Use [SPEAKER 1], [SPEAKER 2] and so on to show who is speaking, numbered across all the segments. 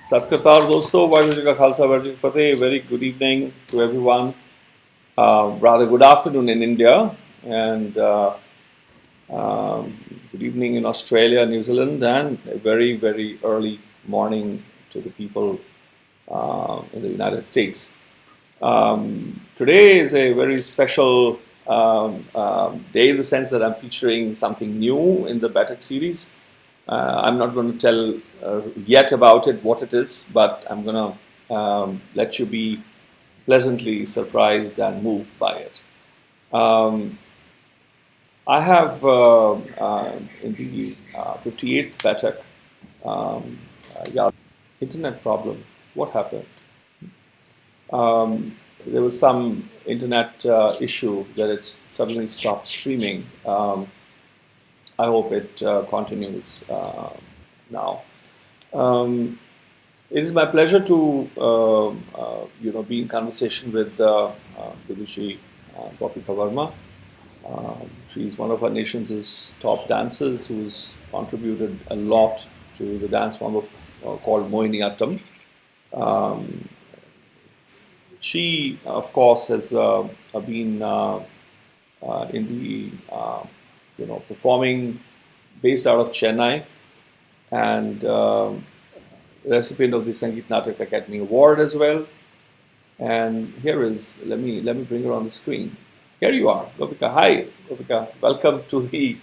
[SPEAKER 1] Satkartar dosto, Vidushī का खालसा वाहेगुरु की फतेह. Very good evening to everyone. Rather good afternoon in India and good evening in Australia, New Zealand, and a very, very early morning to the people in the United States. Today is a very special day in the sense that I'm featuring something new in the Baithak series. I'm not going to tell yet about it, what it is, but I'm going to let you be pleasantly surprised and moved by it. I have in the 58th Baithak, internet problem. What happened? There was some internet issue that it suddenly stopped streaming. I hope it continues now. It is my pleasure to be in conversation with Vidushī Gopika Varma. She is one of our nation's top dancers who's contributed a lot to the dance form called Mohiniyattam. She, of course, has been in the performing based out of Chennai and recipient of the Sangeet Natak Academy Award as well. And here is, let me bring her on the screen. Here you are, Gopika. Hi, Gopika. Welcome to the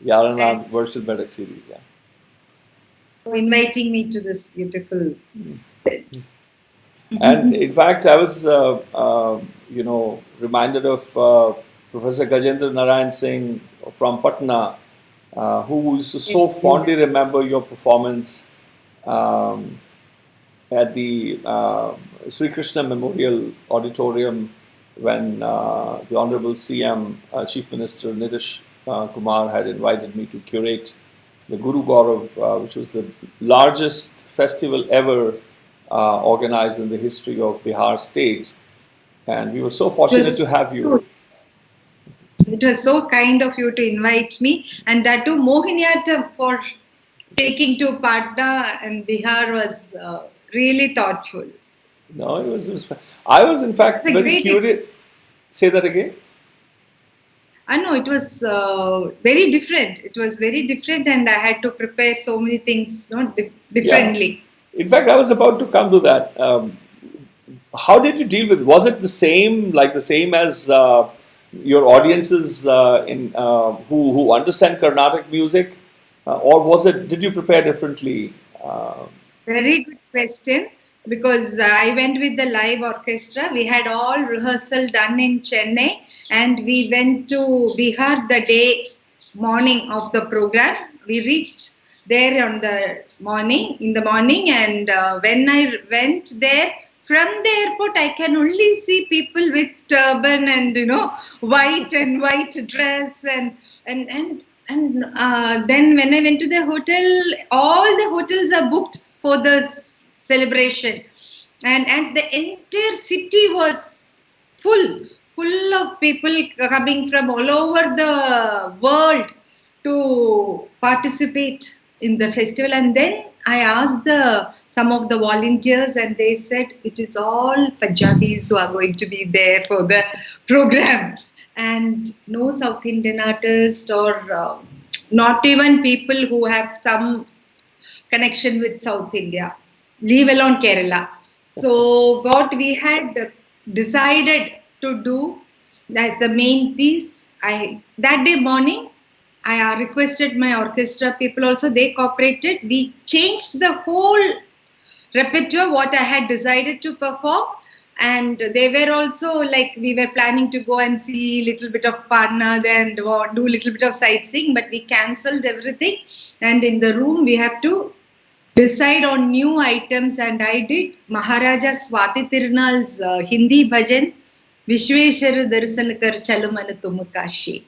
[SPEAKER 1] YaarAnād Virtual Baithak Series. Yeah.
[SPEAKER 2] For inviting me to this beautiful bit.
[SPEAKER 1] And in fact, I was, reminded of Professor Gajendra Narayan Singh from Patna, who used to so fondly remember your performance at the Sri Krishna Memorial Auditorium when the Honorable CM, Chief Minister Nitish Kumar had invited me to curate the Guru Gaurav, which was the largest festival ever organized in the history of Bihar state. And we were so fortunate to have you.
[SPEAKER 2] It was so kind of you to invite me, and that too Mohiniyattam for taking to Patna and Bihar was really thoughtful.
[SPEAKER 1] No, it was I was in fact very curious. Say that again.
[SPEAKER 2] I know it was very different. It was very different, and I had to prepare so many things, differently.
[SPEAKER 1] Yeah. In fact, I was about to come to that. How did you deal with? Was it the same as your audiences who understand Carnatic music, or did you prepare differently?
[SPEAKER 2] Very good question, because I went with the live orchestra. We had all rehearsal done in Chennai, and we went to Bihar the morning of the program. We reached there in the morning, and when I went there, from the airport, I can only see people with turban and white dress and then when I went to the hotel, all the hotels are booked for the celebration, and the entire city was full of people coming from all over the world to participate in the festival. And then I asked some of the volunteers, and they said it is all Punjabis who are going to be there for the program, and no South Indian artist or not even people who have some connection with South India, leave alone Kerala. So what we had decided to do as the main piece, that day morning, I requested my orchestra people also, they cooperated. We changed the whole repertoire, what I had decided to perform. And they were also we were planning to go and see a little bit of Patna and do a little bit of sightseeing, but we cancelled everything. And in the room, we have to decide on new items. And I did Maharaja Swathi Thirunal's Hindi bhajan, Vishweshwara Darsan Kar Chalamana Tumakashi.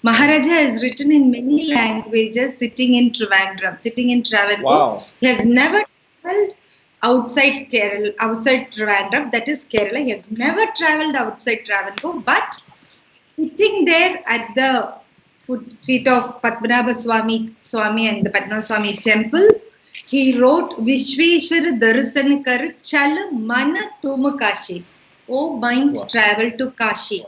[SPEAKER 2] Maharaja has written in many languages, sitting in Travancore.
[SPEAKER 1] Wow.
[SPEAKER 2] He has never traveled outside Kerala, outside Travancore, that is Kerala. He has never traveled outside Travancore, but sitting there at the feet of Padmanabha Swami and the Padmanabha Swami temple, He wrote Vishveshwar Darshan Kar Chal Mana Tum Kashi. Oh, mind, travel to Kashi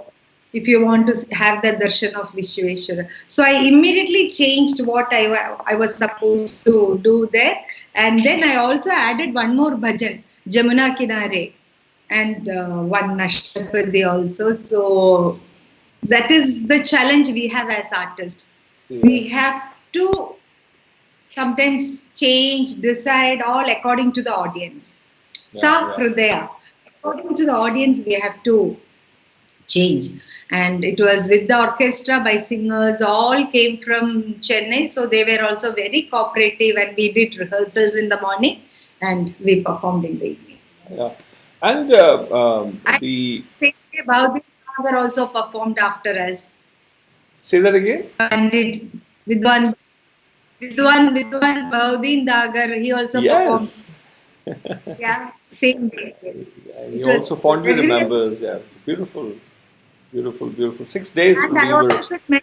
[SPEAKER 2] if you want to have the darshan of Vishveshwara. So I immediately changed what I was supposed to do there. And then I also added one more bhajan, Jamuna Kinare, and one Nashtapadi also. So that is the challenge we have as artists.
[SPEAKER 1] Yes.
[SPEAKER 2] We have to sometimes change, decide all according to the audience. Sa Hridaya. According to the audience, we have to change. And it was with the orchestra by singers, all came from Chennai. So they were also very cooperative, and we did rehearsals in the morning and we performed in the evening.
[SPEAKER 1] Yeah. And
[SPEAKER 2] the Bhai Baldeep also performed after us.
[SPEAKER 1] Say that again?
[SPEAKER 2] And did Vidwan Baudin Dagar, he also
[SPEAKER 1] yes.
[SPEAKER 2] performed. Yeah, same day.
[SPEAKER 1] He also fondly remembers. Yeah, beautiful, beautiful, beautiful. 6 days
[SPEAKER 2] and
[SPEAKER 1] we were.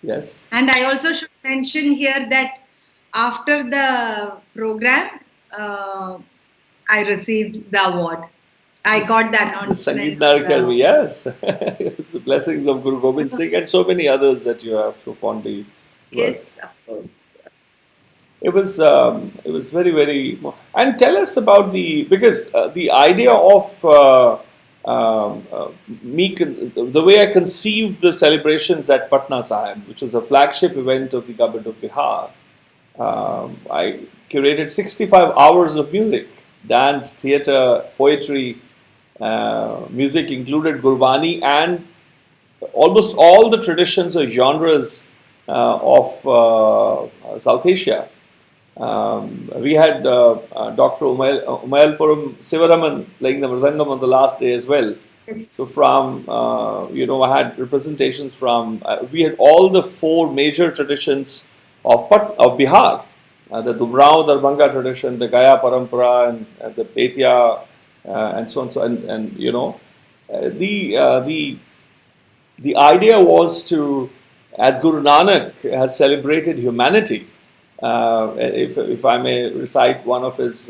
[SPEAKER 1] Yes.
[SPEAKER 2] And I also should mention here that after the program, I received the award. I got the announcement.
[SPEAKER 1] The Sangeet Narikar, yes. It's the blessings of Guru Gobind Singh and so many others that you have so fondly.
[SPEAKER 2] Yes, of course.
[SPEAKER 1] It was very, very. And tell us about because the idea of the way I conceived the celebrations at Patna Sahib, which was a flagship event of the government of Bihar. I curated 65 hours of music, dance, theatre, poetry. Music included Gurbani and almost all the traditions or genres of South Asia. We had Dr. Umayalpuram Sivaraman playing the mridangam on the last day as well. So from, I had representations from, we had all the 4 major traditions of Bihar. The Dumrao Darbhanga tradition, the Gaya Parampara, and the Betya, and so on. The idea was to, as Guru Nanak has celebrated humanity, if I may recite one of his,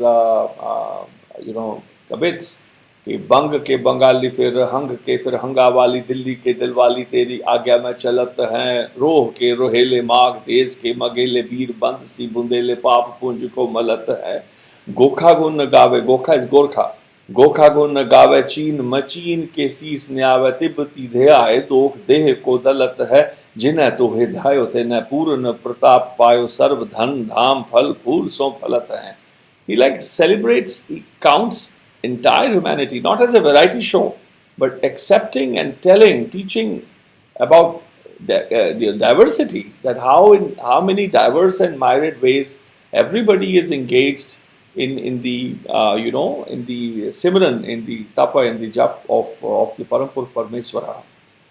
[SPEAKER 1] kabits, कि बंग के बंगाली फिर हंग के फिर हंगा वाली दिल्ली के दिल वाली तेरी आज्ञा में चलत हैं रोह के रोहेले माघ देश के मगेले वीर बंद सी बुंदेले पाप पुंज को मलत है गोखा गुन गावे गोखा इज गोरखा गोखा गुन गावे चीन मचीन के शीस न्यावे तिब्बती ध्याय दोख देह को दलत है जिन्हें तो हिदायो तेने पूर्ण प्रताप पायो सर्व धन धाम फल फूल सो फलत है. He celebrates, he counts entire humanity, not as a variety show, but accepting and telling, teaching about the diversity, that how many diverse and myriad ways everybody is engaged in the in the Simran, in the Tapa, in the Jap of the Parampur Parmeswara.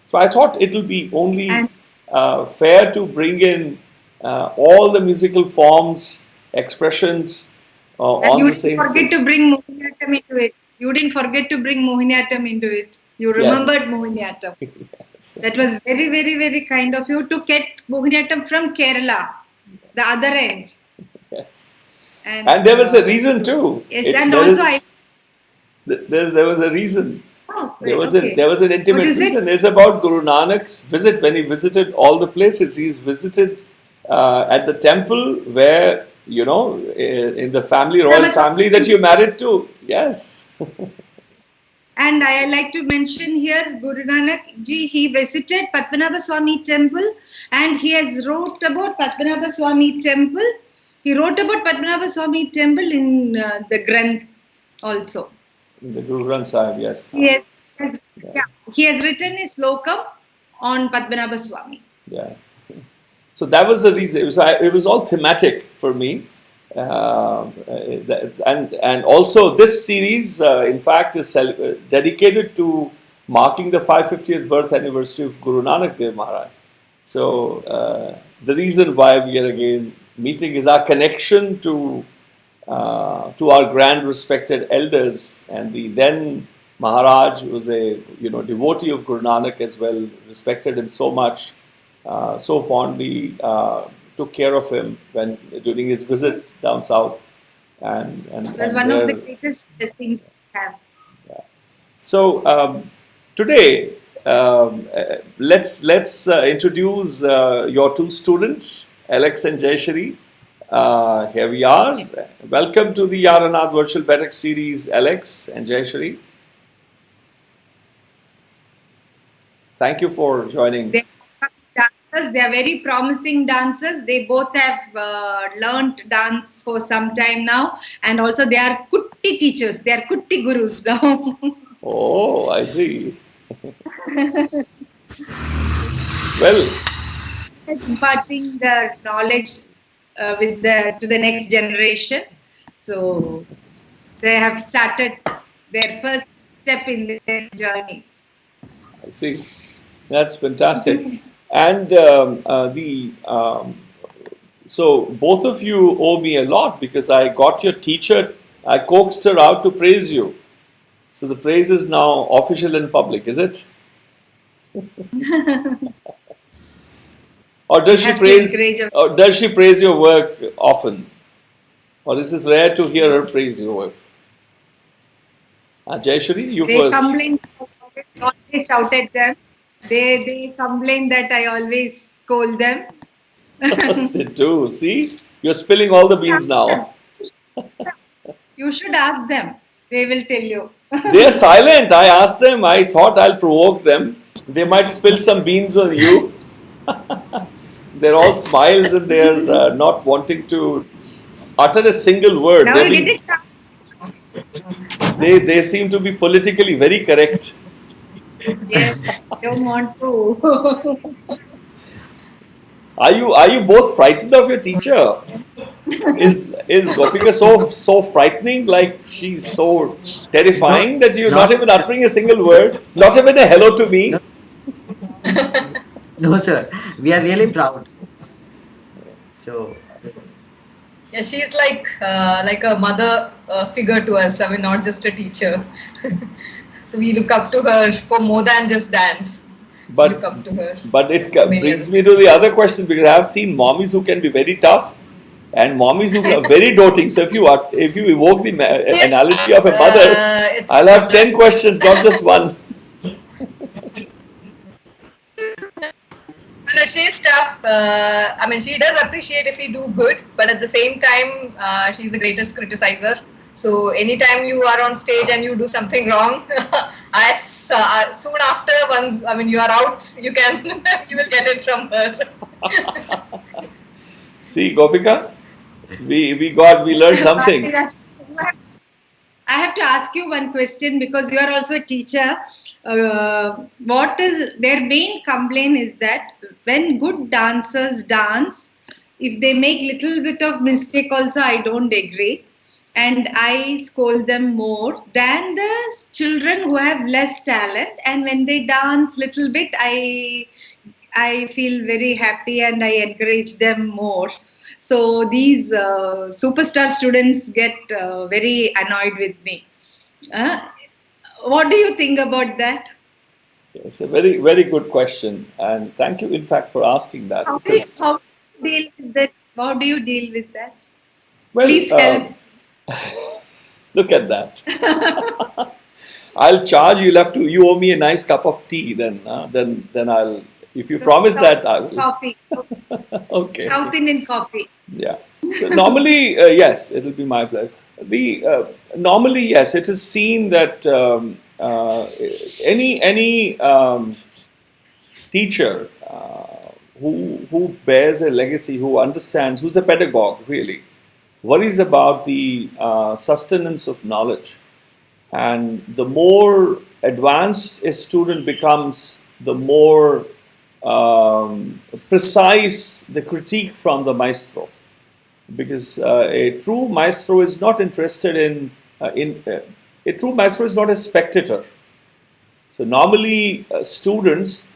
[SPEAKER 1] So I thought it will be only fair to bring in all the musical forms, expressions on the same stage.
[SPEAKER 2] You didn't forget to bring Mohiniyattam into it. You didn't forget to bring Mohiniyattam into it. You remembered Mohiniyattam. Yes. That was very, very, very kind of you to get Mohiniyattam from Kerala, the other end.
[SPEAKER 1] Yes. And there was a reason too.
[SPEAKER 2] Yes, and also
[SPEAKER 1] there was a reason.
[SPEAKER 2] Oh,
[SPEAKER 1] there was an intimate reason. It's about Guru Nanak's visit. When he visited all the places, he's visited at the temple where, in the royal family that you married to. Yes.
[SPEAKER 2] And I like to mention here, Guru Nanak ji, he visited Padmanabha Swami temple and he has wrote about Padmanabha Swami temple. He wrote about Padmanabha Swami temple in the Granth also.
[SPEAKER 1] In the Guru Granth Sahib, yes.
[SPEAKER 2] He has written a slokam on Padmanabha Swami.
[SPEAKER 1] Yeah. So that was the reason. It was all thematic for me. And also this series, in fact, is dedicated to marking the 550th birth anniversary of Guru Nānak Dēv Maharaj. So the reason why we are again meeting is our connection to our grand respected elders, and the then Maharaj was a devotee of Guru Nanak as well, respected him so much, so fondly. took care of him when during his visit down south.
[SPEAKER 2] It was one of the greatest blessings we have.
[SPEAKER 1] So today, let's introduce your two students, Alex and Jaysree. Here we are. Welcome to the YaarAnād Virtual Baithak Series, Alex and Jaysree. Thank you for joining.
[SPEAKER 2] They are very promising dancers. They both have learnt dance for some time now, and also they are Kutti teachers. They are Kutti gurus now.
[SPEAKER 1] Oh, I see. Well,
[SPEAKER 2] imparting the knowledge to the next generation. So they have started their first step in their journey.
[SPEAKER 1] I see. That's fantastic. And so both of you owe me a lot because I got your teacher. I coaxed her out to praise you. So the praise is now official and public, is it? Or does she praise your work often? Or is it rare to hear her praise your work? Jaysree, you
[SPEAKER 2] they
[SPEAKER 1] first.
[SPEAKER 2] Complain, I always shout at them. They complain that I always scold them.
[SPEAKER 1] They do. See? You're spilling all the beans now.
[SPEAKER 2] You should ask them. They will tell you.
[SPEAKER 1] They are silent. I asked them. I thought I'll provoke them. They might spill some beans on you. They're all smiles and they're not wanting to utter a single word. They seem to be politically very correct.
[SPEAKER 2] Yes, I don't want to.
[SPEAKER 1] Are you both frightened of your teacher? Is Gopika so frightening? Like she's so terrifying that you're not even uttering a single word, not even a hello to me?
[SPEAKER 3] No, sir. We are really proud. So,
[SPEAKER 4] yeah, she's like a mother figure to us. I mean, not just a teacher. So we look up to her for more than just dance.
[SPEAKER 1] But
[SPEAKER 4] look up to her.
[SPEAKER 1] But it brings me to the other question, because I have seen mommies who can be very tough and mommies who are very doting. So if you evoke the analogy of a mother, I'll have 10 questions, not just one.
[SPEAKER 4] No, she's tough. I mean, she does appreciate if we do good, but at the same time, she's the greatest criticizer. So anytime you are on stage and you do something wrong, soon after, once you are out, you will get it from her.
[SPEAKER 1] See, Gopika, we learned something.
[SPEAKER 2] I have to ask you one question, because you are also a teacher. What is their main complaint is that when good dancers dance, if they make little bit of mistake also, I don't agree, and I scold them more than the children who have less talent. And when they dance little bit, I feel very happy and I encourage them more. So these superstar students get very annoyed with me. What do you think about that?
[SPEAKER 1] It's a very, very good question, and thank you, in fact, for asking that.
[SPEAKER 2] How do you deal with that? How do you deal with that?
[SPEAKER 1] Well,
[SPEAKER 2] please help.
[SPEAKER 1] Look at that. I'll charge you. You owe me a nice cup of tea. Then I'll. If you promise that, I will.
[SPEAKER 2] Coffee.
[SPEAKER 1] Okay.
[SPEAKER 2] South Indian coffee.
[SPEAKER 1] Yeah. So normally, yes, it will be my pleasure. Normally, yes, it is seen that any teacher who bears a legacy, who understands, who's a pedagogue really, worries about the sustenance of knowledge. And the more advanced a student becomes, the more precise the critique from the maestro. Because a true maestro is not interested in a true maestro is not a spectator. So normally students,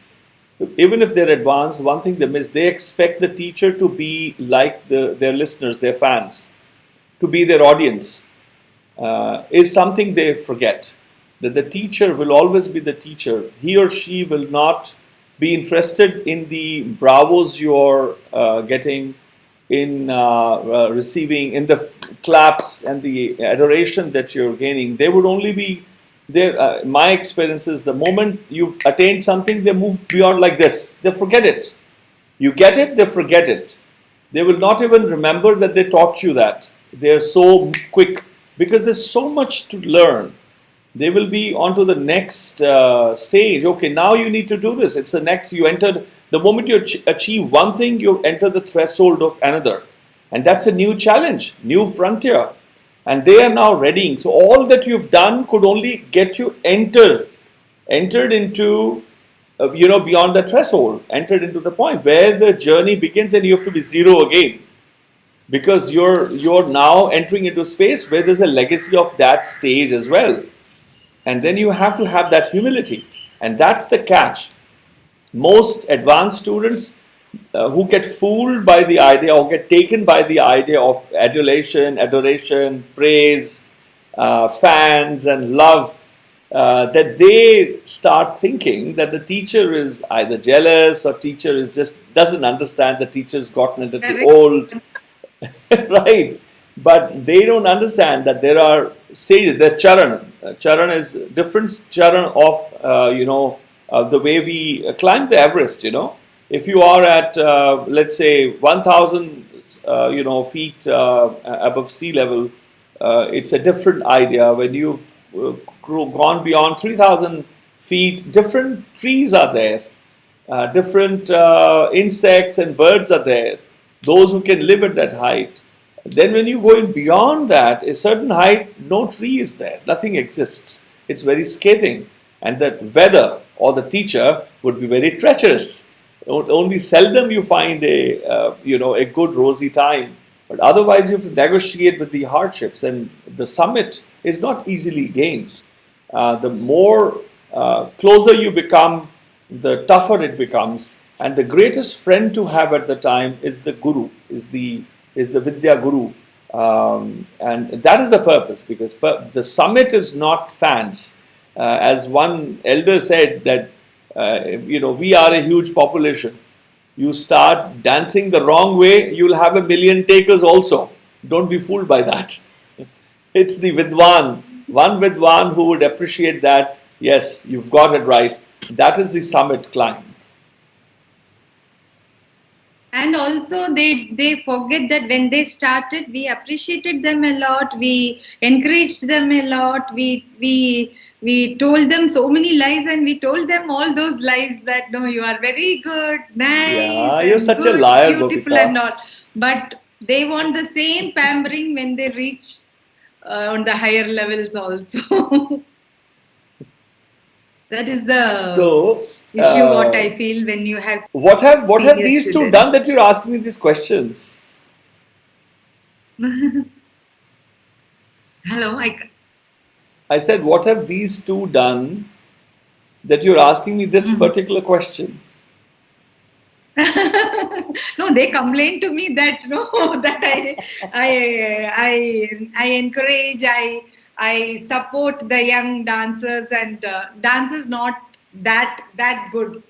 [SPEAKER 1] even if they're advanced, one thing they miss, they expect the teacher to be like their listeners, their fans, to be their audience, is something they forget. That the teacher will always be the teacher. He or she will not be interested in the bravos you're getting, in receiving, in the claps and the adoration that you're gaining, they would only be there. My experience is the moment you've attained something, they move beyond like this. They forget it. You get it, they forget it. They will not even remember that they taught you that. They're so quick because there's so much to learn. They will be on to the next stage. Okay, now you need to do this. It's the next, you entered, the moment you achieve one thing, you enter the threshold of another. And that's a new challenge, new frontier. And they are now readying. So all that you've done could only get you entered into, beyond the threshold, entered into the point where the journey begins and you have to be zero again. Because you're now entering into space where there's a legacy of that stage as well. And then you have to have that humility. And that's the catch. Most advanced students who get fooled by the idea or get taken by the idea of adulation, adoration, praise, fans and love, that they start thinking that the teacher is either jealous or teacher is just doesn't understand, the teacher's gotten a little old, right? But they don't understand that there are stages. The charan. Charan is different charan of, the way we climb the Everest, If you are at, let's say, 1,000, feet above sea level, it's a different idea. When you've gone beyond 3,000 feet, different trees are there. Different insects and birds are there. Those who can live at that height. Then when you go in beyond that, a certain height, no tree is there. Nothing exists. It's very scathing. And that weather or the teacher would be very treacherous. Only seldom you find a good rosy time. But otherwise you have to negotiate with the hardships. And the summit is not easily gained. The more closer you become, the tougher it becomes. And the greatest friend to have at the time is the Guru, is the Vidya Guru. And that is the purpose, because the summit is not fans. As one elder said that, we are a huge population. You start dancing the wrong way, you'll have 1 million takers also. Don't be fooled by that. It's the Vidwan, one Vidwan who would appreciate that, yes, you've got it right. That is the summit climb.
[SPEAKER 2] And also they forget that when they started, we appreciated them a lot, we encouraged them a lot, we told them so many lies, and we told them all those lies that, no, you are very good, nice,
[SPEAKER 1] yeah, you're such
[SPEAKER 2] good,
[SPEAKER 1] a liar,
[SPEAKER 2] beautiful
[SPEAKER 1] Gopika.
[SPEAKER 2] and all. But they want the same pampering when they reach on the higher levels also. That is the issue what I feel when you have.
[SPEAKER 1] What have these students two done that you're asking me these questions?
[SPEAKER 2] Hello,
[SPEAKER 1] I said, what have these two done that you're asking me this particular question?
[SPEAKER 2] So they complain to me that that I encourage, I support the young dancers, and dancers not that good,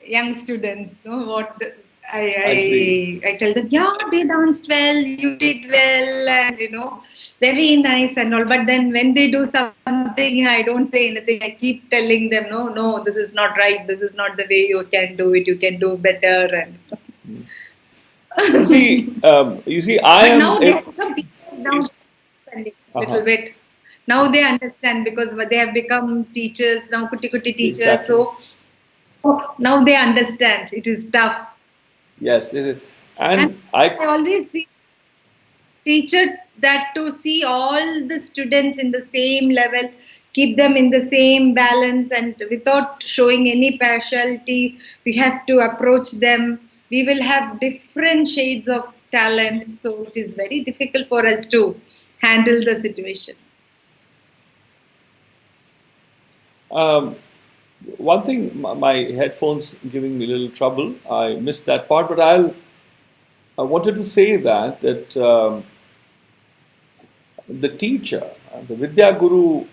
[SPEAKER 2] young students. What I tell them, yeah, they danced well, you did well, and very nice and all. But then when they do something, I don't say anything. I keep telling them, no, this is not right. This is not the way you can do it. You can do better. And
[SPEAKER 1] you see, I am.
[SPEAKER 2] Now they become teachers now, little bit. Now they understand because they have become teachers now, kuti teachers.
[SPEAKER 1] Exactly.
[SPEAKER 2] So now they understand. It is tough.
[SPEAKER 1] Yes, it is. And
[SPEAKER 2] I always feel teacher that to see all the students in the same level, keep them in the same balance, and without showing any partiality, we have to approach them. We will have different shades of talent, so it is very difficult for us to handle the situation.
[SPEAKER 1] One thing, my headphones giving me a little trouble. I missed that part, but I wanted to say that the teacher, the Vidya Guru,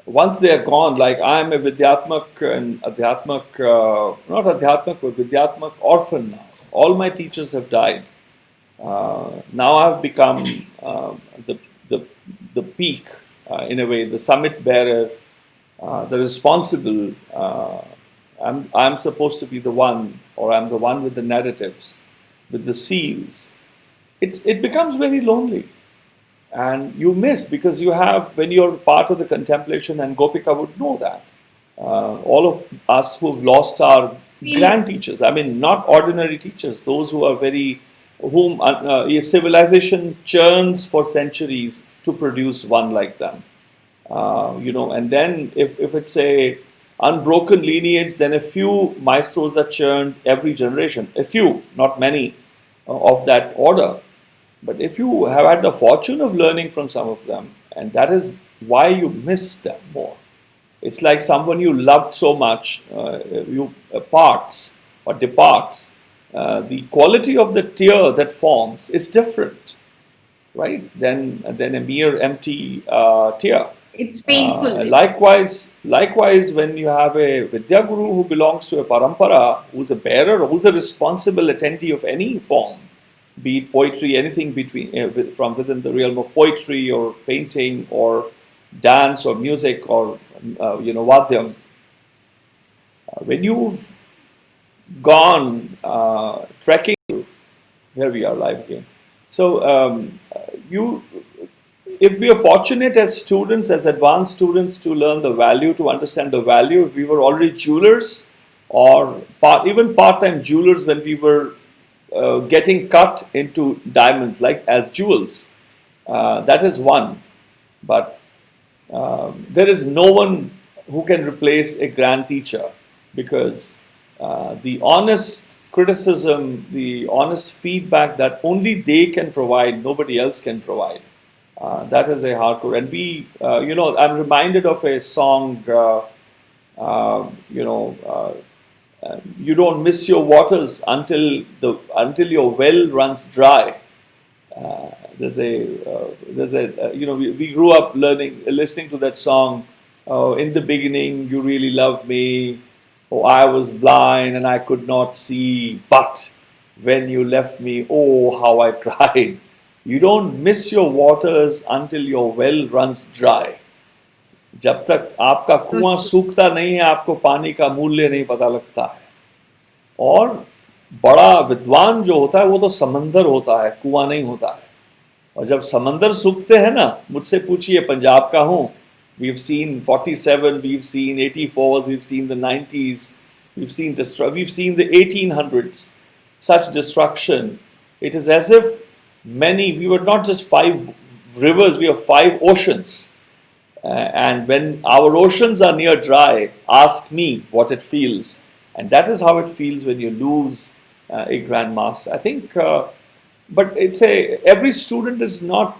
[SPEAKER 1] once they are gone, like I am a Vidyatmak and Adhyatmak, not Adhyatmak, but Vidyatmak orphan now. All my teachers have died. Now I've become the, the, the peak, in a way, the summit bearer, the responsible. I'm supposed to be the one, or I'm the one with the narratives, with the seals. It becomes very lonely. And you miss, because you have, when you're part of the contemplation, and Gopika would know that, all of us who've lost our grand teachers, I mean, not ordinary teachers, those who are very, whom a civilization churns for centuries to produce one like them. And then if it's a unbroken lineage, then a few maestros are churned every generation, a few, not many, of that order. But if you have had the fortune of learning from some of them, and that is why you miss them more. It's like someone you loved so much, parts or departs. The quality of the tear that forms is different, right, than a mere empty tear.
[SPEAKER 2] It's painful.
[SPEAKER 1] Likewise, when you have a Vidya Guru who belongs to a parampara, who's a bearer, who's a responsible attendee of any form, be it poetry, anything between from within the realm of poetry or painting or dance or music or vadyam. When you've gone trekking, here we are live again. So if we are fortunate as students, as advanced students, to learn the value, to understand the value, if we were already jewelers or even part-time jewelers when we were getting cut into diamonds, like as jewels, that is one. But there is no one who can replace a grand teacher, because the honest criticism, the honest feedback that only they can provide, nobody else can provide. That is a hardcore. And we, I'm reminded of a song, you don't miss your waters until your well runs dry. We grew up listening to that song. In the beginning, you really loved me. Oh, I was blind and I could not see. But when you left me, oh, how I cried. You don't miss your waters until your well runs dry. जब तक आपका कुआं सूखता नहीं है, आपको पानी का मूल्य नहीं पता लगता है. और बड़ा विद्वान जो होता है वो तो समंदर होता है, कुआं नहीं होता है. और जब समंदर सूखते हैं ना, मुझसे पूछिए, पंजाब का हूँ. We've seen 47, we've seen 84s, we've seen the 90s, we've seen the 1800s. Such destruction. It is as if we were not just 5 rivers, we are 5 oceans. And when our oceans are near dry, ask me what it feels. And that is how it feels when you lose a Grand Master. I think, but every student is not,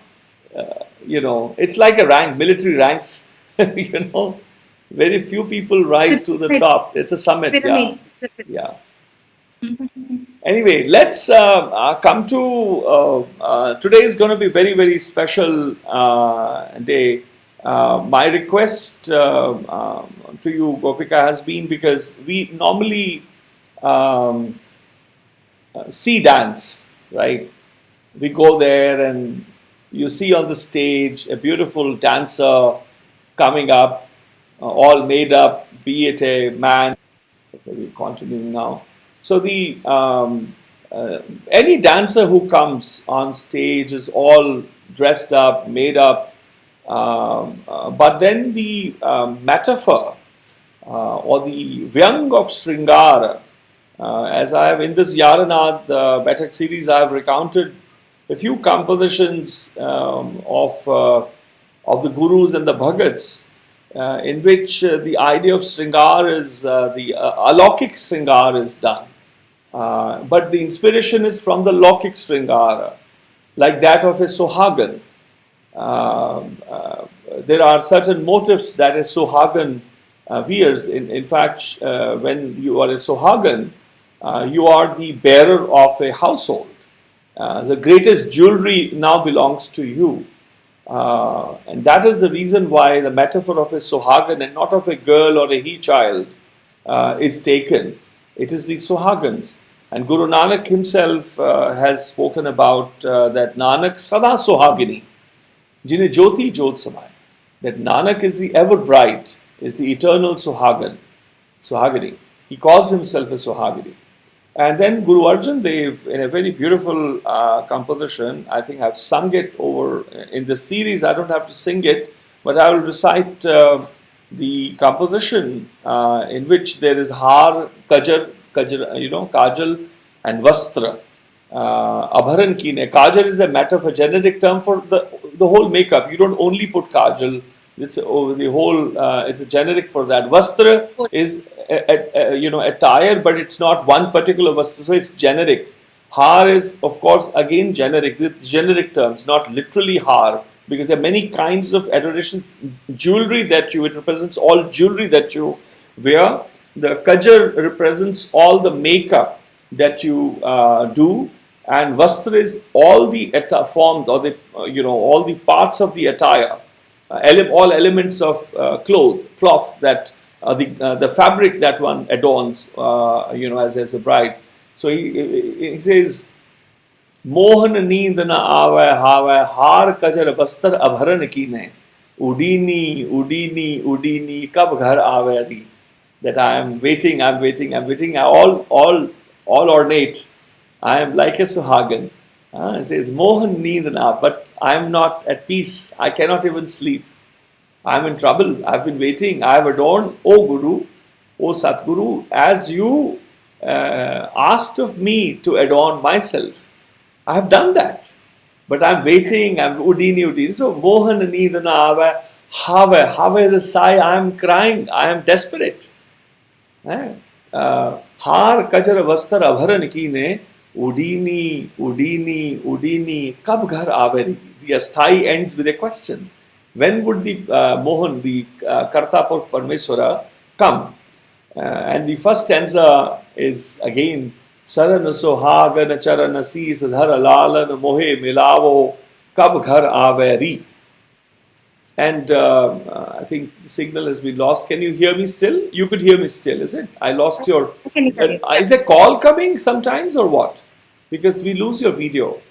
[SPEAKER 1] it's like a rank, military ranks, very few people rise to the top. It's a summit, yeah. Anyway, let's come to, today is going to be very, very special day. My request to you, Gopika, has been, because we normally see dance, right? We go there and you see on the stage a beautiful dancer coming up, all made up, be it a man. Okay, we're continuing now. So any dancer who comes on stage is all dressed up, made up. But then the metaphor or the Vyang of Sringara, as I have in this YaarAnād Baithak Series, I have recounted a few compositions of the Gurus and the Bhagats, in which the idea of Sringara is, the Alaukik Sringara is done. But the inspiration is from the Laukik Sringara, like that of a Sohagan. There are certain motifs that a Sohagan wears. In fact, when you are a Sohagan, you are the bearer of a household. The greatest jewelry now belongs to you. And that is the reason why the metaphor of a Sohagan and not of a girl or a he child is taken. It is the Sohagans. And Guru Nanak himself has spoken about that Nanak Sada Sohagini, Jine Jyoti Jyot Samay. That Nanak is the ever bright, is the eternal Sohagini. He calls himself a Sohagini. And then Guru Arjan Dev, in a very beautiful composition, I think I've sung it over in the series. I don't have to sing it, but I will recite the composition in which there is har, kajar, kajal, and vastra. Abharan kine. Kajal is a matter of a generic term for the whole makeup. You don't only put kajal. It's the whole. It's a generic for that. Vastra is attire, but it's not one particular vastra, so it's generic. Har is, of course, again generic. With generic terms, not literally har, because there are many kinds of adoration. Jewelry it represents all jewelry that you wear. The kajar represents all the makeup that you do, and vastra is all the forms or the all the parts of the attire, all elements of cloth that the fabric that one adorns, as a bride. So he says, Mohan neend na aave have har kajar bastar abharan kine, udini udini udini kab ghar aave. That I am waiting, all ornate. I am like a Suhagan. It says, Mohan neend na, but I am not at peace. I cannot even sleep. I am in trouble. I have been waiting. I have adorned, O Guru, O Satguru, as you asked of me to adorn myself. I have done that. But I am waiting. I am udini. So, Mohan neend na ave, have is a sigh. I am crying. I am desperate. Har kajar vastar abharan kine, udini, udini, udini, kab ghar averi. The asthai ends with a question. When would the Mohan, the Kartapur Parmeswara, come? And the first stanza is again, Sarana sohagan charana sis dhara lalan mohe milavo kab ghar averi. And I think the signal has been lost. Can you hear me still? You could hear me still, is it? I lost your... is there call coming sometimes or what? Because we lose your video.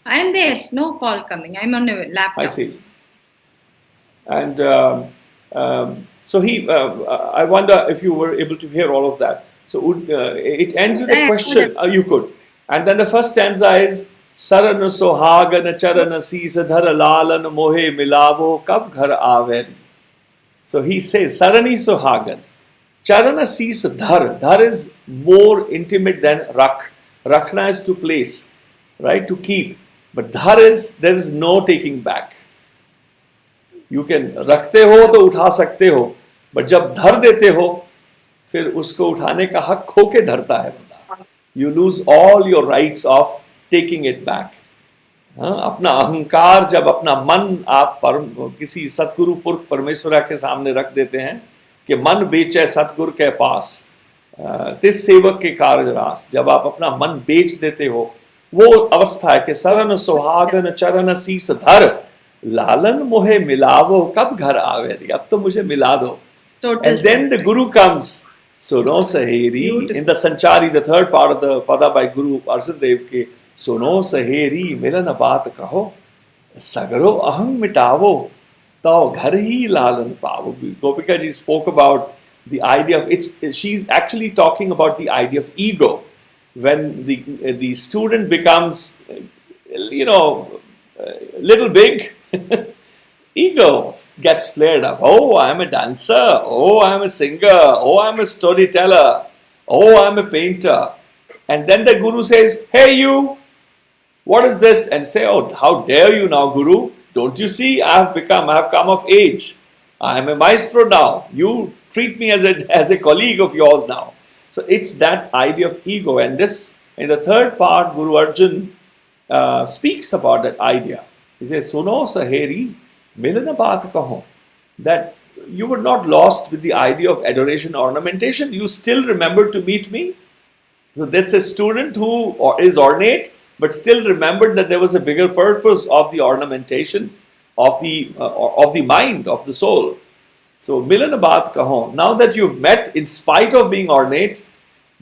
[SPEAKER 2] I am there. No call coming. I'm on a laptop.
[SPEAKER 1] I see. And so I wonder if you were able to hear all of that. So it ends with a question. You could. And then the first stanza is, Sarana sohagan charana sis dhara lalan mohe milavo kab ghar averi. So he says, Sarani sohagan. Charana sis dhar. Dhar is more intimate than rak. Rakhna is to place, right? To keep. But dhar is, there is no taking back. You can रखते हो तो उठा सकते हो, but जब धर देते हो, फिर उसको उठाने का हक खो के धरता है बंदा. You lose all your rights of taking it back. अपना अहंकार जब अपना मन आप किसी सतगुरु पुरख परमेश्वरा के सामने रख देते हैं कि मन बेचे सतगुरु के पास, तिस सेवक के कार्य रास, जब आप अपना मन बेच देते हो, वो अवस्था है कि सरन सुहागन चरण शीस धर लालन मोहे मिलावो कब घर आवे. अब तो मुझे मिला दो. And then the Guru comes. Suno Saheri, in the Sanchari, the third part of the Pada by Guru Arjan Dev ke, Suno Saheri, milan baat kaho, Sagaro ahang mitavo, tao ghar hi lalan pavo. Gopika ji spoke about the idea of, she's actually talking about the idea of ego. When the student becomes, little big, ego gets flared up. Oh, I'm a dancer. Oh, I'm a singer. Oh, I'm a storyteller. Oh, I'm a painter. And then the Guru says, hey you, what is this? And say, oh, how dare you now, Guru? Don't you see, I have come of age. I am a maestro now. You treat me as a colleague of yours now. So it's that idea of ego. And this, in the third part, Guru Arjan speaks about that idea. He says, Suno Saheri, Milana baat kaho, that you were not lost with the idea of adoration ornamentation. You still remember to meet me. So that's a student who is ornate, but still remembered that there was a bigger purpose of the ornamentation of the mind, of the soul. So Milana baat kaho. Now that you've met in spite of being ornate,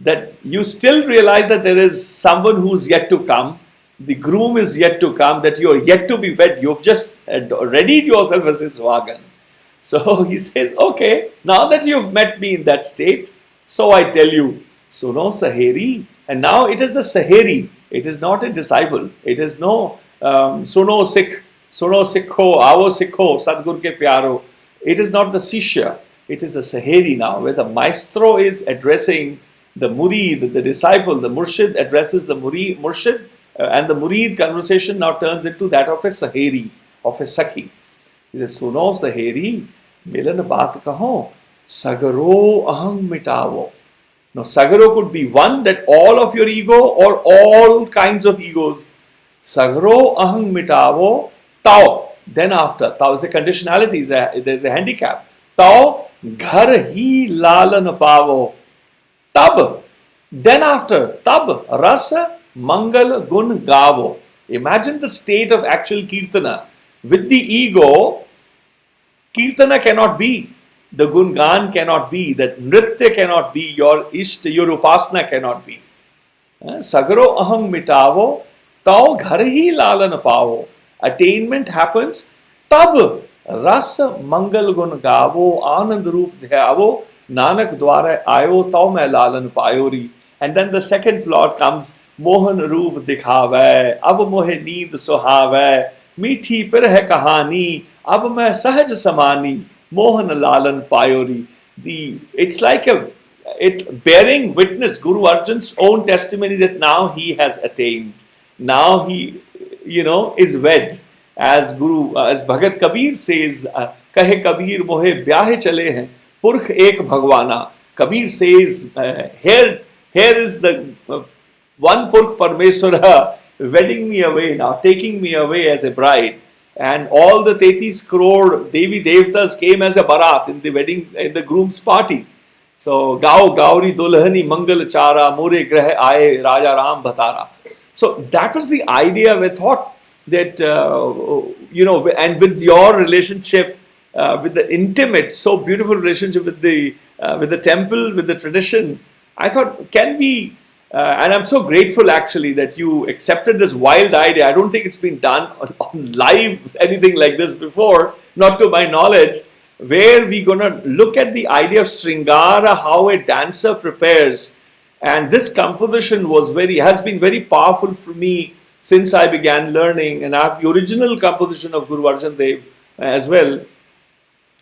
[SPEAKER 1] that you still realize that there is someone who's yet to come. The groom is yet to come, that you are yet to be wed. You've just readied yourself as his Swagan. So he says, okay, now that you've met me in that state, so I tell you, Suno Saheri. And now it is the Saheri. It is not a disciple. It is no Suno Sikh, Suno Sikho, Avo Sikho, Sadgur ke Pyaro. It is not the Sishya. It is the Saheri now, where the maestro is addressing the murid, the disciple, the murshid addresses the murshid, and the murid conversation now turns into that of a Saheri, of a Sakhi. He says, Suno Saheri, Milan baat kaho, Sagaro ahang mitavo. Now, Sagaro could be one, that all of your ego or all kinds of egos. Sagaro ahang mitavo, tao. Then after, tao is a conditionality, there's a handicap. Tao, ghar hi lalan pavo. Tab. Then after, tab, rasa, mangal, gun, gavo. Imagine the state of actual kirtana. With the ego, kirtana cannot be. The gungan cannot be. That nritya cannot be. Your ishta, your upasana cannot be. Sagaro aham mitavo, tau ghar hi lalan pavo. Attainment happens. Tab, rasa, mangal, gun, gavo, anand roop dhyavo, nanak dwara ayo, tau main lalan payori. And then the second plot comes, Mohan roop dikhave, ab mohe neend sohave, meethi pir hai kahani, ab main sahaj samani, Mohan lalan payori. It's like bearing witness, Guru Arjan's own testimony that now he has attained. Now he, is wed. As Bhagat Kabir says, Kahe Kabir mohe byahe chale hain, purkh ek bhagwana. Kabir says, here is the one purkh Parmeshwara wedding me away now, taking me away as a bride. And all the 33 crore Devi Devtas came as a barat in the wedding, in the groom's party. So, Gao Gauri Dulhani Mangal Chara, More Grah Aaye Raja Ram Bhatara. So, that was the idea we thought that, and with your relationship, with the intimate, so beautiful relationship with the temple, with the tradition, I thought, can we, and I'm so grateful actually that you accepted this wild idea. I don't think it's been done on live, anything like this before, not to my knowledge, where we're going to look at the idea of Sringara, how a dancer prepares. And this composition has been very powerful for me since I began learning. And I have the original composition of Guru Arjan Dev as well.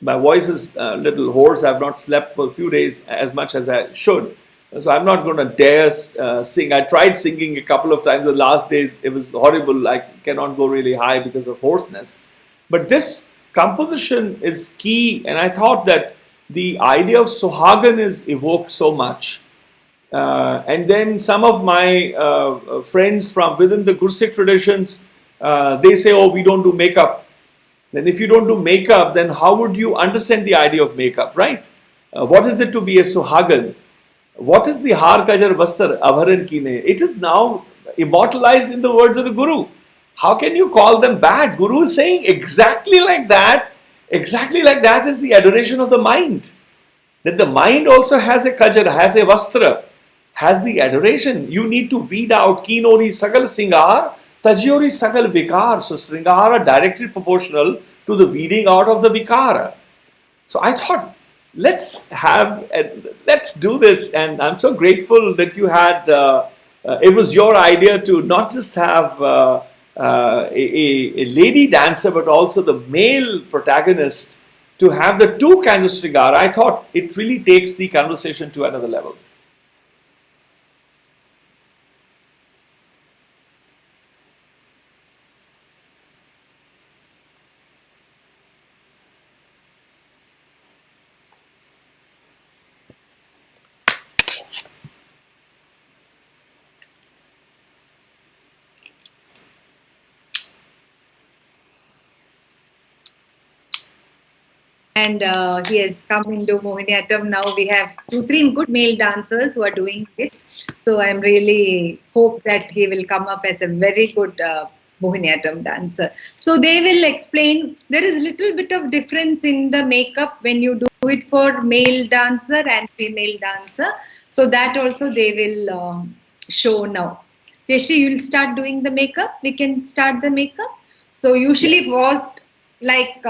[SPEAKER 1] My voice is a little hoarse. I have not slept for a few days as much as I should. So I'm not going to dare sing. I tried singing a couple of times the last days. It was horrible. I cannot go really high because of hoarseness. But this composition is key. And I thought that the idea of Suhagan is evoked so much. And then some of my friends from within the Gursikh traditions, they say, oh, we don't do makeup. Then if you don't do makeup, then how would you understand the idea of makeup, right? What is it to be a Suhagan? What is the Har Kajar Vastar Abharan Kine? It is now immortalized in the words of the Guru. How can you call them bad? Guru is saying exactly like that is the adoration of the mind. That the mind also has a Kajar, has a Vastra, has the adoration. You need to weed out Kinori Sagal Singar, Tajyori Sagal Vikar. So Sringara directly proportional to the weeding out of the Vikara. So I thought, let's do this. And I'm so grateful that you had, it was your idea to not just have a lady dancer, but also the male protagonist, to have the two kinds of Sringara. I thought it really takes the conversation to another level.
[SPEAKER 2] And he has come into Mohiniyattam. Now we have 2-3 good male dancers who are doing it. So I'm really hope that he will come up as a very good Mohiniyattam dancer. So they will explain. There is a little bit of difference in the makeup when you do do it for male dancer and female dancer. So that also they will show now. Jaysree, you will start doing the makeup. We can start the makeup. So usually
[SPEAKER 1] Yes.
[SPEAKER 2] what like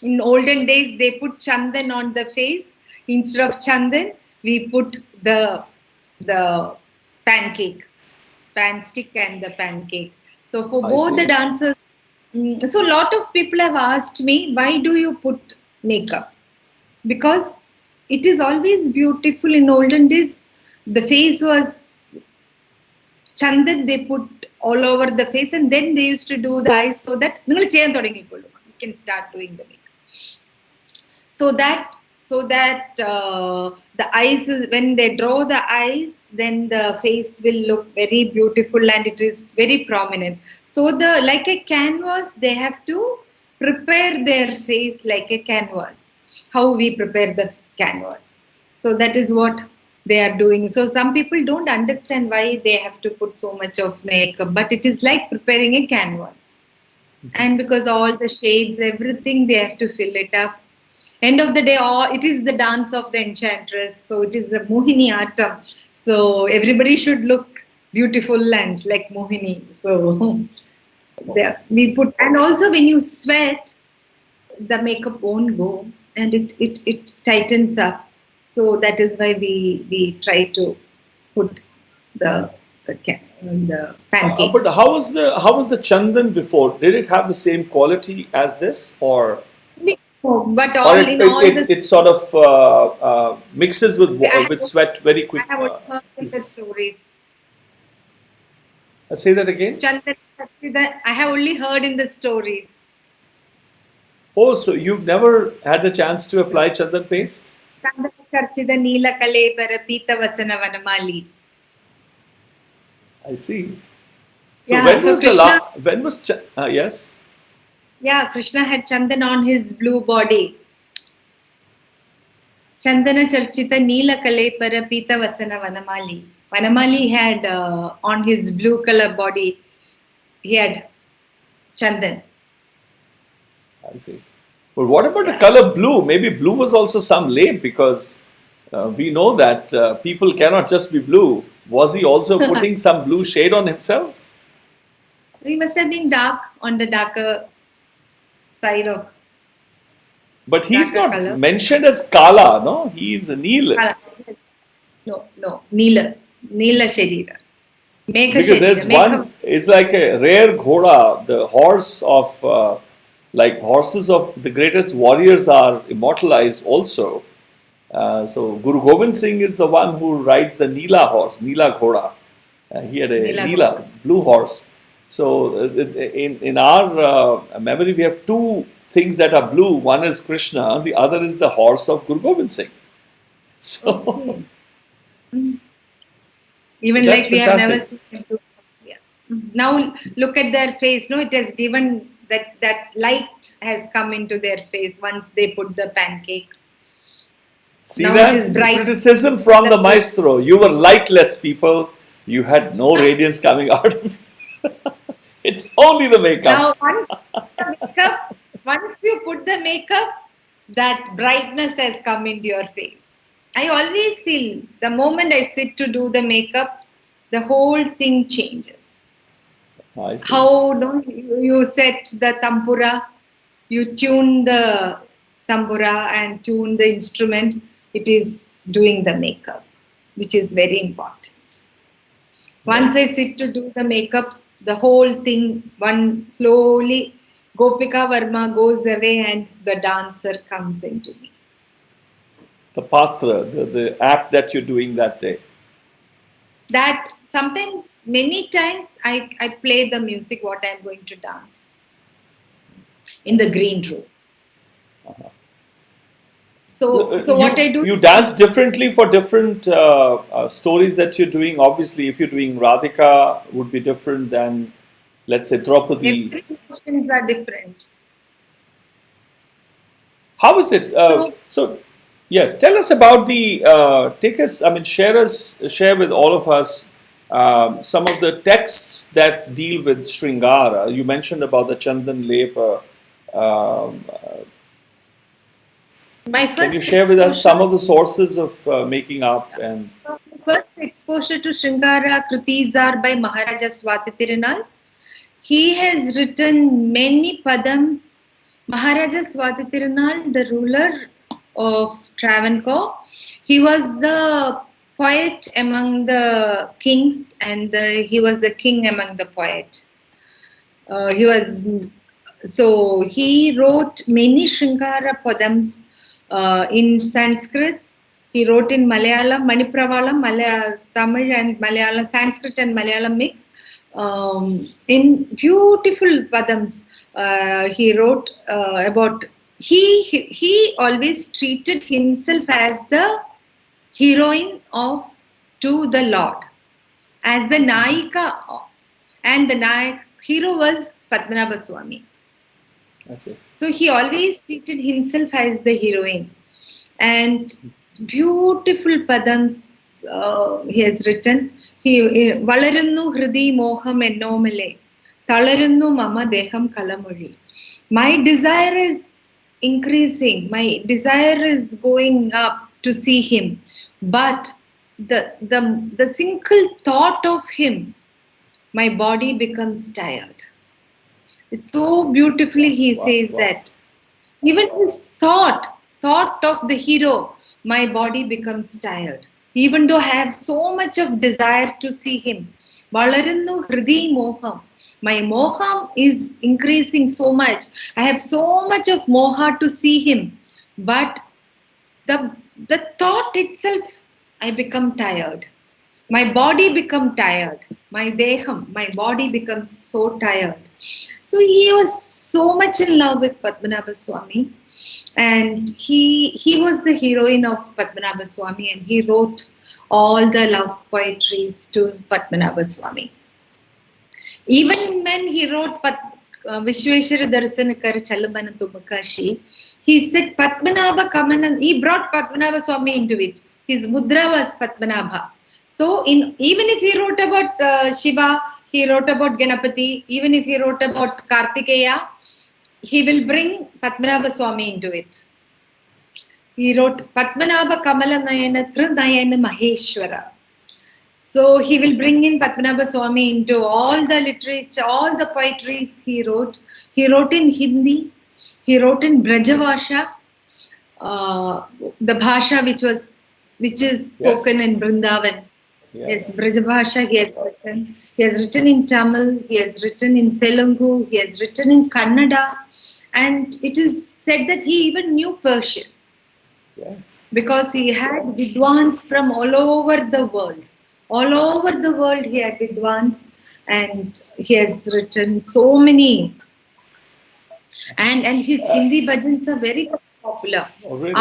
[SPEAKER 2] in olden days they put chandan on the face. Instead of chandan, we put the pancake, pan stick and the pancake. So for
[SPEAKER 1] I
[SPEAKER 2] both the
[SPEAKER 1] see.
[SPEAKER 2] dancers, so a lot of people have asked me, why do you put makeup? Because it is always beautiful. In olden days, the face was chandan, they put all over the face, and then they used to do the eyes so that you can start doing the makeup. So that the eyes, when they draw the eyes, then the face will look very beautiful and it is very prominent. So the like a canvas, they have to prepare their face like a canvas. How we prepare the canvas. So that is what they are doing. So some people don't understand why they have to put so much of makeup, but it is like preparing a canvas. And because all the shades, everything, they have to fill it up. End of the day, it is the dance of the enchantress. So it is the Mohiniyattam. So everybody should look beautiful and like Mohini. So there we put, and also when you sweat, the makeup won't go and it tightens up. So that is why we try to put the pancake.
[SPEAKER 1] But how was the chandan before? Did it have the same quality as this, or
[SPEAKER 2] But all in all,
[SPEAKER 1] it sort of mixes with sweat very quick?
[SPEAKER 2] I have heard in the stories.
[SPEAKER 1] Say that again.
[SPEAKER 2] Chandan, I have only heard in the stories.
[SPEAKER 1] Oh, so you've never had the chance to apply chandan paste?
[SPEAKER 2] Chandana Karchida Neela Kalebara Pita Vasana Vanamali.
[SPEAKER 1] I see. So
[SPEAKER 2] Yeah,
[SPEAKER 1] when
[SPEAKER 2] so
[SPEAKER 1] was yes?
[SPEAKER 2] Yeah, Krishna had Chandan on his blue body. Chandana Charchita Neela Kalebara Pita Vasana Vanamali. Vanamali had on his blue color body, he had Chandan.
[SPEAKER 1] I see. Well, what about the color blue? Maybe blue was also some lame, because we know that people cannot just be blue. Was he also putting some blue shade on himself?
[SPEAKER 2] He must have been dark, on the darker side of.
[SPEAKER 1] But he's
[SPEAKER 2] darker
[SPEAKER 1] not
[SPEAKER 2] color.
[SPEAKER 1] mentioned as Kala, no? He's a Neel.
[SPEAKER 2] No, Neela Sharira.
[SPEAKER 1] Because there's one, it's like a rare ghoda, the horse of, like horses of the greatest warriors are immortalized also. So Guru Gobind Singh is the one who rides the Neela horse, Neela Ghoda. He had a Neela, blue horse. So in our memory, we have two things that are blue. One is Krishna, the other is the horse of Guru Gobind Singh. So
[SPEAKER 2] even
[SPEAKER 1] that's
[SPEAKER 2] like we have never
[SPEAKER 1] fantastic.
[SPEAKER 2] seen him do. Yeah. Now look at their face. No, it has given that light has come into their face once they put the pancake.
[SPEAKER 1] See
[SPEAKER 2] Now
[SPEAKER 1] that?
[SPEAKER 2] it is bright.
[SPEAKER 1] Criticism from the maestro. You were lightless, people. You had no radiance coming out of you. It's only the makeup.
[SPEAKER 2] Now once you put the makeup, that brightness has come into your face. I always feel the moment I sit to do the makeup, the whole thing changes.
[SPEAKER 1] I see.
[SPEAKER 2] How don't you set the tampura, you tune the tambura and tune the instrument, it is doing the makeup, which is very important. Once I sit to do the makeup, the whole thing, one slowly, Gopika Varma goes away and the dancer comes into me.
[SPEAKER 1] The patra, the act that you're doing that day.
[SPEAKER 2] That sometimes, many times, I play the music what I'm going to dance in the green room. So what I do,
[SPEAKER 1] you dance differently for different stories that you're doing. Obviously, if you're doing Radhika, would be different than, let's say, Draupadi.
[SPEAKER 2] every emotions are different.
[SPEAKER 1] How is it? So, yes, tell us about the. Share with all of us some of the texts that deal with Sringara. You mentioned about the Chandan Lepa.
[SPEAKER 2] My
[SPEAKER 1] Can
[SPEAKER 2] first
[SPEAKER 1] you share with us some
[SPEAKER 2] exposure,
[SPEAKER 1] of the sources of making up and
[SPEAKER 2] first exposure to Shringara Kritis are by Maharaja Swathi Thirunal. He has written many padams. Maharaja Swathi Thirunal, the ruler of Travancore, he was the poet among the kings, and he was the king among the poet. He wrote many Shringara padams in Sanskrit. He wrote in Malayalam, Manipravalam, Tamil and Malayalam, Sanskrit and Malayalam mix. In beautiful padams, he wrote about. He always treated himself as the heroine of to the Lord, as the Naika, and the hero was Padmanabha Swami.
[SPEAKER 1] I see.
[SPEAKER 2] So he always treated himself as the heroine, and beautiful padams he has written. Valarunnu hridi moham ennomale, talarunnu mama deham kalamoli. My desire is increasing. My desire is going up to see him, but the single thought of him, my body becomes tired. It's so beautifully he says that. Even his thought of the hero, my body becomes tired. Even though I have so much of desire to see him. Valarannu hridi moham. My moham is increasing so much. I have so much of moha to see him. But the thought itself, I become tired. My body becomes tired. My deham, my body becomes so tired. So he was so much in love with Padmanabha Swami, and he was the heroine of Padmanabha Swami, and he wrote all the love poetries to Padmanabha Swami. Even when he wrote Vishweshwara Darsanakar Chalamana Tumakashi, he said Padmanabha Kamanan, he brought Padmanabha Swami into it. His mudra was Padmanabha. So even if he wrote about Shiva, he wrote about Ganapati, even if he wrote about Kartikeya, he will bring Padmanabha Swami into it. He wrote Padmanabha Kamala Nayana Trunayana Maheshwara. So he will bring in Padmanabha Swami into all the literature, all the poetries he wrote. He wrote in Hindi, he wrote in Brajavasha, the Bhasha which is spoken in Vrindavan. Yes, Brajabhasha he has written. He has written in Tamil, he has written in Telugu, he has written in Kannada, and it is said that he even knew Persian.
[SPEAKER 1] Yes.
[SPEAKER 2] Because he had Vidwans from all over the world. All over the world he had Vidwans, and he has written so many. And his Hindi bhajans are very popular.
[SPEAKER 1] Oh, really?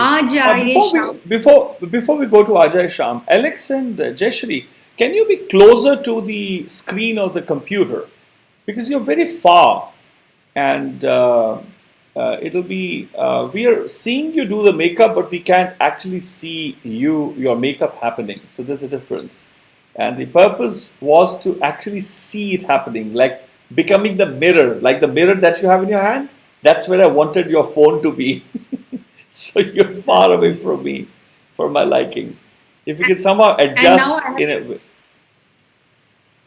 [SPEAKER 1] Before we go to Ajay Sham, Alex and Jaysree, can you be closer to the screen of the computer? Because you're very far, and it'll be we are seeing you do the makeup, but we can't actually see your makeup happening. So there's a difference, and the purpose was to actually see it happening, like becoming the mirror, like the mirror that you have in your hand. That's where I wanted your phone to be. So you're far away from me, for my liking. If you could somehow adjust in it.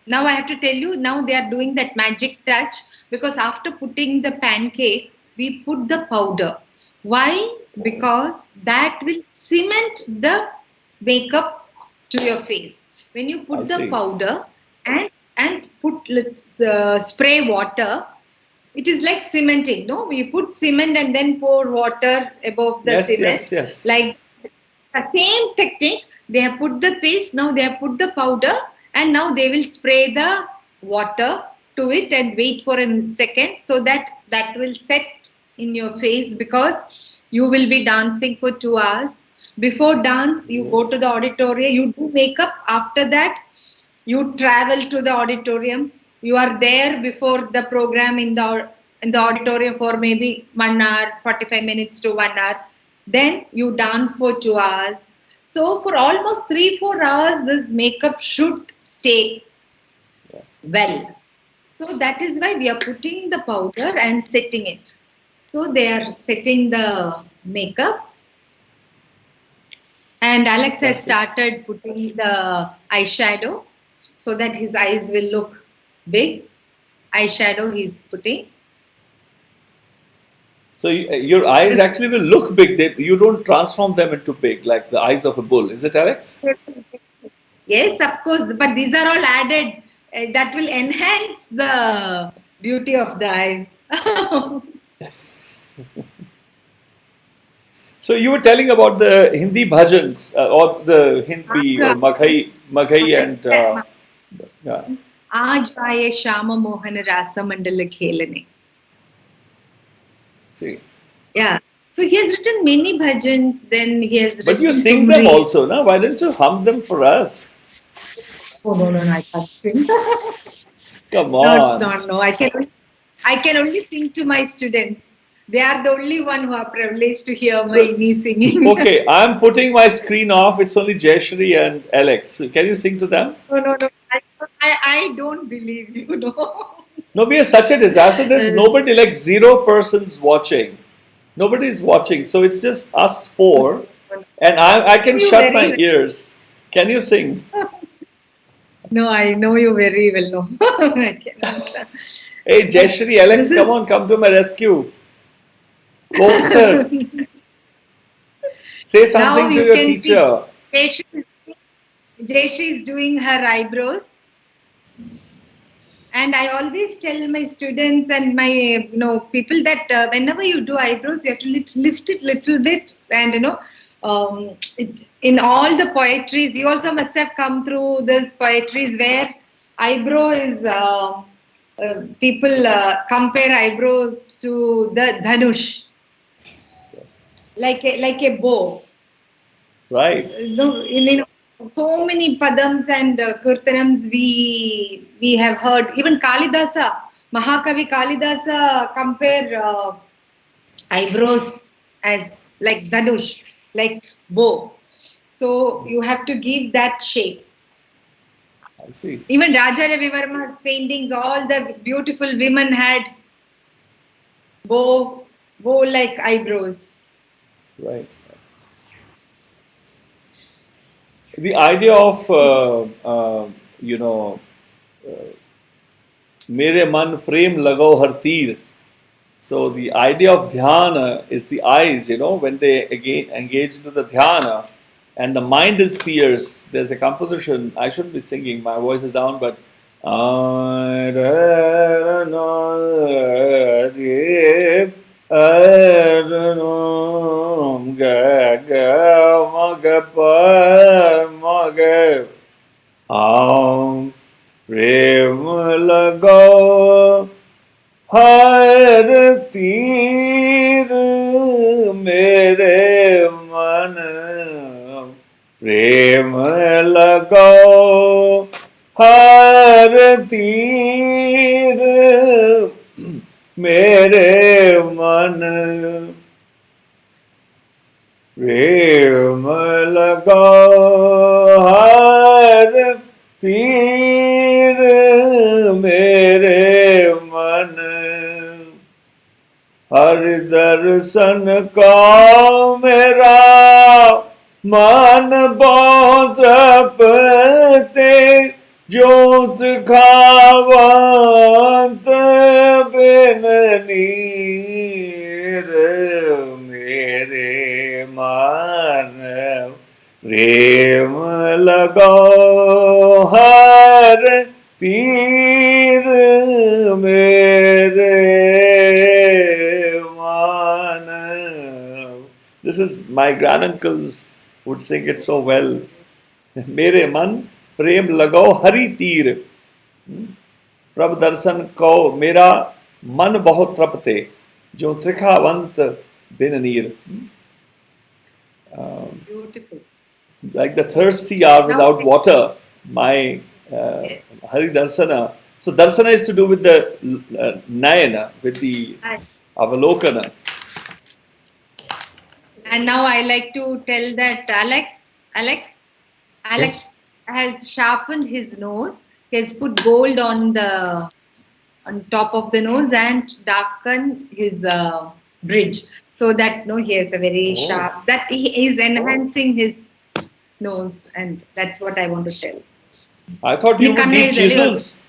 [SPEAKER 2] Now I have to tell you, now they are doing that magic touch, because after putting the pancake, we put the powder. Why? Because that will cement the makeup to your face. When you put the powder and put spray water, it is like cementing, no? We put cement and then pour water above the cement.
[SPEAKER 1] Yes.
[SPEAKER 2] Like the same technique, they have put the paste, now they have put the powder, and now they will spray the water to it and wait for a second, so that will set in your face, because you will be dancing for 2 hours. Before dance, you go to the auditorium, you do makeup. After that, you travel to the auditorium. You are there before the program in the auditorium for maybe 1 hour, 45 minutes to 1 hour. Then you dance for 2 hours. So for almost 3-4 hours, this makeup should stay well. So that is why we are putting the powder and setting it. So they are setting the makeup, And Alex has
[SPEAKER 1] That's it.
[SPEAKER 2] started putting the eyeshadow so that his eyes will look big. Eyeshadow he's putting.
[SPEAKER 1] So your eyes actually will look big. You don't transform them into big like the eyes of a bull. Is it, Alex?
[SPEAKER 2] Yes, of course. But these are all added. That will enhance the beauty of the eyes.
[SPEAKER 1] So you were telling about the Hindi bhajans or the Hindi or Maghai and yeah.
[SPEAKER 2] Aaj aaye Shyama Mohan Rasa Mandala Khelane.
[SPEAKER 1] See.
[SPEAKER 2] Yeah. So he has written many bhajans. Then he has written.
[SPEAKER 1] But you sing them also, no? Why don't you hum them for us?
[SPEAKER 2] Oh no, I can't sing.
[SPEAKER 1] Come on.
[SPEAKER 2] No. I can only sing to my students. They are the only one who are privileged to hear me singing.
[SPEAKER 1] Okay, I'm putting my screen off. It's only Jaysree and Alex. Can you sing to them?
[SPEAKER 2] No. I don't believe you.
[SPEAKER 1] No, we are such a disaster. There's nobody, like 0 persons watching. Nobody's watching. So it's just us 4. And I can shut my ears. Can you sing?
[SPEAKER 2] No, I know you very well. No, I cannot.
[SPEAKER 1] Hey, Jaysree, Alex, come to my rescue. Concert. Say something to your teacher.
[SPEAKER 2] Jaysree is doing her eyebrows. And I always tell my students and my people that whenever you do eyebrows, you have to lift it little bit. And in all the poetries, you also must have come through this poetries where eyebrow is people compare eyebrows to the dhanush, like a bow.
[SPEAKER 1] Right.
[SPEAKER 2] So many padams and kirtanams we have heard. Even Kalidasa, Mahakavi Kalidasa compare eyebrows as like dhanush, like bow. So you have to give that shape.
[SPEAKER 1] I see.
[SPEAKER 2] Even Raja Ravi Varma's paintings, all the beautiful women had bow like eyebrows.
[SPEAKER 1] Right. The idea of mere man prem lagao har teer. So the idea of dhyana is the eyes, when they again engage into the dhyana and the mind is pierced. There's a composition, I shouldn't be singing, my voice is down, but prem lagao har teer mere man prem lagao har teer mere man prem lagao har teer mere man हर दर्शन का मेरा मन बहुत जपते ज्योत खावत बिन नीर मेरे मन प्रेम लगाओ हर तीर मेरे This is my granduncles would sing it so well. Mere man prem lagao hari teer. Prabh darshan ko mera man bahut trapte jo trikhavant bin neer.
[SPEAKER 2] Beautiful.
[SPEAKER 1] Like the thirsty are without water. My hari darshana. So darshana is to do with the nayana, with the avalokana.
[SPEAKER 2] And now I like to tell that Alex
[SPEAKER 1] Yes.
[SPEAKER 2] has sharpened his nose. He has put gold on top of the nose and darkened his bridge, so that he has a very sharp. That he is enhancing his nose, and that's what I want to tell.
[SPEAKER 1] I thought you would need chisels.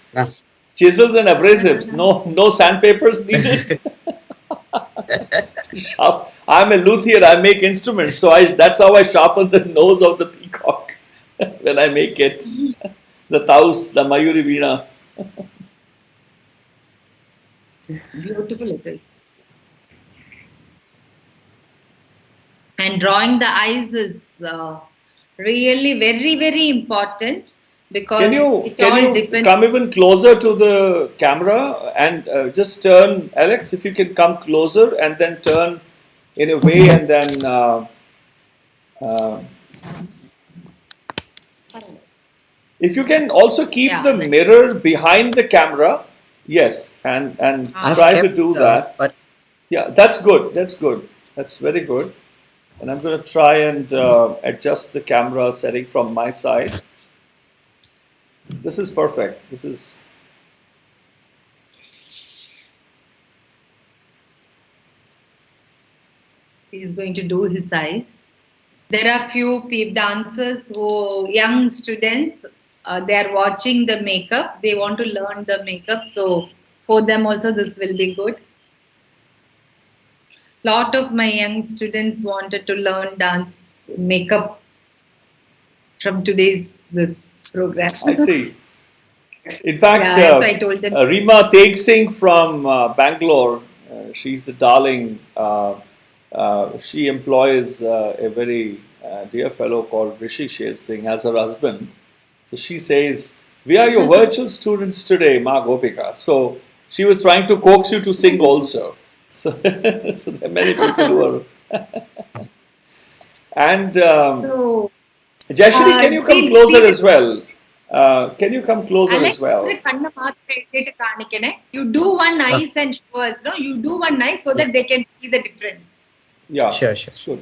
[SPEAKER 1] Chisels and abrasives. No sandpapers needed. I'm a luthier. I make instruments, so that's how I sharpen the nose of the peacock when I make it. The taus, the mayuri veena.
[SPEAKER 2] Beautiful it is. And drawing the eyes is really very, very important, because
[SPEAKER 1] Can you come even closer to the camera and just turn, Alex, if you can come closer and then turn in a way, and then if you can also keep the mirror behind the camera, yes, and try to do that. But yeah, that's good. That's good. That's very good. And I'm going to try and adjust the camera setting from my side. This is perfect. This is.
[SPEAKER 2] He's going to do his eyes. There are few dancers who, young students, they are watching the makeup. They want to learn the makeup. So for them also this will be good. Lot of my young students wanted to learn dance makeup from today's this program.
[SPEAKER 1] I see. In fact,
[SPEAKER 2] so I told them.
[SPEAKER 1] Reema Teg Singh from Bangalore, she's the darling. She employs a very dear fellow called Vidushī Singh as her husband. So she says, "We are your virtual students today, Ma Gopika." So she was trying to coax you to sing also. So, so there are many people who are. And Jaysree, can you come closer as well? Can you come closer as well?
[SPEAKER 2] You do one eyes and show us, no? You do one eye so that they can see the difference.
[SPEAKER 1] Yeah,
[SPEAKER 3] sure.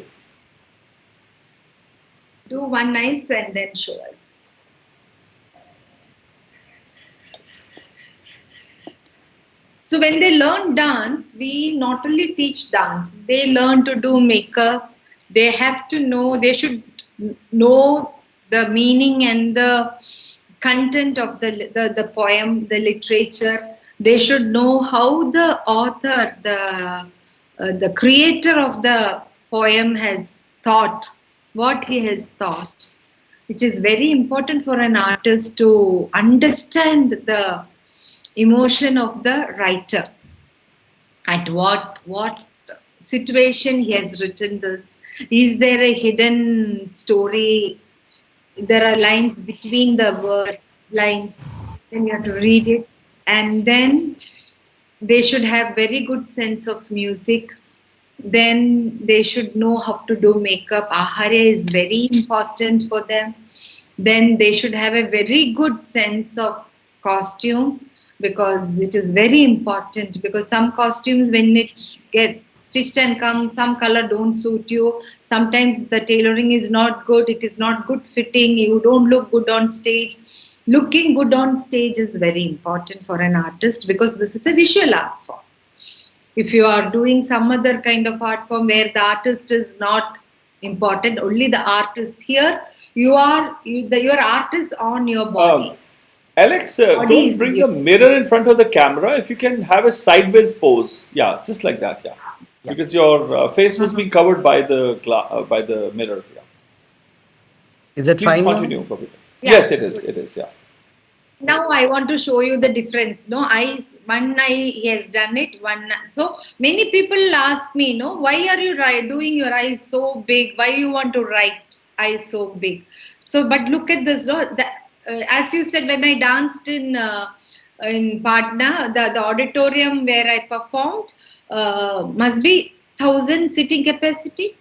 [SPEAKER 2] Do one eyes and then show us. So when they learn dance, we not only teach dance, they learn to do makeup. They have to know, they should know the meaning and the content of the poem, the literature. They should know how the author, the creator of the poem has thought, what he has thought, which is very important for an artist to understand the emotion of the writer. At what situation he has written this. Is there a hidden story? There are lines between the word lines. Then you have to read it. And then they should have very good sense of music. Then they should know how to do makeup. Aharya is very important for them. Then they should have a very good sense of costume, because it is very important, because some costumes, when it gets stitched and come, some color don't suit you. Sometimes the tailoring is not good. It is not good fitting. You don't look good on stage. Looking good on stage is very important for an artist, because this is a visual art form. If you are doing some other kind of art form where the artist is not important, only the artist here, your art is on your body.
[SPEAKER 1] Alex, don't bring the mirror in front of the camera. If you can have a sideways pose, yeah, just like that, yeah. Because your face was being covered by the mirror. Yeah.
[SPEAKER 3] Is it fine?
[SPEAKER 1] Please continue, Gopika. Yes, it is. It is, yeah.
[SPEAKER 2] Now I want to show you the difference. No, eyes. One eye he has done it. So many people ask me, no, why are you doing your eyes so big? Why you want to write eyes so big? So, but look at this. No, as you said, when I danced in Patna, the auditorium where I performed must be 1,000 sitting capacity.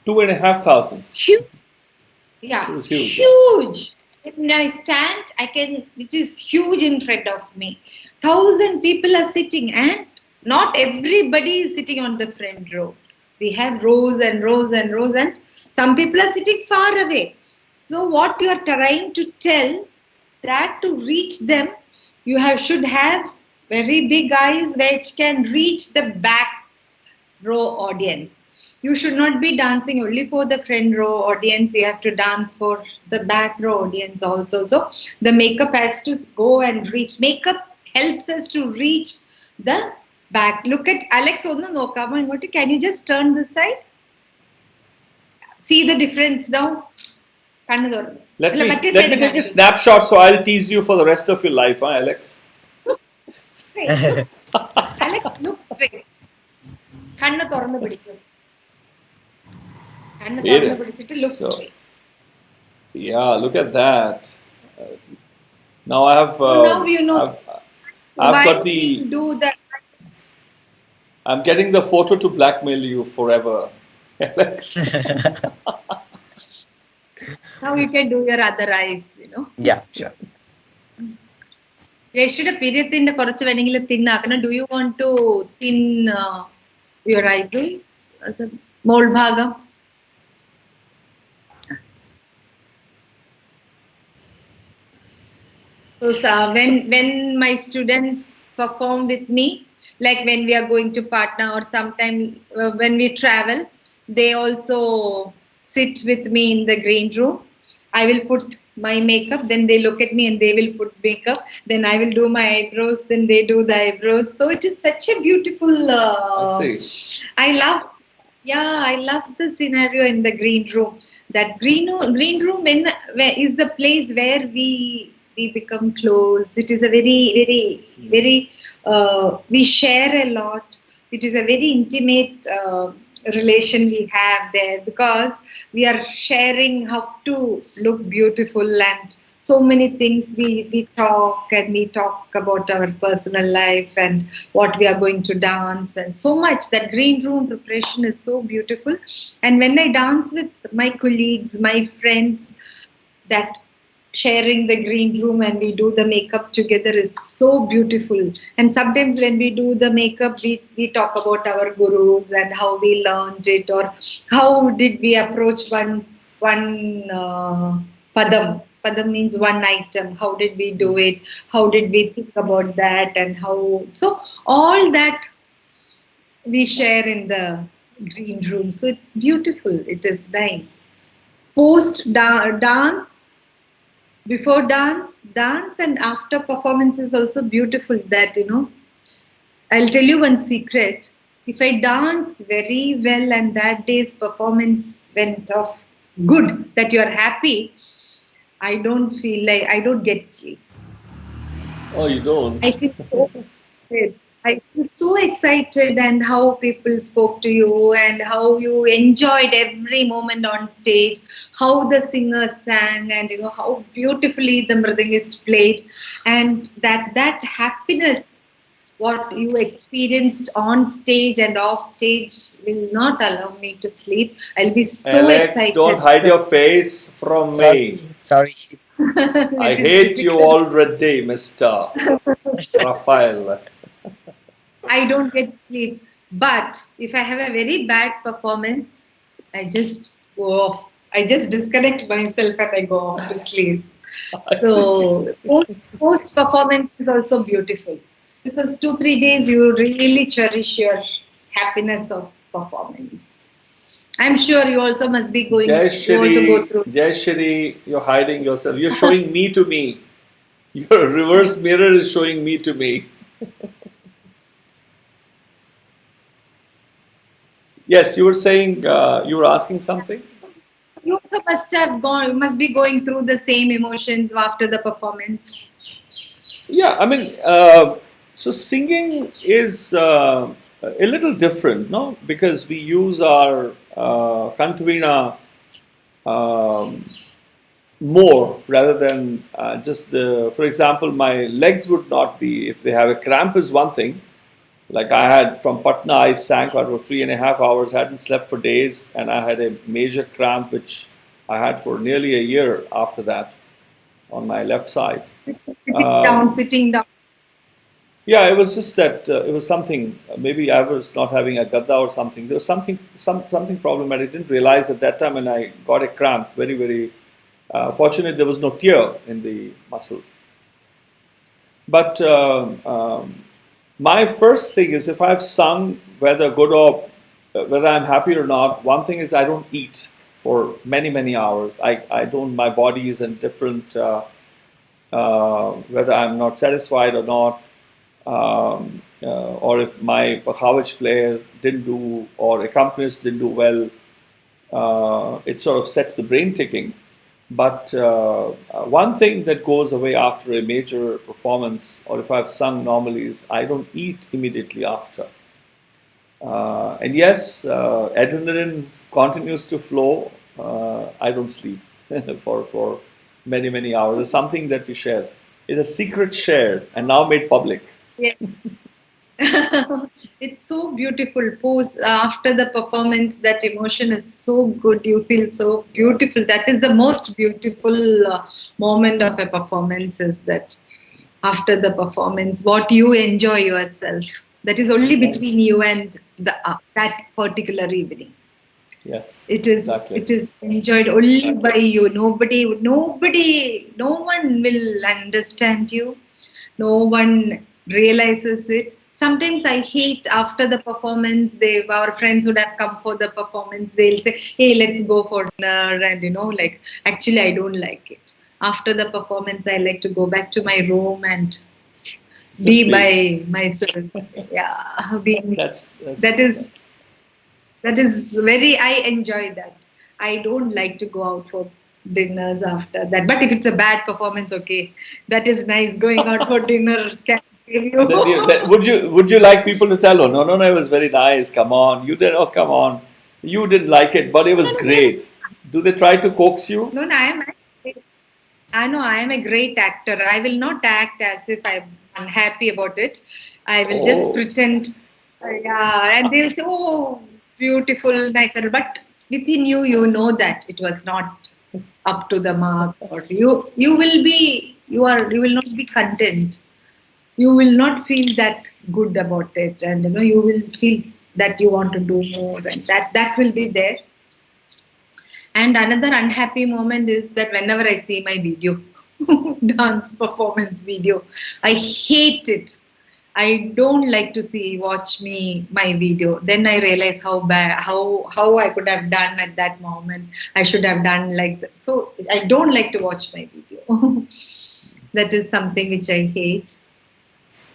[SPEAKER 1] 2,500.
[SPEAKER 2] Huge. Yeah,
[SPEAKER 1] it was huge.
[SPEAKER 2] Huge. When I stand, it is huge in front of me. 1,000 people are sitting, and not everybody is sitting on the front row. We have rows and rows and rows, and some people are sitting far away. So what you are trying to tell, that to reach them, you should have very big eyes which can reach the back row audience. you should not be dancing only for the front row audience. You have to dance for the back row audience also. So the makeup has to go and reach. Makeup helps us to reach the back. Look at Alex. Can you just turn this side? See the difference now?
[SPEAKER 1] Let me take a snapshot, so I'll tease you for the rest of your life, Alex.
[SPEAKER 2] Alex, look straight.
[SPEAKER 1] So, yeah, look at that. Now I have.
[SPEAKER 2] Now you know.
[SPEAKER 1] I've got
[SPEAKER 2] we do that.
[SPEAKER 1] I'm getting the photo to blackmail you forever, Alex.
[SPEAKER 2] Now you can do your other eyes, you know.
[SPEAKER 3] Yeah, sure.
[SPEAKER 2] Do you want to thin your eyebrows? Mold bhagam? So when my students perform with me, like when we are going to Patna or sometime when we travel, they also sit with me in the green room. I will put my makeup, then they look at me and they will put makeup, then I will do my eyebrows, then they do the eyebrows. So it is such a beautiful.
[SPEAKER 1] I see.
[SPEAKER 2] I love the scenario in the green room. That green room is the place where we become close. It is a very we share a lot. It is a very intimate relation we have there, because we are sharing how to look beautiful, and so many things we talk about our personal life and what we are going to dance, and so much. That green room preparation is so beautiful. And when I dance with my colleagues, my friends, that sharing the green room and we do the makeup together is so beautiful. And sometimes when we do the makeup, we talk about our gurus and how we learned it, or how did we approach one padam. Padam means one item. How did we do it? How did we think about that? And how? So all that we share in the green room. So it's beautiful. It is nice. Post dance. Before dance, and after performance is also beautiful. That, you know, I'll tell you one secret. If I dance very well and that day's performance went off good, that you're happy, I don't get sleep.
[SPEAKER 1] Oh, you don't?
[SPEAKER 2] I feel so excited, and how people spoke to you, and how you enjoyed every moment on stage, how the singer sang, and you know how beautifully the mridangist played, and that happiness, what you experienced on stage and off stage, will not allow me to sleep. I'll be so
[SPEAKER 1] Alex,
[SPEAKER 2] excited.
[SPEAKER 1] don't hide your face from me.
[SPEAKER 3] Sorry.
[SPEAKER 1] I hate you already, Mr. Raphael.
[SPEAKER 2] I don't get sleep. But if I have a very bad performance, I just go off. I just disconnect myself and I go off to sleep. So post performance is also beautiful, because 2-3 days you really cherish your happiness of performance. I'm sure you also must be going.
[SPEAKER 1] Jaysree, you're hiding yourself. You're showing me to me. Your reverse mirror is showing me to me. Yes, you were saying, you were asking something?
[SPEAKER 2] You also must be going through the same emotions after the performance.
[SPEAKER 1] Yeah, I mean, so singing is a little different, no? Because we use our kantvina more rather than just for example, my legs would not be, if they have a cramp is one thing. Like I had from Patna, I sang for 3.5 hours, hadn't slept for days, and I had a major cramp which I had for nearly a year after that on my left side.
[SPEAKER 2] Sitting down.
[SPEAKER 1] Yeah, it was just that it was something. Maybe I was not having a gadda or something. There was something problematic. I didn't realize at that time, and I got a cramp. Very, very fortunate. There was no tear in the muscle. But my first thing is, if I've sung, whether good or whether I'm happy or not, one thing is I don't eat for many, many hours. I don't, my body is in different, whether I'm not satisfied or not, or if my Bakhavich player didn't do, or accompanist didn't do well, it sort of sets the brain ticking. But one thing that goes away after a major performance, or if I've sung normally, is I don't eat immediately after. And yes, adrenaline continues to flow. I don't sleep for many, many hours. It's something that we share. It's a secret shared and now made public.
[SPEAKER 2] Yeah. It's so beautiful. Pose after the performance, that emotion is so good. You feel so beautiful. That is the most beautiful moment of a performance, is that after the performance, what you enjoy yourself. That is only between you and the that particular evening.
[SPEAKER 1] Yes.
[SPEAKER 2] It is
[SPEAKER 1] exactly.
[SPEAKER 2] It is enjoyed only by you. No one will understand you. No one realizes it. Sometimes I hate after the performance, our friends would have come for the performance. They'll say, "Hey, let's go for dinner," and like actually I don't like it. After the performance, I like to go back to my room and be by myself. Yeah, that is very. I enjoy that. I don't like to go out for dinners after that. But if it's a bad performance, okay, that is nice. Going out for dinner can save you.
[SPEAKER 1] Would you like people to tell, oh no, it was very nice. Come on, you did. Oh, come on, you didn't like it, but it was great. Do they try to coax you?
[SPEAKER 2] No, I know I am a great actor. I will not act as if I'm unhappy about it. I will just pretend. Yeah, and they'll say, "Oh, beautiful, nice," but within you, you know that it was not up to the mark, or you will not be content. You will not feel that good about it, and you will feel that you want to do more, and that will be there. And another unhappy moment is that whenever I see my video, dance performance video, I hate it. I don't like to watch my video. Then I realize how bad, how I could have done at that moment. I should have done like that. So I don't like to watch my video. That is something which I hate.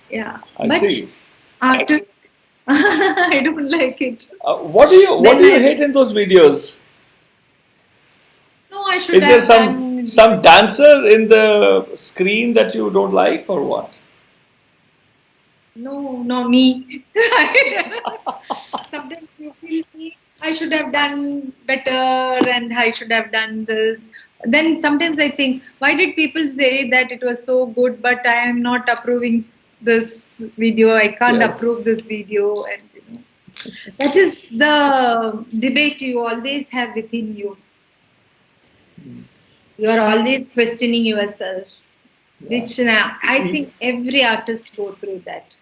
[SPEAKER 2] Yeah,
[SPEAKER 1] I see.
[SPEAKER 2] After, I don't like it.
[SPEAKER 1] What do you hate in those videos?
[SPEAKER 2] No, I should
[SPEAKER 1] Is there
[SPEAKER 2] have
[SPEAKER 1] some dancer in the screen that you don't like, or what?
[SPEAKER 2] No, me. Sometimes you feel I should have done better and I should have done this. Then sometimes I think, why did people say that it was so good, but I am not approving this video. I can't approve this video. And that is the debate you always have within you. You are always questioning yourself, which I think every artist go through that.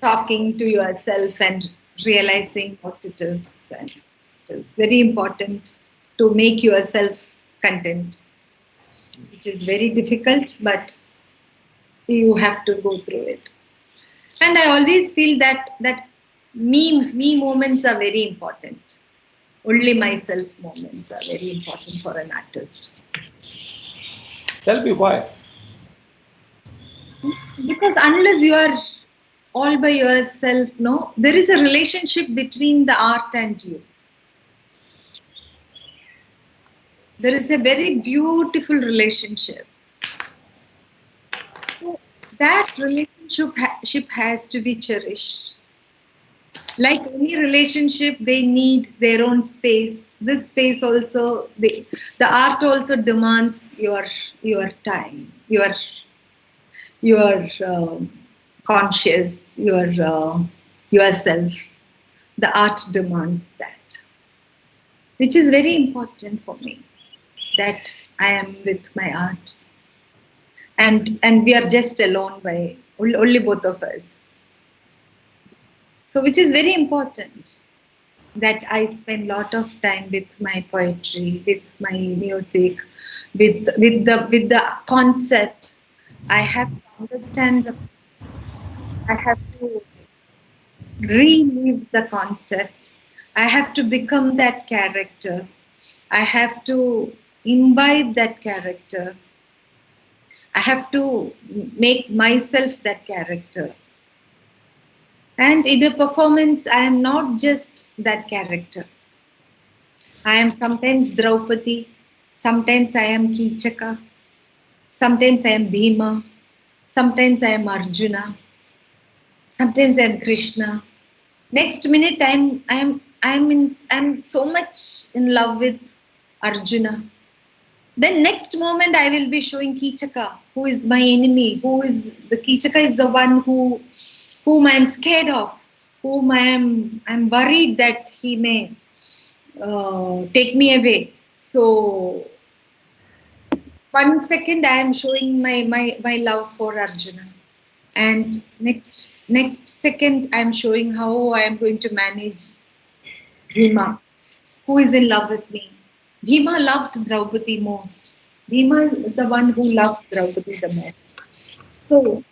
[SPEAKER 2] Talking to yourself and realizing what it is. And it is very important to make yourself content, which is very difficult, but you have to go through it. And I always feel that me moments are very important. Only myself moments are very important for an artist.
[SPEAKER 1] Tell me why.
[SPEAKER 2] Because unless you are all by yourself, there is a relationship between the art and you. There is a very beautiful relationship. So that relationship has to be cherished. Like any relationship, they need their own space. This space also, the art also demands your time, your conscious, yourself. The art demands that, which is very important for me. That I am with my art, and we are just alone by only both of us. So, which is very important, that I spend a lot of time with my poetry, with my music, with the concept. I have to understand I have to relive the concept I have to become that character. I have to imbibe that character. I have to make myself that character. And in a performance, I am not just that character. I am sometimes Draupadi, sometimes I am Kichaka, sometimes I am Bhima, sometimes I am Arjuna, sometimes I am Krishna. Next minute, I'm so much in love with Arjuna. Then next moment, I will be showing Kichaka, who is my enemy. Kichaka is the one whom I am scared of, whom I'm worried that he may take me away. So 1 second I am showing my love for Arjuna, and next second I am showing how I am going to manage Bhima, who is in love with me. Bhima loved Draupadi most. Bhima is the one who loved Draupadi the most. So,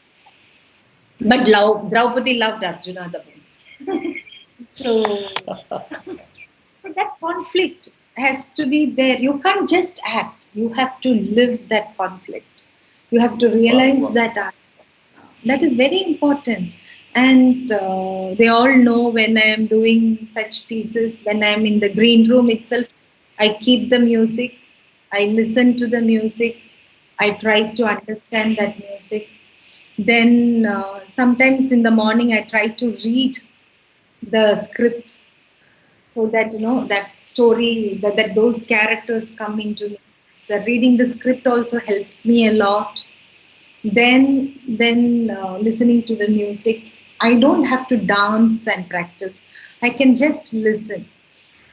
[SPEAKER 2] but Draupadi loved Arjuna the most. So that conflict has to be there. You can't just act. You have to live that conflict. You have to realize that is very important. And they all know when I am doing such pieces, when I am in the green room itself, I keep the music. I listen to the music. I try to understand that music. Then sometimes in the morning, I try to read the script, so that that story, that those characters come into me. The reading the script also helps me a lot. Then listening to the music. I don't have to dance and practice. I can just listen.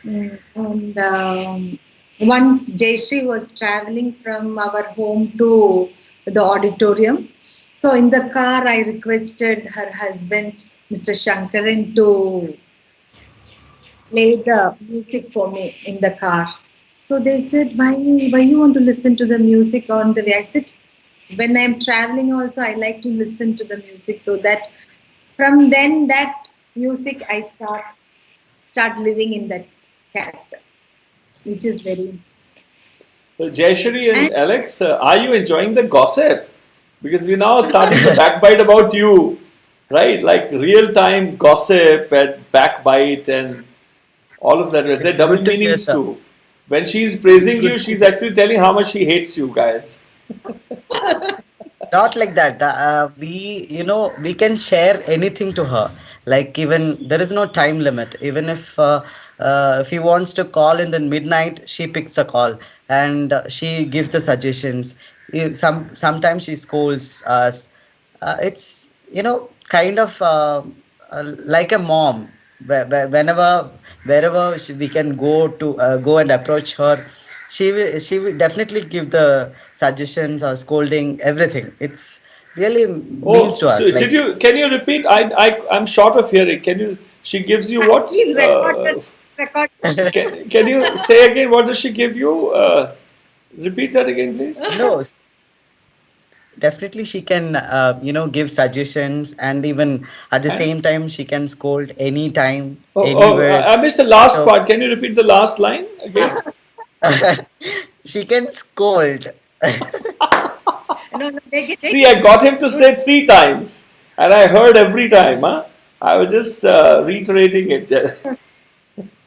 [SPEAKER 2] And once Jaysree was traveling from our home to the auditorium. So in the car, I requested her husband, Mr. Shankaran, to play the music for me in the car. So they said, why you want to listen to the music on the way? I said, when I'm traveling also, I like to listen to the music, so that from then that music I start living in that character, which is very important.
[SPEAKER 1] So Jaysree and Alex, are you enjoying the gossip? Because we're now starting to backbite about you, right? Like real-time gossip and backbite and all of that. They're double meanings too. When she's praising you, she's actually telling how much she hates you guys.
[SPEAKER 3] Not like that. We can share anything to her. Like, even there is no time limit. Even if he wants to call in the midnight, she picks the call and she gives the suggestions. Sometimes she scolds us. It's kind of like a mom. Wherever we can go and approach her, she will definitely give the suggestions or scolding, everything. It's really means to us.
[SPEAKER 1] So can you repeat? I'm short of hearing. She gives you what?
[SPEAKER 2] Please record.
[SPEAKER 1] Can you say again, what does she give you? Repeat that again, please.
[SPEAKER 3] No, definitely she can give suggestions, and even at the same time she can scold anytime, anywhere.
[SPEAKER 1] I missed the last part. Can you repeat the last line again?
[SPEAKER 3] She can scold.
[SPEAKER 1] See, I got him to say 3 times, and I heard every time. Huh? I was just reiterating it.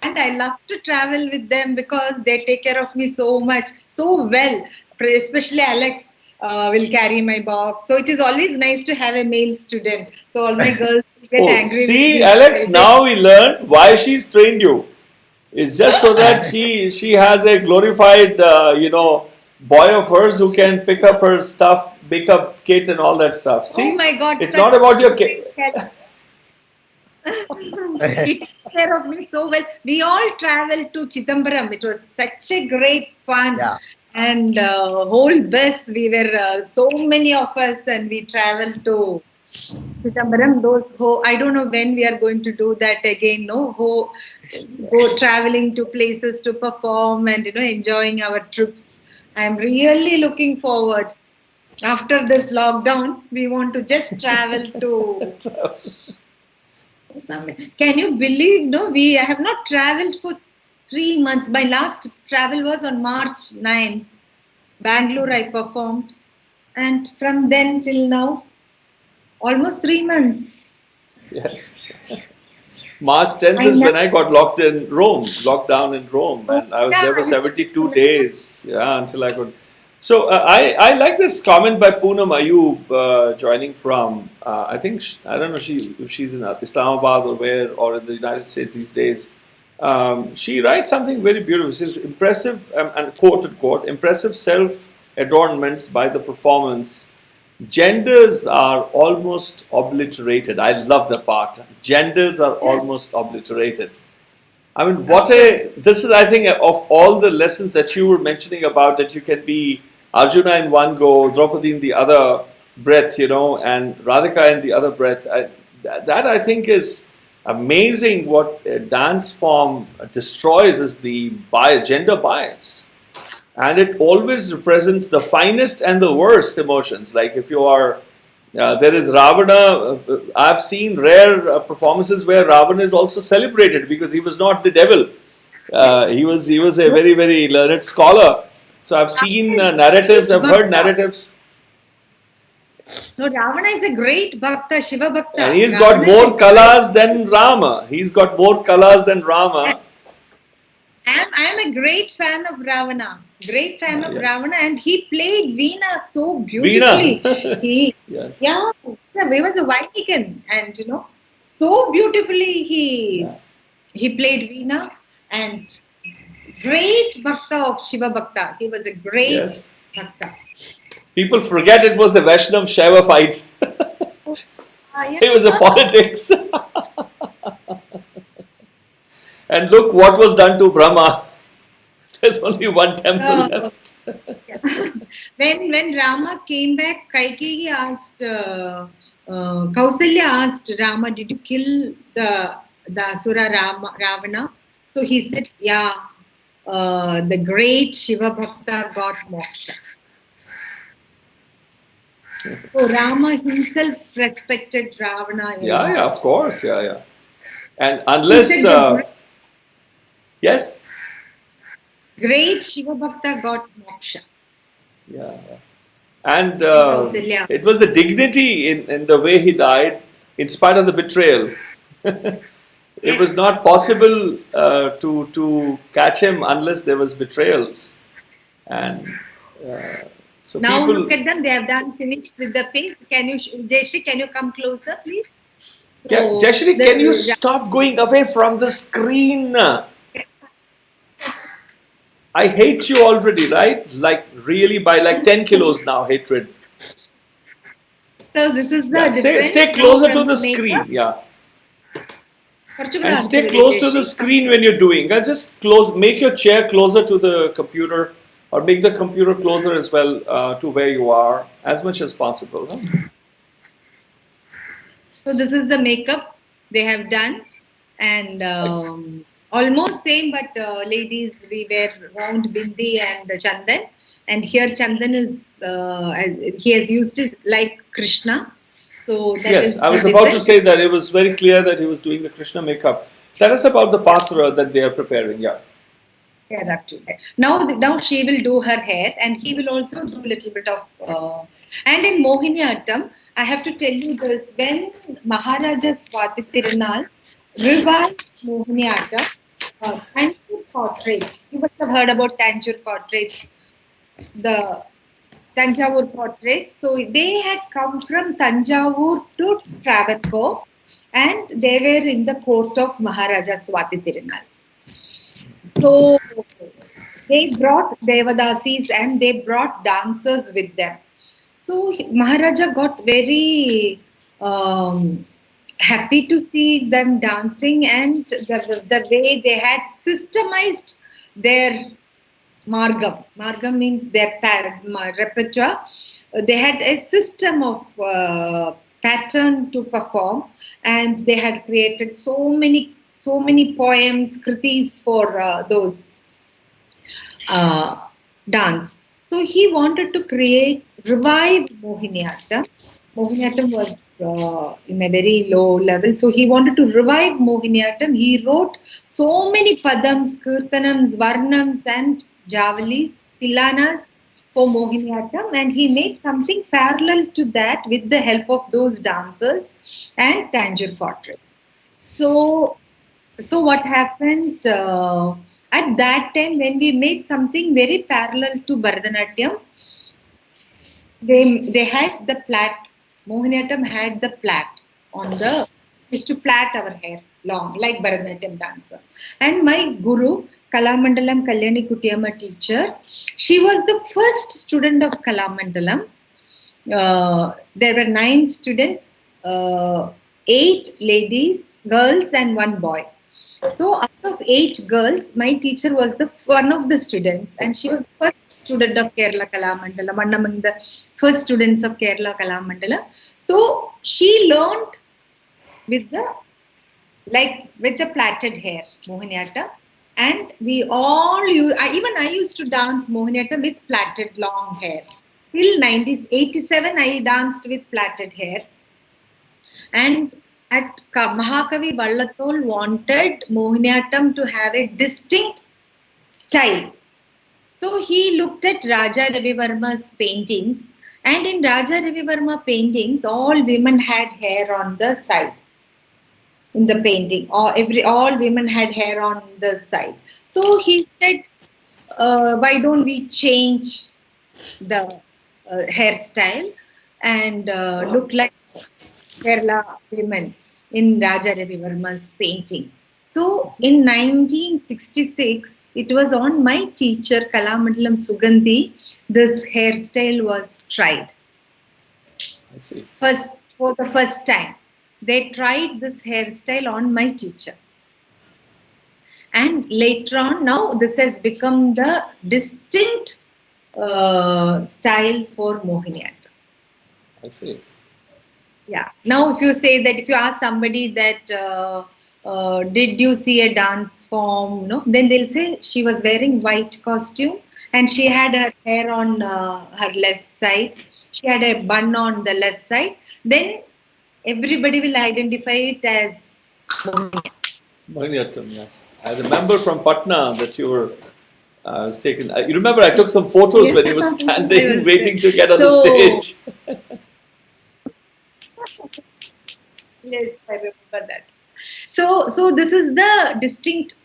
[SPEAKER 2] And I love to travel with them because they take care of me so much, so well. Especially Alex will carry my box. So it is always nice to have a male student. So all my girls get angry.
[SPEAKER 1] See, Alex, now we learned why she's trained you. It's just so that she has a glorified, boy of hers who can pick up her stuff, pick up kit and all that stuff. See,
[SPEAKER 2] oh my God,
[SPEAKER 1] it's not about your kit.
[SPEAKER 2] He takes care of me so well. We all traveled to Chidambaram. It was such a great fun.
[SPEAKER 3] Yeah.
[SPEAKER 2] And whole bus, we were so many of us, and we traveled to Chidambaram. I don't know when we are going to do that again. Go traveling to places to perform and enjoying our trips. I'm really looking forward. After this lockdown, we want to just travel to Can you believe? No, I have not traveled for 3 months. My last travel was on March 9. Bangalore I performed, and from then till now, almost 3 months.
[SPEAKER 1] Yes. March 10th is when I got locked down in Rome, and I was there for 72 days. Yeah, until I could. So I like this comment by Poonam Ayub joining from, I think, I don't know if she's in Islamabad or where, or in the United States these days. She writes something very beautiful. She says, impressive, and quote unquote, impressive self-adornments by the performance. Genders are almost obliterated. I love the part. Genders are almost obliterated. I mean, this is, I think, of all the lessons that you were mentioning about, that you can be Arjuna in one go, Draupadi in the other breath, and Radhika in the other breath. That I think is amazing. What a dance form destroys is the gender bias. And it always represents the finest and the worst emotions. Like if you are, there is Ravana. I've seen rare performances where Ravana is also celebrated because he was not the devil. He was a very, very learned scholar. So I've seen narratives. I've heard narratives.
[SPEAKER 2] No, Ravana is a great Bhakta, Shiva Bhakta.
[SPEAKER 1] And he's got more kalas than Rama. He's got more kalas than Rama.
[SPEAKER 2] I am a great fan of Ravana. Great fan of Ravana, and he played Veena so beautifully. He was a Vainikan, and so beautifully he played Veena, and great Bhakta of Shiva Bhakta. He was a great Bhakta.
[SPEAKER 1] People forget it was a Vaishnav Shaiva fight. It was a politics. And look what was done to Brahma. There's only one temple left.
[SPEAKER 2] When Rama came back, Kaikeyi asked, Kausalya asked Rama, did you kill the Asura Ravana? So he said, the great Shiva Bhakta got moksha. So Rama himself respected Ravana.
[SPEAKER 1] Yeah, of course. Yeah. And unless... yes?
[SPEAKER 2] Great Shiva Bhakta got moksha.
[SPEAKER 1] Yeah. And it was the dignity in the way he died, in spite of the betrayal. It was not possible to catch him unless there was betrayals. And so
[SPEAKER 2] now look at them, they have finished with the face. Can you, Jaysree, can you come closer, please?
[SPEAKER 1] Yeah, Jaysree, can you stop going away from the screen? I hate you already, right? Like really by like 10 kilos now, hatred.
[SPEAKER 2] So this is the difference.
[SPEAKER 1] Stay closer to the screen, And stay close to the screen when you're doing. Just make your chair closer to the computer, or make the computer closer as well to where you are, as much as possible. Huh?
[SPEAKER 2] So this is the makeup they have done, and almost same, but ladies, we wear round bindi and the chandan, and here chandan is he has used it like Krishna. So that
[SPEAKER 1] yes, I was about to say that it was very clear that he was doing the Krishna makeup. Tell us about the patra that they are preparing. Yeah.
[SPEAKER 2] Now she will do her hair, and he will also do a little bit of. And in Mohiniyattam, I have to tell you this: when Maharaja Swathi Thirunal revised Mohiniyattam, Tanjore portraits. You must have heard about Tanjore portraits, the Tanjavur portraits. So they had come from Tanjavur to Travancore, and they were in the court of Maharaja Swathi Thirunal. So they brought Devadasis and they brought dancers with them. So Maharaja got very happy to see them dancing, and the way they had systemized their margam. Margam means their repertoire. They had a system of pattern to perform, and they had created so many poems, kritis for those dance. So he wanted to revive Mohiniyattam. Mohiniyattam was in a very low level. So he wanted to revive Mohiniyattam. He wrote so many padams, kirtanams, varnams and javalis, tilanas for Mohiniyattam, and he made something parallel to that with the help of those dancers and Tanjore portraits. So what happened at that time when we made something very parallel to Bharatanatyam, they had the plait. Mohiniyattam had the plait on the, just to plait our hair long, like Bharatanatyam dancer. And my guru, Kalamandalam Kalyani Kuttyamma teacher, she was the first student of Kalamandalam. There were 9 students, 8 ladies, girls and 1 boy. So out of 8 girls, my teacher was one of the students, and she was the first student of Kerala Kalamandalam, one among the first students of Kerala Kalamandalam. So she learned with the plaited hair, Mohiniyattam, and we all even I used to dance Mohiniyattam with plaited long hair. Till 1987, I danced with plaited hair, and at Mahakavi Vallathol wanted Mohiniyattam to have a distinct style. So he looked at Raja Ravi Varma's paintings, and in Raja Ravi Varma paintings, all women had hair on the side. In the painting, all women had hair on the side. So he said, why don't we change the hairstyle and look like Kerala women in Raja Ravi Varma's painting. So in 1966, it was on my teacher Kalamandalam Sugandhi, this hairstyle was tried.
[SPEAKER 1] I see.
[SPEAKER 2] For the first time, they tried this hairstyle on my teacher. And later on, now this has become the distinct style for Mohiniyattam.
[SPEAKER 1] I see.
[SPEAKER 2] Yeah. Now, if you ask somebody that did you see a dance form, no, then they'll say she was wearing white costume and she had her hair on her left side. She had a bun on the left side. Then everybody will identify it as Mohiniyattam.
[SPEAKER 1] Mohiniyattam, yes. I remember from Patna that you were taken. You remember I took some photos when you were standing, waiting to get on the stage.
[SPEAKER 2] Yes, I remember that. So this is the distinct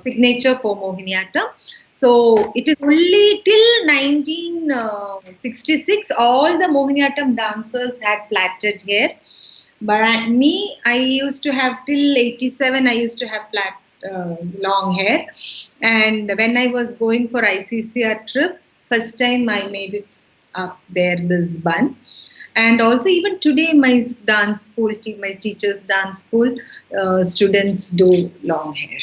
[SPEAKER 2] signature for Mohiniyattam. So it is only till 1966 all the Mohiniyattam dancers had plaited hair. But me, I used to have till 87. I used to have long hair. And when I was going for ICCR trip, first time I made it up there, this bun. And also even today, my dance school, my teachers' dance school, students do long hair.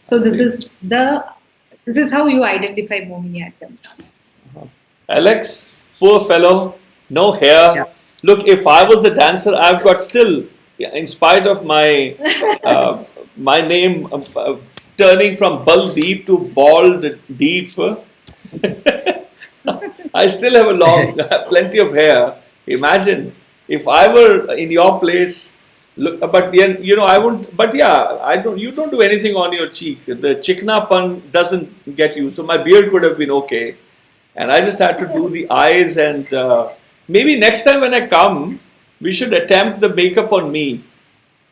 [SPEAKER 2] So this is how you identify Mohiniyattam.
[SPEAKER 1] Alex, poor fellow, no hair.
[SPEAKER 3] Yeah.
[SPEAKER 1] Look, if I was the dancer, I've got still, in spite of my my name turning from Baldeep to Bald Deep, I still have plenty of hair. Imagine if I were in your place. Look, but you know, I wouldn't. But yeah, I don't. You don't do anything on your cheek. The chikna pun doesn't get you. So my beard could have been okay, and I just had to do the eyes. And maybe next time when I come, we should attempt the makeup on me.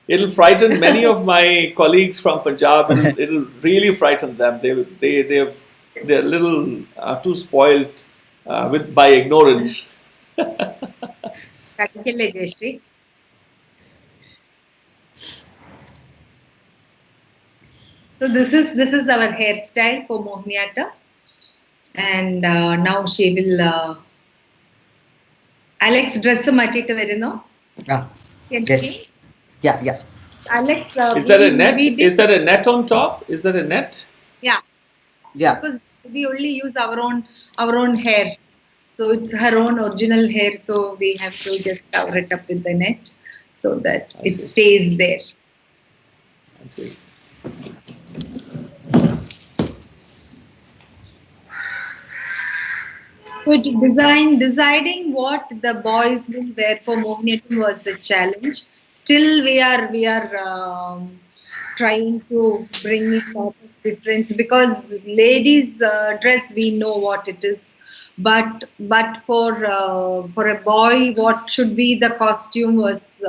[SPEAKER 1] It'll frighten many of my colleagues from Punjab. It'll really frighten them. They're a little too spoiled by ignorance.
[SPEAKER 2] Jaysree. So this is our hairstyle for Mohiniyattam, and now she will. Alex dress matittu varino.
[SPEAKER 3] Yes. Yeah.
[SPEAKER 2] Alex,
[SPEAKER 1] is there a net? Is there a net on top? Is there a net?
[SPEAKER 2] Yeah. Because we only use our own hair. So it's her own original hair, so we have to just cover it up with the net so that it stays there.
[SPEAKER 1] I see.
[SPEAKER 2] So deciding what the boys will wear for Mohiniyattam was a challenge. Still, we are trying to bring in lot of difference, because ladies' dress, we know what it is, but for a boy, what should be the costume was,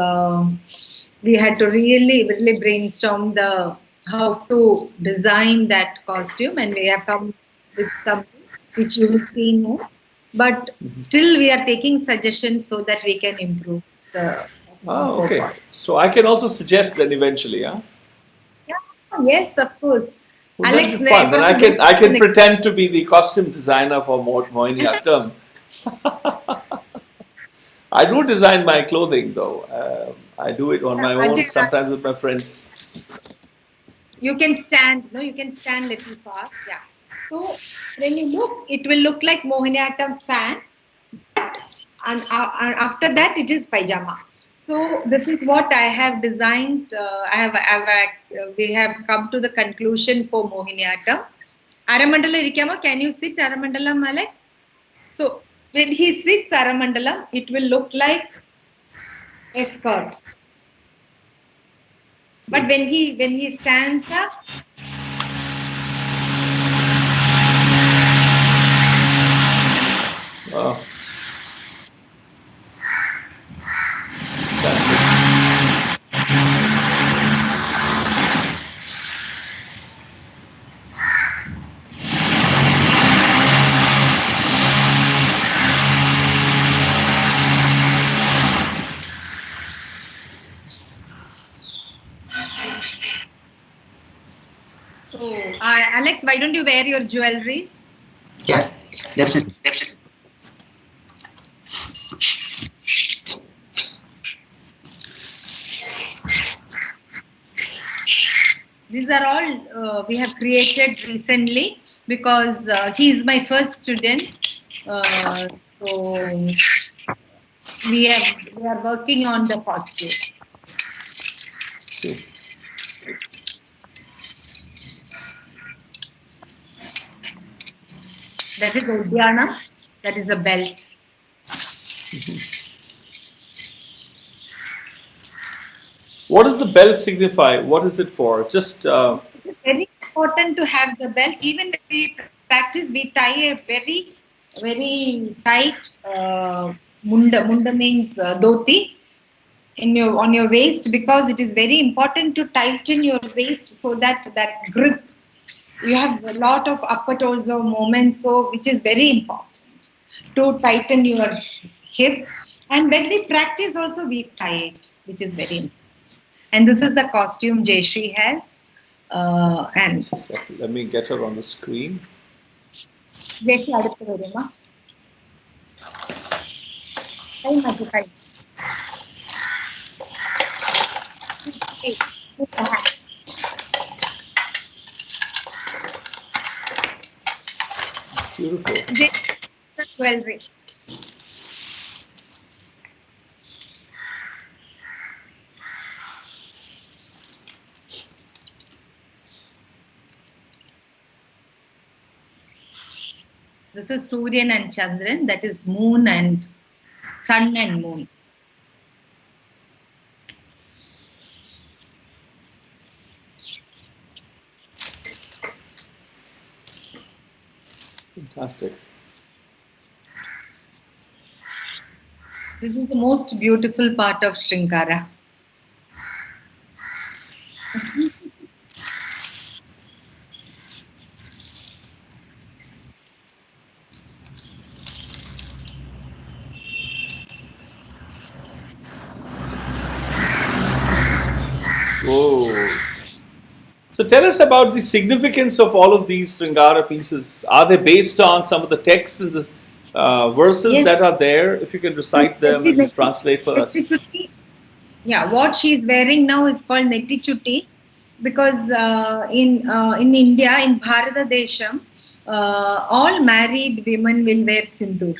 [SPEAKER 2] we had to really brainstorm the how to design that costume, and we have come with something which you will see now. But still, we are taking suggestions so that we can improve the.
[SPEAKER 1] Okay. So I can also suggest then eventually, huh?
[SPEAKER 2] Yeah, yes, of course.
[SPEAKER 1] Well,
[SPEAKER 2] Alex,
[SPEAKER 1] that'd be fun. Then I can pretend to be the costume designer for Mohiniyattam. I do design my clothing though. I do it on my own, sometimes with my friends.
[SPEAKER 2] You can stand, no, you can stand little far. Yeah. So when you look, it will look like Mohiniyattam fan, and after that it is pajama. So this is what I have designed. We have come to the conclusion for Mohiniyattam. Aramandala Irikama, can you sit Aramandalam, Alex? So when he sits Aramandalam, it will look like a skirt. But when he stands up,
[SPEAKER 1] Wow.
[SPEAKER 2] so Alex, why don't you wear your jewelries?
[SPEAKER 3] Yeah, definitely.
[SPEAKER 2] These are all we have created recently, because he is my first student. So we are working on the costume.
[SPEAKER 1] See.
[SPEAKER 2] That is Udyana. That is a belt.
[SPEAKER 1] What does the belt signify? What is it for? Just
[SPEAKER 2] It's very important to have the belt. Even when we practice, we tie a very tight munda. Munda means dhoti on your waist, because it is very important to tighten your waist so that grip. You have a lot of upper torso movement, so which is very important to tighten your hip. And when we practice, also we tie it, which is very important. And this is the costume Jaysree has. And
[SPEAKER 1] let me get her on the screen.
[SPEAKER 2] Jaysree, adutha varuma.
[SPEAKER 1] Beautiful.
[SPEAKER 2] Jewelry. This is Suryan and Chandran, that is moon and sun and moon.
[SPEAKER 1] Fantastic.
[SPEAKER 2] This is the most beautiful part of Shrinkara.
[SPEAKER 1] Whoa. So tell us about the significance of all of these Sringara pieces. Are they based on some of the texts and the verses that are there? If you can recite them and translate for us.
[SPEAKER 2] Yeah, what she is wearing now is called Netti Chutti, because in India, in Bharata Desham, all married women will wear sindoor.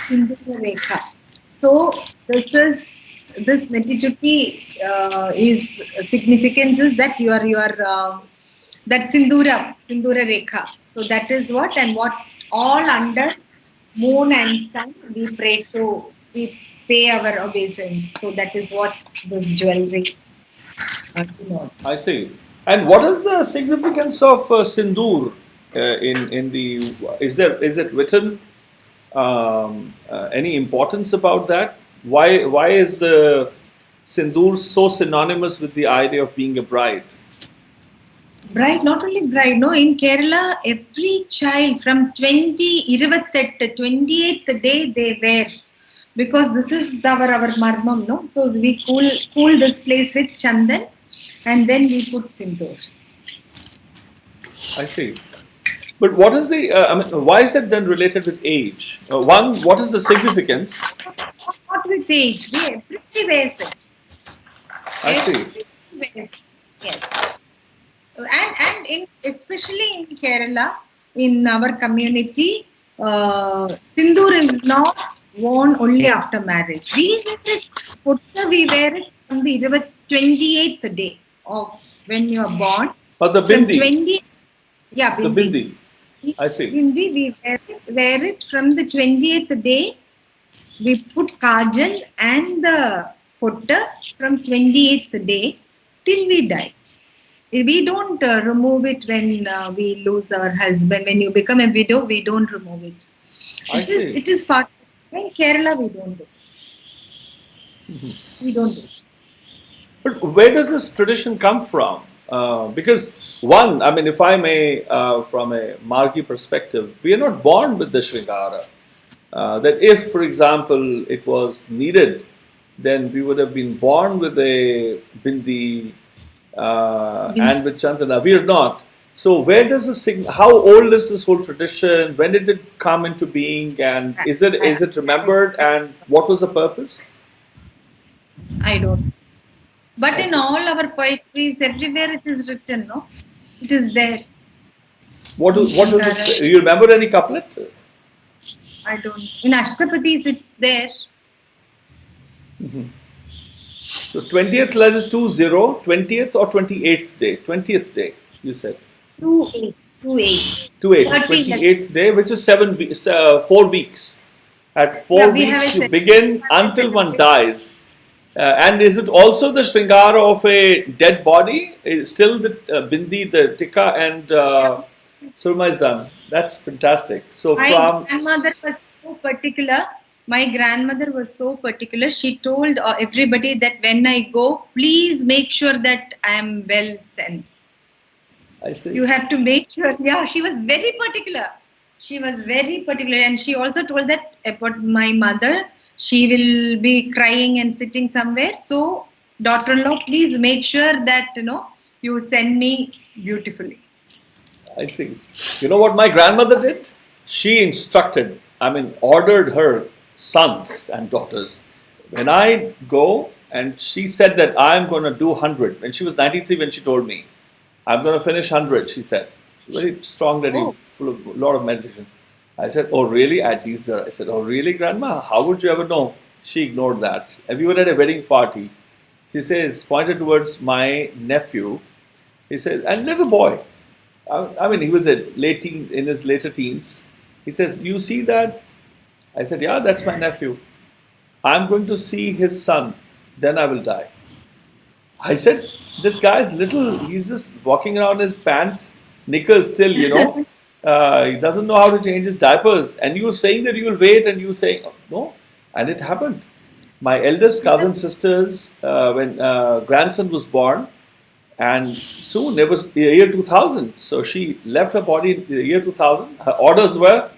[SPEAKER 2] Sindoor Rekha. So this Netti Chutti is significance is that you are that Sindura Rekha. So that is what, and what all under moon and sun, we pay our obeisance. So that is what this jewelry denotes.
[SPEAKER 1] I see. And what is the significance of sindoor in the? Is it written? Any importance about that? Why is the sindoor so synonymous with the idea of being a bride?
[SPEAKER 2] Bride, not only bride, no, in Kerala, every child from 28th day they wear, because this is our marmam, no? So we cool this place with chandan and then we put sindoor.
[SPEAKER 1] I see. But what is the, why is that then related with age? One, what is the significance?
[SPEAKER 2] Not with age, everybody wears it.
[SPEAKER 1] I see.
[SPEAKER 2] Wears it. Yes. And especially in Kerala, in our community, sindoor is not worn only after marriage. We wear it on the 28th day of when you are born.
[SPEAKER 1] Or the bindi.
[SPEAKER 2] Yeah,
[SPEAKER 1] bindi. The bindi. I see.
[SPEAKER 2] Bindi, we wear it from the 20th day. We put kajal and the potta from 28th day till we die. We don't remove it when we lose our husband. When you become a widow, we don't remove it. It is part of it. In Kerala, we don't do it. We don't do it.
[SPEAKER 1] But where does this tradition come from? Because one, I mean, if I may, from a Margi perspective, we are not born with the Shringara. That if, for example, it was needed, then we would have been born with a bindi and with Chandana. We are not. So where does this how old is this whole tradition? When did it come into being? And is it remembered? And what was the purpose?
[SPEAKER 2] I don't. But in all our poetries, everywhere it is written, no? It is there.
[SPEAKER 1] What does it say? Do you remember any couplet?
[SPEAKER 2] I don't. In Ashtapadis, it's there.
[SPEAKER 1] So 20th is 20, 20th or 28th day? 20th day, you said.
[SPEAKER 2] 28.
[SPEAKER 1] 28th day, which is 4 weeks. At 4 weeks, you begin until one dies. And is it also the Shringara of a dead body? Is still the bindi, the tikka, and surma is done. That's fantastic. So
[SPEAKER 2] my grandmother was so particular. My grandmother was so particular. She told everybody that when I go, please make sure that I am well sent.
[SPEAKER 1] I see.
[SPEAKER 2] You have to make sure. Yeah, she was very particular. She was very particular, and she also told that about my mother. She will be crying and sitting somewhere. So, daughter-in-law, please make sure that you send me beautifully.
[SPEAKER 1] I see. You know what my grandmother did? She instructed, ordered her sons and daughters. When I go, and she said that I'm going to do 100. When she was 93, when she told me, I'm going to finish 100, she said. Very strong lady, full of a lot of meditation. I said, oh really? I teased her. I said, oh really, grandma? How would you ever know? She ignored that. Have you were at a wedding party? She says, pointed towards my nephew. He says, and little boy. He was in his later teens. He says, you see that? I said, yeah, that's my nephew. I'm going to see his son. Then I will die. I said, this guy's little. He's just walking around his pants, knickers still, he doesn't know how to change his diapers. And you were saying that you will wait, and you saying, oh, no. And it happened. My eldest cousin sisters, when grandson was born, and soon it was the year 2000. So she left her body in the year 2000. Her orders were,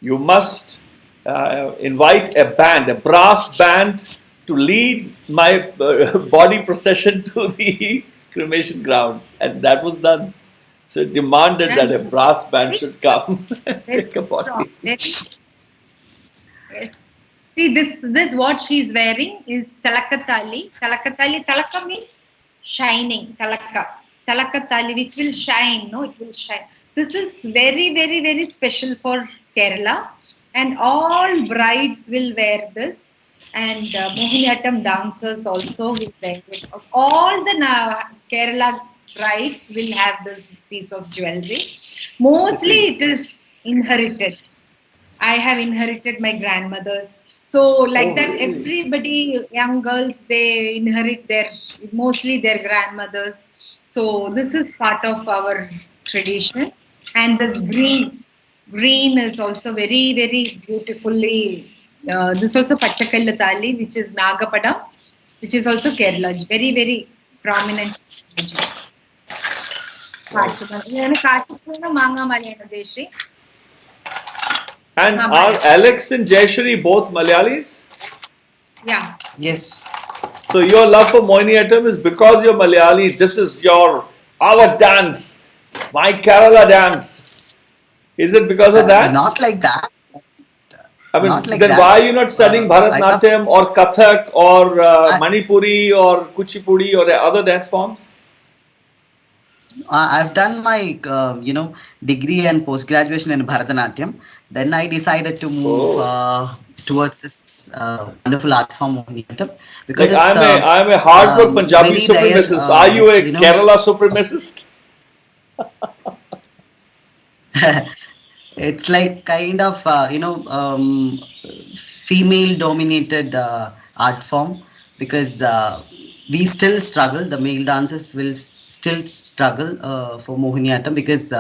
[SPEAKER 1] you must invite a band, a brass band, to lead my body procession to the cremation grounds. And that was done. So it demanded that a brass band should come and take a body.
[SPEAKER 2] Yes. See, this what she's wearing is talakatali. Talaka means shining. Talakatali, which will shine. No, it will shine. This is very, very, very special for Kerala. And all brides will wear this. And Mohiniyattam dancers also will wear it. All the Kerala brides will have this piece of jewelry. Mostly it is inherited. I have inherited my grandmother's. So like that,
[SPEAKER 1] really?
[SPEAKER 2] everybody, young girls, they inherit mostly their grandmothers. So this is part of our tradition. And this green is also very, very beautifully. This also Pattakallu Thali, which is Nagapadam, which is also Kerala, very, very prominent.
[SPEAKER 1] And are Alex and Jaysree both Malayalis?
[SPEAKER 2] Yeah.
[SPEAKER 3] Yes.
[SPEAKER 1] So your love for Mohiniyattam is because you're Malayali. This is our dance, my Kerala dance. Is it because of that?
[SPEAKER 3] Not like that.
[SPEAKER 1] I mean,
[SPEAKER 3] Not like
[SPEAKER 1] then
[SPEAKER 3] that.
[SPEAKER 1] why are you not studying Bharatanatyam or Kathak or Manipuri or Kuchipudi or other dance forms?
[SPEAKER 3] I've done my, degree and post-graduation in Bharatanatyam. Then I decided to move towards this wonderful art form, Mohiniyattam. Because
[SPEAKER 1] Like I'm a hardcore Punjabi supremacist. Are you a Kerala supremacist?
[SPEAKER 3] It's like kind of, female-dominated art form, because we still struggle. The male dancers will still struggle for Mohiniyattam, because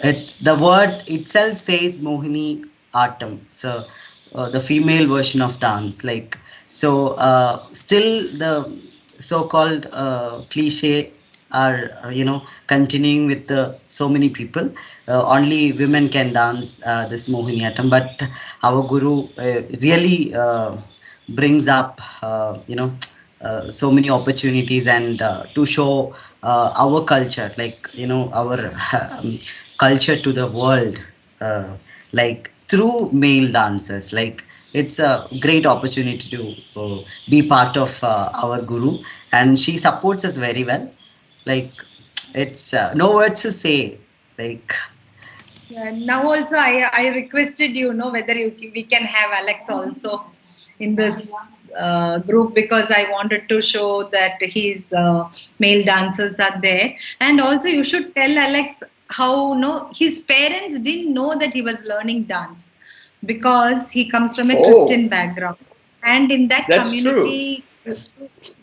[SPEAKER 3] it's the word itself says Mohiniyattam. So the female version of dance, like so. Still the so-called cliche are continuing with so many people. Only women can dance this Mohiniyattam, but our Guru really brings up so many opportunities, and to show our culture, like our culture to the world, like through male dancers. Like it's a great opportunity to be part of our Guru, and she supports us very well. Like it's no words to say. Like
[SPEAKER 2] now also I requested whether we can have Alex also in this group, because I wanted to show that his male dancers are there. And also you should tell Alex how his parents didn't know that he was learning dance, because he comes from a Christian background, and in that community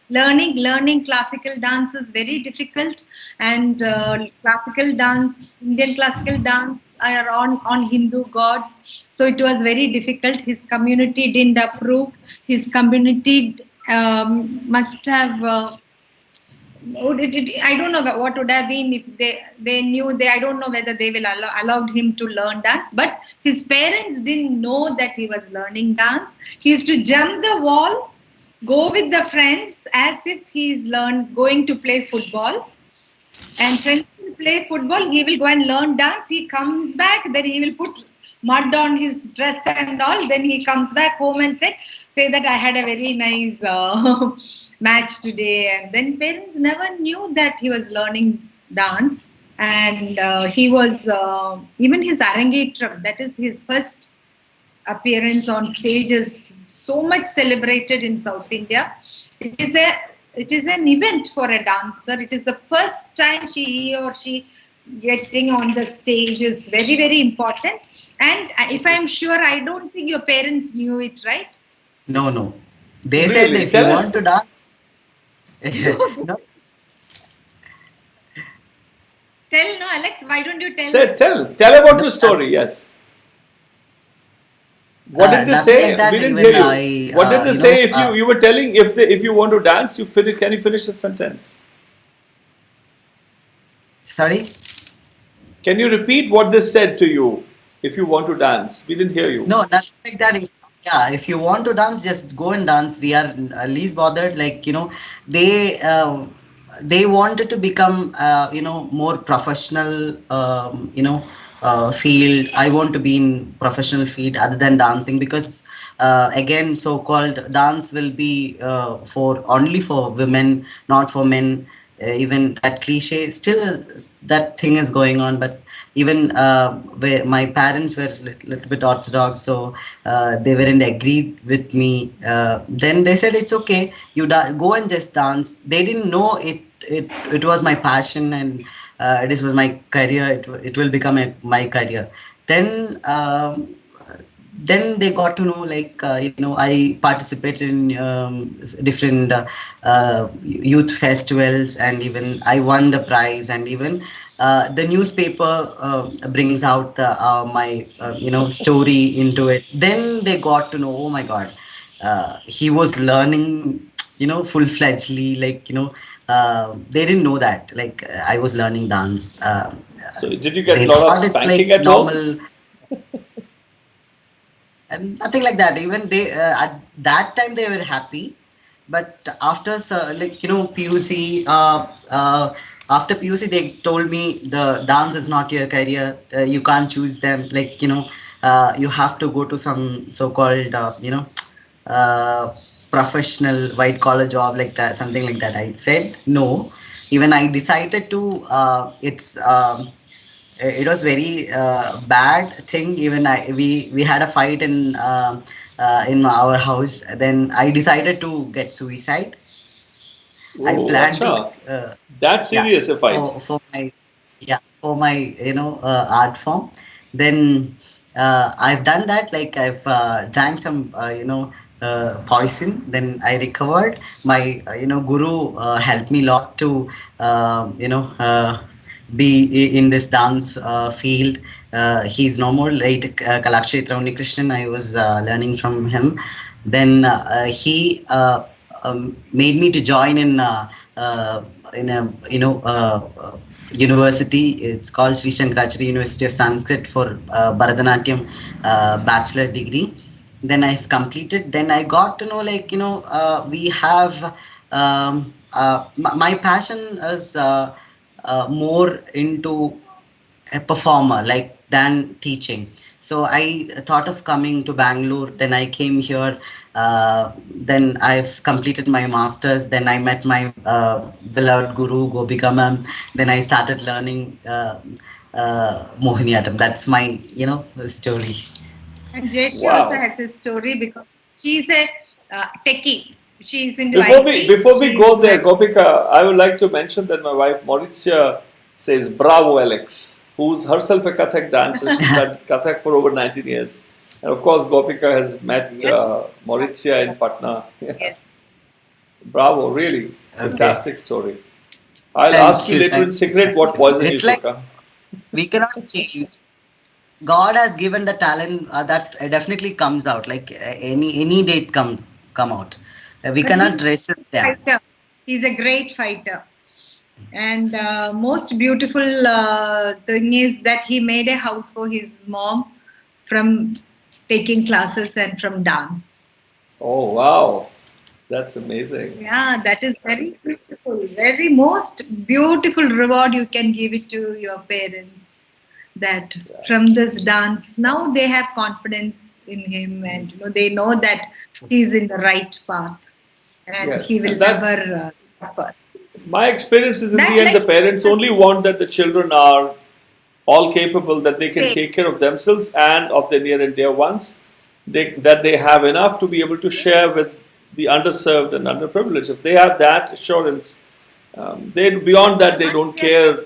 [SPEAKER 2] learning classical dance is very difficult. And Indian classical dance are on Hindu gods, so it was very difficult. His community didn't approve. His community must have I don't know what would have been if they knew. I don't know whether they will allowed him to learn dance, but his parents didn't know that he was learning dance. He used to jump the wall, go with the friends as if he's going to play football. And friends will play football, he will go and learn dance. He comes back, then he will put mud on his dress and all. Then he comes back home and say that I had a very nice match today. And then parents never knew that he was learning dance. And he was, even his Arangetram, that is his first appearance on stage, is so much celebrated in South India. It is an event for a dancer. It is the first time he or she getting on the stage is very, very important. And if I'm sure, I don't think your parents knew it, right?
[SPEAKER 3] No. They said if you want to dance. No.
[SPEAKER 2] Tell, Alex, why don't you tell?
[SPEAKER 1] Tell about your story, yes. What did they say?
[SPEAKER 3] Like
[SPEAKER 1] we didn't hear you. What did they say? If you were telling if you want to dance, can you finish that sentence?
[SPEAKER 3] Sorry?
[SPEAKER 1] Can you repeat what they said to you? If you want to dance, we didn't hear you.
[SPEAKER 3] No, that's like that. If you want to dance, just go and dance. We are least bothered. Like they wanted to become more professional. Field. I want to be in professional field other than dancing, because again, so-called dance will be only for women, not for men. Even that cliche, still that thing is going on. But even my parents were a little bit orthodox, so they weren't agreed with me. Then they said it's okay, you go and just dance. They didn't know it was my passion, and it is my career. It will become my career. then then they got to know, like, I participated in different youth festivals, and even I won the prize, and even the newspaper brings out my story into it. Then they got to know, oh my God, he was learning, full-fledgedly, like, they didn't know that, like, I was learning dance.
[SPEAKER 1] So did you get
[SPEAKER 3] They
[SPEAKER 1] a lot of
[SPEAKER 3] thought it's
[SPEAKER 1] spanking
[SPEAKER 3] like
[SPEAKER 1] at home?
[SPEAKER 3] normal, and nothing like that. Even they at that time they were happy, but after like, PUC, after PUC they told me the dance is not your career. You can't choose them. Like, you have to go to some so-called uh, professional white collar job, like that, something like that. I said no. Even I decided to. It was very bad thing. Even we had a fight in our house. Then I decided to get suicide. I
[SPEAKER 1] Oh,
[SPEAKER 3] planned to
[SPEAKER 1] acha. That
[SPEAKER 3] yeah,
[SPEAKER 1] serious a fight.
[SPEAKER 3] for my art form. Then I've done that. Like, I've drank some poison. Then I recovered. My guru helped me a lot to be in this dance field. He's no more, late Kalakshetra Krishnan. I was learning from him. Then he made me to join in a university. It's called Sri Shankaracharya University of Sanskrit for Bharatanatyam bachelor degree. Then I've completed. Then I got to know, like, we have my passion is more into a performer, like, than teaching. So I thought of coming to Bangalore. Then I came here. Then I've completed my masters. Then I met my beloved Guru Gopika ma'am. Then I started learning Mohiniyattam. That's my story.
[SPEAKER 2] And Jaysree also
[SPEAKER 1] Wow.
[SPEAKER 2] has a story because she's a techie. She's into
[SPEAKER 1] Before we
[SPEAKER 2] IT.
[SPEAKER 1] before we go
[SPEAKER 2] She's
[SPEAKER 1] there, Gopika, I would like to mention that my wife Maurizia says, "Bravo, Alex," who's herself a Kathak dancer. She studied Kathak for over 19 years, and of course, Gopika has met
[SPEAKER 2] yes,
[SPEAKER 1] Maurizia in Patna.
[SPEAKER 2] yes.
[SPEAKER 1] Bravo, really
[SPEAKER 3] Okay.
[SPEAKER 1] fantastic story. I'll
[SPEAKER 3] Thank
[SPEAKER 1] ask you
[SPEAKER 3] you.
[SPEAKER 1] later in
[SPEAKER 3] Thank you.
[SPEAKER 1] secret what poison you
[SPEAKER 3] It's like
[SPEAKER 1] took. Huh?
[SPEAKER 3] we cannot change. God has given the talent that definitely comes out. Like, any day it come out. We
[SPEAKER 2] But
[SPEAKER 3] cannot
[SPEAKER 2] he's
[SPEAKER 3] resist
[SPEAKER 2] a
[SPEAKER 3] them.
[SPEAKER 2] fighter. He's a great fighter. And most beautiful thing is that he made a house for his mom from taking classes and from dance.
[SPEAKER 1] Oh wow, that's amazing.
[SPEAKER 2] Yeah, that is very beautiful. Very most beautiful reward you can give it to your parents. That from this dance, now they have confidence in him, and they know that he's in the right path, and
[SPEAKER 1] Yes,
[SPEAKER 2] he will
[SPEAKER 1] and that
[SPEAKER 2] never suffer.
[SPEAKER 1] my experience is in
[SPEAKER 2] That
[SPEAKER 1] the end, the parents
[SPEAKER 2] like
[SPEAKER 1] only want that the children are all capable, that they can
[SPEAKER 2] say,
[SPEAKER 1] take care of themselves and of their near and dear ones, that they have enough to be able to share with the underserved and underprivileged. If they have that assurance, they beyond that they don't care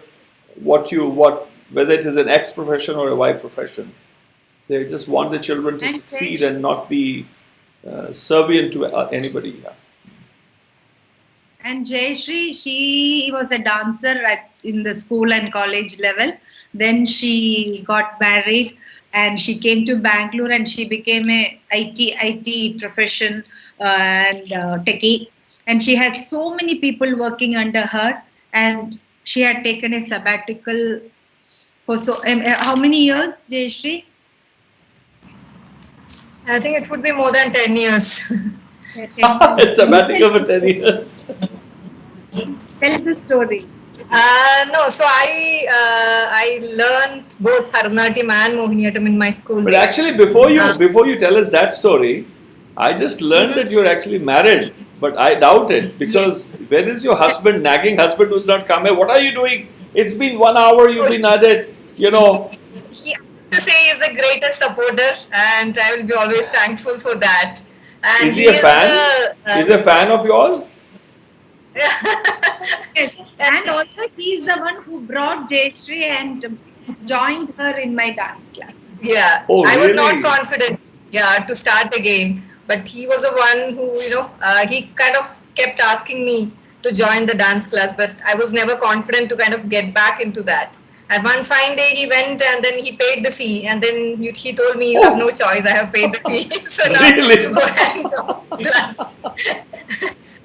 [SPEAKER 1] what whether it is an X profession or a Y profession. They just want the children to
[SPEAKER 2] and
[SPEAKER 1] succeed and not be servient to anybody. Yeah.
[SPEAKER 2] And Jaysree, she was a dancer in the school and college level. Then she got married and she came to Bangalore and she became a IT profession and techie. And she had so many people working under her. And she had taken a sabbatical for how many years, Jaysree?
[SPEAKER 4] I think it would be more than 10 years.
[SPEAKER 2] Yeah, 10
[SPEAKER 1] A
[SPEAKER 2] years.
[SPEAKER 1] sabbatical for 10 years.
[SPEAKER 2] Tell the story.
[SPEAKER 4] No, so I learned both Bharatanatyam and Mohiniyattam in my school
[SPEAKER 1] But
[SPEAKER 4] days.
[SPEAKER 1] actually, before you tell us that story, I just learned that you're actually married. But I doubt it because where is your husband, nagging husband who's not come here? What are you doing? It's been 1 hour. You've been at it. You know.
[SPEAKER 4] He has to say he's the greatest supporter, and I will be always thankful for that. And
[SPEAKER 1] Is he a fan? Is he a fan of yours?
[SPEAKER 2] Yes. And also, he's the one who brought Jaysree and joined her in my dance class.
[SPEAKER 4] Yeah,
[SPEAKER 1] Oh,
[SPEAKER 4] I was not
[SPEAKER 1] really?
[SPEAKER 4] confident, to start again. But he was the one who, he kind of kept asking me to join the dance class, but I was never confident to kind of get back into that. And one fine day he went and then he paid the fee, and then he told me, "You have no
[SPEAKER 1] Oh,
[SPEAKER 4] choice. I have paid the fee, so now you
[SPEAKER 1] really?
[SPEAKER 4] go and go to class."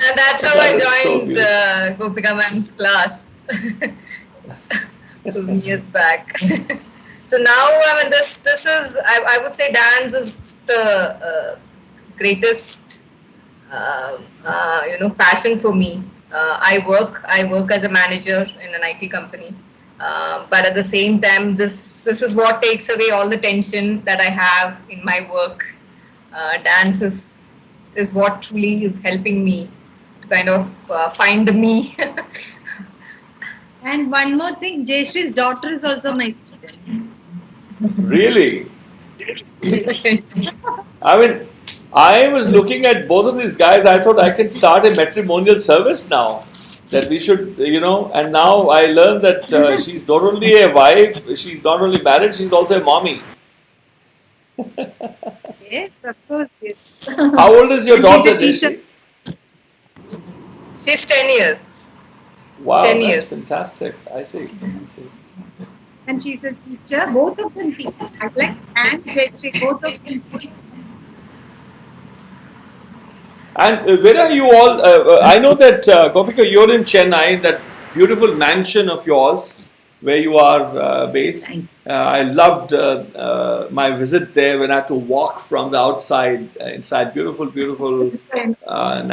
[SPEAKER 4] And that's how I
[SPEAKER 1] That is so
[SPEAKER 4] joined
[SPEAKER 1] beautiful.
[SPEAKER 4] Gopika ma'am's class. So years back. So now, I mean, this is, I would say dance is the greatest passion for me. I work as a manager in an IT company, but at the same time, this is what takes away all the tension that I have in my work. Dance is what truly is helping me to kind of find the me.
[SPEAKER 2] And one more thing, Jaysree's daughter is also my student.
[SPEAKER 1] Really? I mean, I was looking at both of these guys. I thought I can start a matrimonial service now. That we should, and now I learned that she's not only a wife, she's not only married, she's also a mommy.
[SPEAKER 2] Yes, of course. Yes.
[SPEAKER 1] How old is your
[SPEAKER 2] And she's
[SPEAKER 1] daughter,
[SPEAKER 2] a teacher.
[SPEAKER 1] Jaysree?
[SPEAKER 4] She's 10 years.
[SPEAKER 1] Wow,
[SPEAKER 4] 10
[SPEAKER 1] that's
[SPEAKER 4] years.
[SPEAKER 1] fantastic. I see.
[SPEAKER 2] And she's a teacher. Both of them teach. Alex and Jaysree, both of them teach.
[SPEAKER 1] And where are you all? I know that Gopika, you're in Chennai, that beautiful mansion of yours where you are based. I loved my visit there when I had to walk from the outside inside. Beautiful,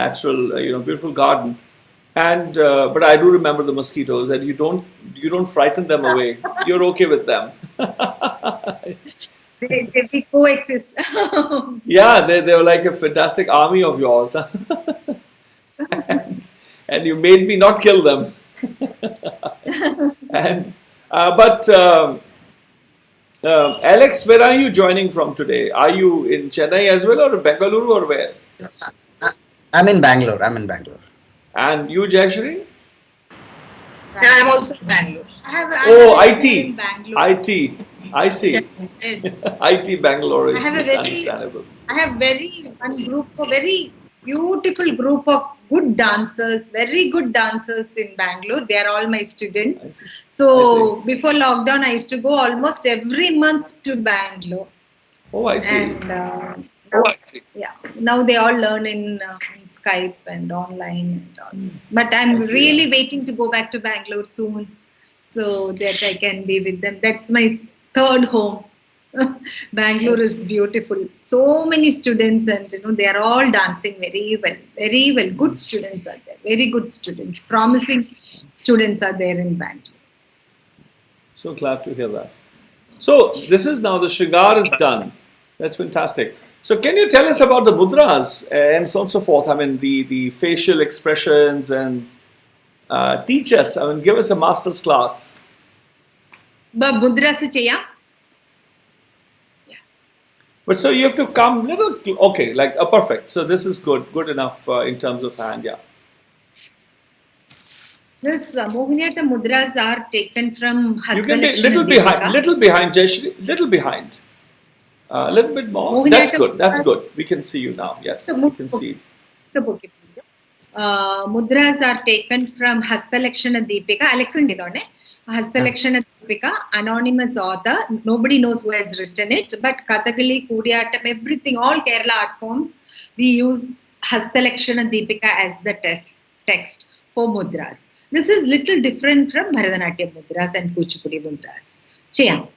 [SPEAKER 1] natural, beautiful garden. And but I do remember the mosquitoes, and you don't frighten them away. You're okay with them.
[SPEAKER 2] They coexist.
[SPEAKER 1] Yeah, they were like a fantastic army of yours. and you made me not kill them. And but Alex, where are you joining from today? Are you in Chennai as well, or Bengaluru, or where?
[SPEAKER 3] I'm in Bangalore.
[SPEAKER 1] And you, Jaysree?
[SPEAKER 4] And I'm also in Bangalore.
[SPEAKER 2] I have
[SPEAKER 1] Oh,
[SPEAKER 2] a
[SPEAKER 1] IT.
[SPEAKER 2] in Bangalore.
[SPEAKER 1] IT. I see.
[SPEAKER 2] Yes.
[SPEAKER 1] IT Bangalore
[SPEAKER 2] I have a
[SPEAKER 1] is understandable.
[SPEAKER 2] I have very beautiful group of good dancers, very good dancers in Bangalore. They are all my students. So before lockdown, I used to go almost every month to Bangalore.
[SPEAKER 1] Oh, I see.
[SPEAKER 2] And now they all learn in Skype and online and all. But I'm really waiting to go back to Bangalore soon, so that I can be with them. That's my third home. Bangalore is beautiful. So many students, and they are all dancing very well. Good students are there. Very good students. Promising students are there in Bangalore.
[SPEAKER 1] So glad to hear that. So this is now the Shringar is done. That's fantastic. So can you tell us about the mudras and so on and so forth? I mean, the facial expressions, and teach us. I mean, give us a master's class.
[SPEAKER 2] But mudras cheya.
[SPEAKER 1] But so you have to come little, okay, like perfect. So this is good enough in terms of hand, yeah.
[SPEAKER 2] This Mohiniyattam mudras are taken from Hasta
[SPEAKER 1] You can be
[SPEAKER 2] Lakshana
[SPEAKER 1] little behind, Jaysree, little behind. A little bit more. That's good. We can see you now. Yes, we can see.
[SPEAKER 2] Mudras are taken from Hasta Lakshana Deepika. Alexander Hasta Lakshana Deepika, anonymous author. Nobody knows who has written it, but Kathakali, Kudiyattam, everything, all Kerala art forms, we use Hasta Lakshana Deepika as the text for mudras. This is little different from Bharatanatyam mudras and Kuchipudi mudras. Cheyam.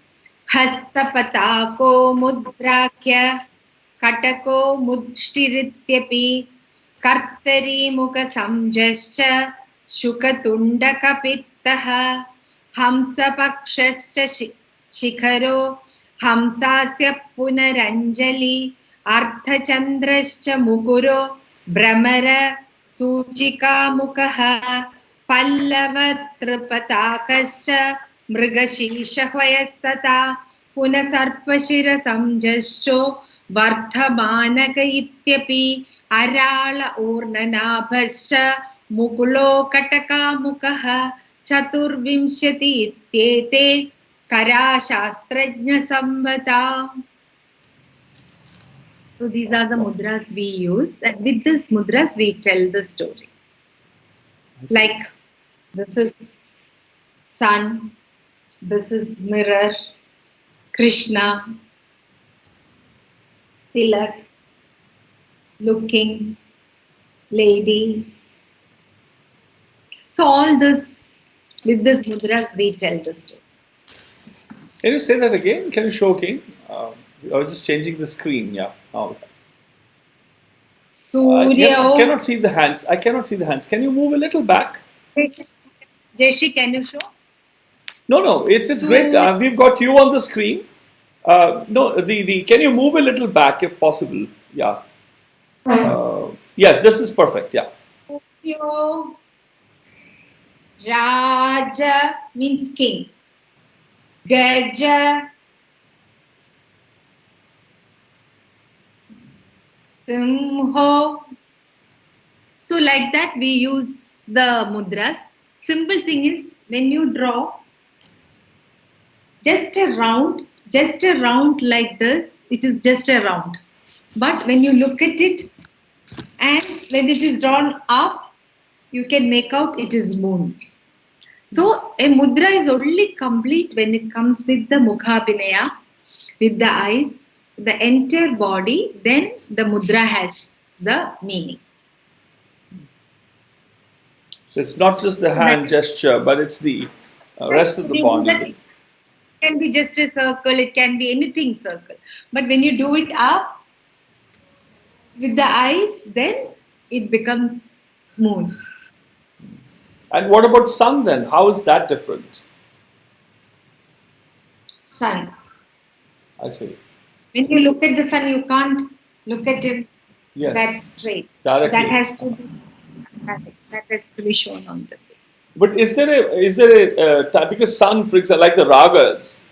[SPEAKER 2] Hastapatako mudrakya katako mudshtirityapi kartari mukha samjascha shukatunda kapittaha hamsapakshascha shikharo hamsasya punaranjali arthachandrascha mukuro brahmara suchika mukha pallava tripatakascha मृगशीर्षहवयस्तथा पुनसर्पशिरसंजश्चो वर्धमानक इत्यपि अराळ ऊर्णनाभश्च मुकुलो कटकामुकः चतुर्विंशति इत्येते Kara Shastrajna Sambhata. So these are the mudras we use, and with this mudras we tell the story. Like this is sun, this is mirror, Krishna, Tilak, looking, lady. So all this, with this mudras we tell the story.
[SPEAKER 1] Can you say that again? Can you show again? I was just changing the screen. Yeah. Now.
[SPEAKER 2] Surya.
[SPEAKER 1] I cannot see the hands. I cannot see the hands. Can you move a little back?
[SPEAKER 2] Jaysree, can you show?
[SPEAKER 1] No. It's great. We've got you on the screen. No, can you move a little back if possible? Yeah. Yes, this is perfect. Yeah.
[SPEAKER 2] Surya. Raja means king. Gaja. Simho. So like that we use the mudras. Simple thing is when you draw just a round like this, it is just a round. But when you look at it and when it is drawn up, you can make out it is moon. So a mudra is only complete when it comes with the Mukhabhinaya, with the eyes, the entire body, then the mudra has the meaning.
[SPEAKER 1] So it's not just the hand gesture, but it's the rest of the body.
[SPEAKER 2] It can be just a circle, it can be anything circle. But when you do it up with the eyes, then it becomes moon.
[SPEAKER 1] And what about sun then? How is that different?
[SPEAKER 2] Sun.
[SPEAKER 1] I see.
[SPEAKER 2] When you look at the sun, you can't look at it that straight.
[SPEAKER 1] Directly.
[SPEAKER 2] That has to be shown on the face.
[SPEAKER 1] But is there a time, because sun, for example, like the ragas,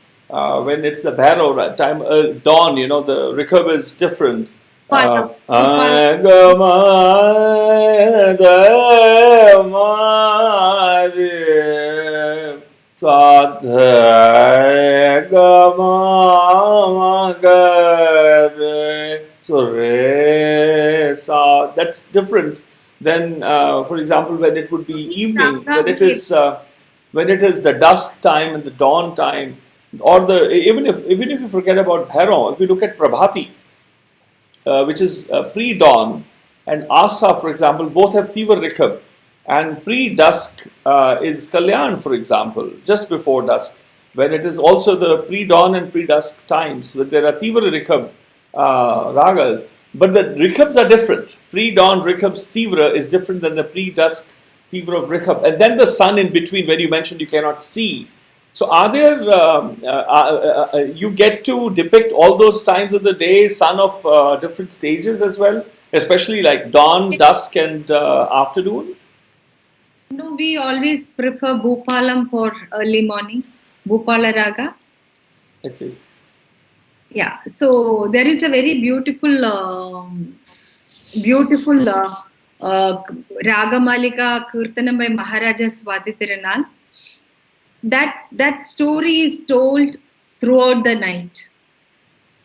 [SPEAKER 1] when it's the Bhairav time, dawn, the recurve is different. So that's different than, for example, when it would be evening, when it is the dusk time and the dawn time, or even if you forget about Bhairav, if you look at Prabhati, which is pre-dawn, and Asa, for example, both have Tiva Rikhab, and pre-dusk is Kalyan, for example, just before dusk, when it is also the pre-dawn and pre-dusk times, when there are Tiva Rikhab ragas, but the Rikhabs are different. Pre-dawn Rikhab's Tivra is different than the pre-dusk Tivra of Rikhab, and then the sun in between, where you mentioned you cannot see. So are there, you get to depict all those times of the day, sun of different stages as well, especially like dawn, dusk and afternoon?
[SPEAKER 2] No, we always prefer Bhupalam for early morning, Bhupala Raga.
[SPEAKER 1] I see.
[SPEAKER 2] Yeah, so there is a very beautiful Ragamalika Kirtanam by Maharaja Swathi Thirunal. That story is told throughout the night,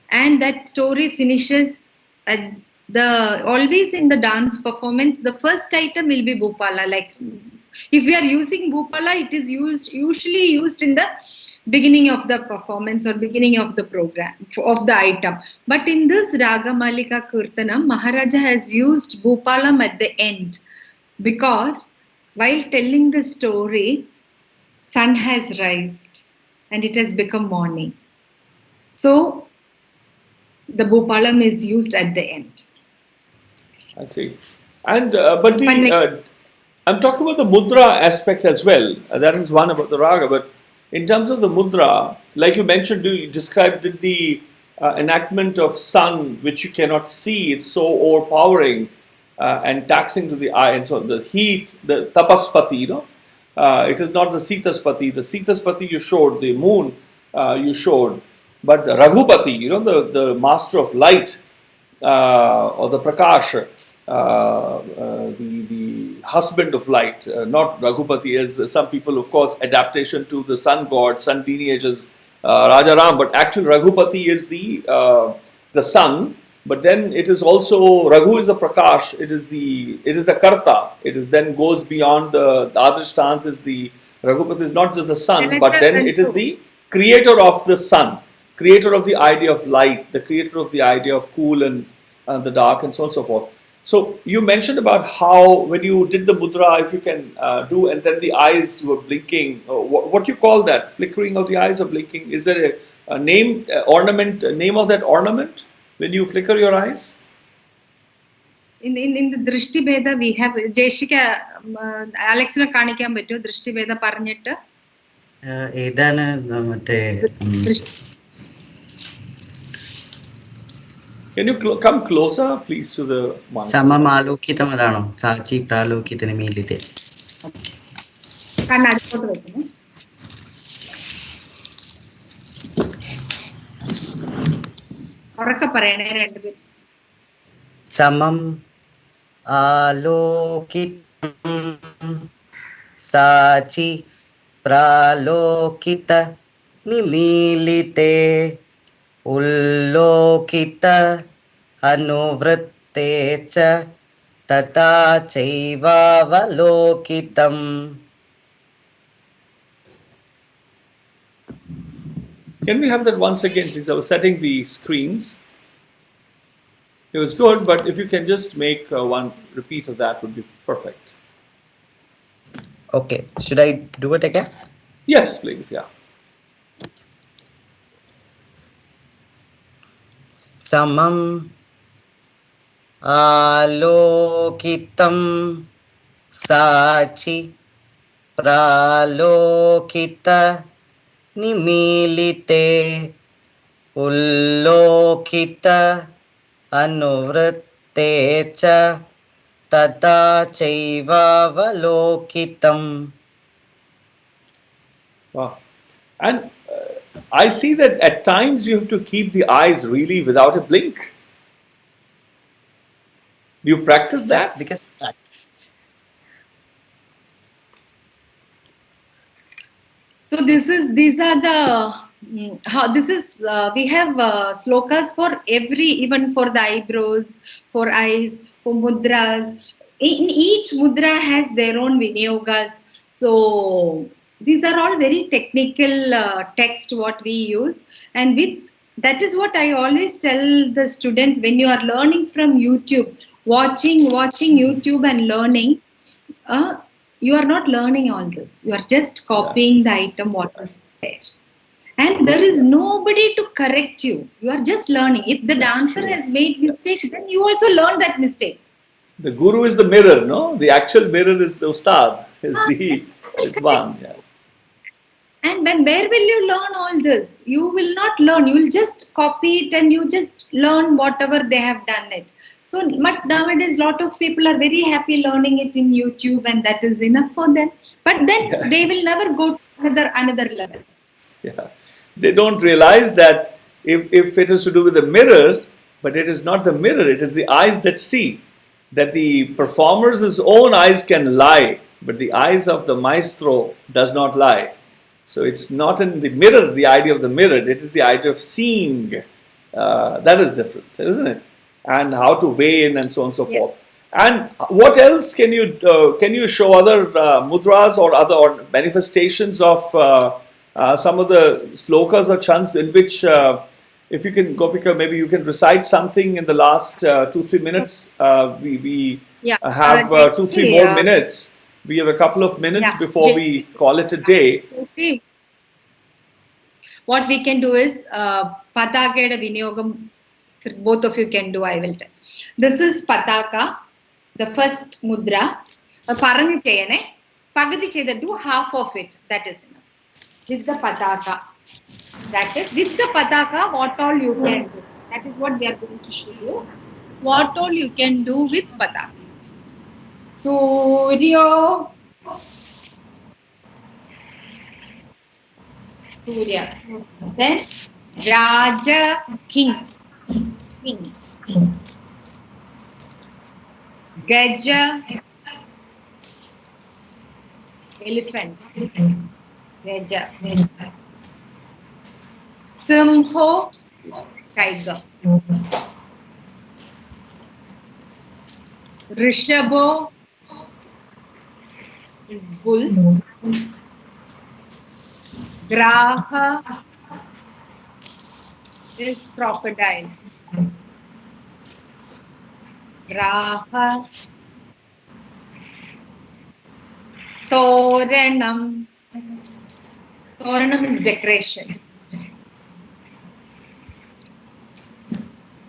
[SPEAKER 2] and that story finishes at always in the dance performance. The first item will be Bhupala. Like if we are using Bhupala, it is usually used in the beginning of the performance or beginning of the program of the item. But in this Ragamalika Kirtanam, Maharaja has used Bhupalam at the end, because while telling the story, sun has risen and it has become morning. So the Bhupalam is used at the end.
[SPEAKER 1] I see. And but I'm talking about the mudra aspect as well. That is one about the raga. But in terms of the mudra, like you mentioned, you described the enactment of sun, which you cannot see. It's so overpowering and taxing to the eye. And so the heat, the tapaspati, it is not the Sitaspati. The Sitaspati you showed, the moon you showed, but the Raghupati, the master of light or the Prakash, the husband of light, not Raghupati, as some people, of course, adaptation to the sun god, sun lineages Raja Ram, but actual Raghupati is the sun. But then it is also Raghu is the Prakash. It is the Karta. It is then goes beyond the Adrishtant is the Raghupati is not just the sun, but then it is the creator of the sun, creator of the idea of light, the creator of the idea of cool and the dark, and so on and so forth. So you mentioned about how when you did the mudra, if you can do, and then the eyes were blinking. What you call that? Flickering of the eyes or blinking? Is there a name, name of that ornament when you flicker your eyes?
[SPEAKER 2] In the Drishti Veda, we have Jaysree Alex na kanikkan pattu Drishti Veda paranjittu.
[SPEAKER 3] ഏതാണ് മറ്റേ
[SPEAKER 1] Can you come closer, please, to the monitor?
[SPEAKER 3] സമമാലോകിതം അതാണോ? സാചി പ്രാലോകിതന് മീലിതേ.
[SPEAKER 2] കണ്ണടുത്തോട്ട് വെക്കുന്നു. ഉറക്കെ പറയണേ രണ്ടുപേരും.
[SPEAKER 3] സമം ആലോകിതം സാചി പ്രാലോകിത നിമീലിതേ ഉല്ലോകിത അനുവൃത്തേ ച തഥാ ചൈവാവലോകിതം.
[SPEAKER 1] Can we have that once again, please? I was setting the screens. It was good, but if you can just make one repeat of that, would be perfect.
[SPEAKER 3] Okay, should I do it again?
[SPEAKER 1] Yes, please. Yeah.
[SPEAKER 3] Samam alokitam sachi pralokita nimilite ullokita anuvritte cha tata chaivavalokitam.
[SPEAKER 1] Wow. And I see that at times you have to keep the eyes really without a blink. Do you practice that?
[SPEAKER 3] That's because practice.
[SPEAKER 2] So these are the we have slokas for every, even for the eyebrows, for eyes, for mudras. In each mudra has their own vinyogas. So these are all very technical text what we use, and that is what I always tell the students when you are learning from YouTube, watching YouTube and learning. You are not learning all this. You are just copying the item what is there. And there is nobody to correct you. You are just learning. If the dancer has made mistake, then you also learn that mistake.
[SPEAKER 1] The guru is the mirror, no? The actual mirror is the ustad, is the Vidwan. Yeah.
[SPEAKER 2] And where will you learn all this? You will not learn. You will just copy it and you just learn whatever they have done it. So but nowadays lot of people are very happy learning it in YouTube, and that is enough for them. But then they will never go to another level.
[SPEAKER 1] Yeah. They don't realize that if it is to do with the mirror, but it is not the mirror, it is the eyes that see. That the performer's own eyes can lie, but the eyes of the maestro does not lie. So it's not in the mirror, the idea of the mirror, it is the idea of seeing. That is different, isn't it? And how to weigh in and so on and so forth. And what else can you show other mudras or other manifestations of some of the slokas or chants in which, if you can, Gopika, maybe you can recite something in the last 2-3 minutes. We have 2-3 more minutes. We have a couple of minutes before we call it a day.
[SPEAKER 2] What we can do is Pataka Vinyogam. Both of you can do, I will tell. This is Pataka, the first mudra. Parangi cheyane. Pagati cheda, do half of it. That is enough. With the Pataka. That is, with the Pataka, what all you can do. That is what we are going to show you. What all you can do with Pataka. Surya. Then Raja King. Gaja, elephant. Gaja. Simho, tiger. Rishabho is bull. Graha is crocodile. Graha. Toranam. Toranam is decoration.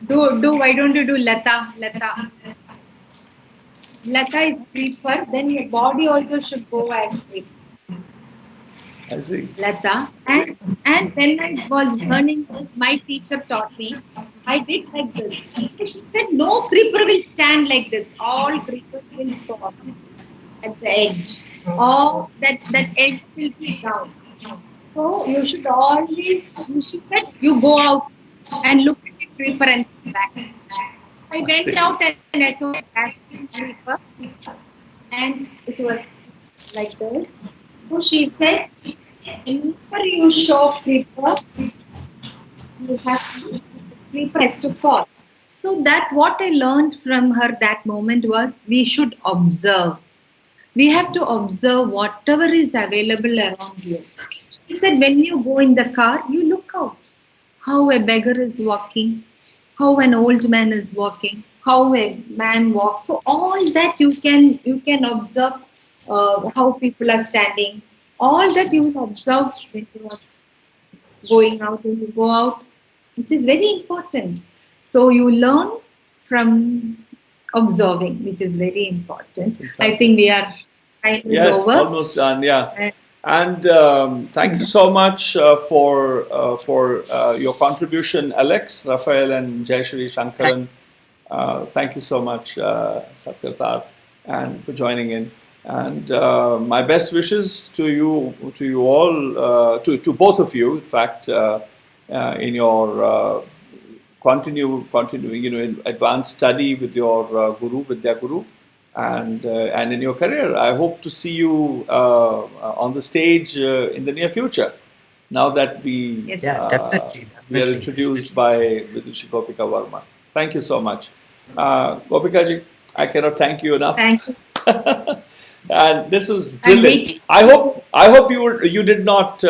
[SPEAKER 2] Why don't you do Lata? Lata. Lata is creeper, then your body also should go as creeper.
[SPEAKER 1] I see.
[SPEAKER 2] Lata. And when I was learning this, my teacher taught me, I did like this. She said, no creeper will stand like this. All creepers will stop at the edge. Or that edge will be down. So you should always, she said, you go out and look at the creeper and come back. I went out and I saw that creeper and it was like this. So she said, whenever you show creeper, you have to, creeper has to fall. So that what I learned from her that moment was we should observe. We have to observe whatever is available around you. She said, when you go in the car, you look out. How a beggar is walking, how an old man is walking, how a man walks. So all that you can observe how people are standing. All that you will observe when you are going out, when you go out, which is very important. So you learn from observing, which is very important. I think we are time is over.
[SPEAKER 1] Almost done. Yeah. And thank you so much for your contribution, Alex, Raphael, and Jaysree, Shankaran. Thank you so much, Satkartar, and for joining in. And my best wishes to you all, to both of you, in fact, in your continuing, in advanced study with your Guru, Vidya Guru. And in your career, I hope to see you on the stage in the near future. Now that we are introduced by Vidushī Gopika Varma. Thank you so much, Gopika ji. I cannot thank you enough.
[SPEAKER 2] Thank you.
[SPEAKER 1] And this was brilliant. I hope you did not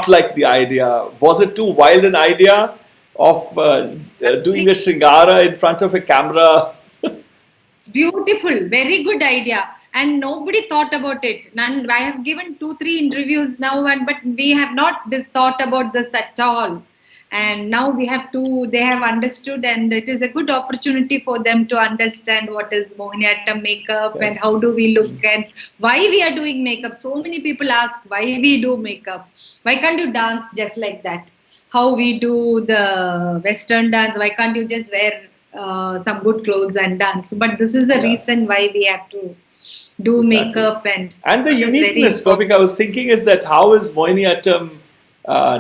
[SPEAKER 1] like the idea. Was it too wild an idea of doing a Shringara in front of a camera?
[SPEAKER 2] It's beautiful, very good idea, and nobody thought about it. I have given 2-3 interviews now, but we have not thought about this at all. And now they have understood, and it is a good opportunity for them to understand what is Mohiniyattam makeup and how do we look and why we are doing makeup. So many people ask why we do makeup. Why can't you dance just like that? How we do the Western dance? Why can't you just wear some good clothes and dance? But this is the reason why we have to do makeup and
[SPEAKER 1] the uniqueness. Gopika, I was thinking is that how is Mohiniyattam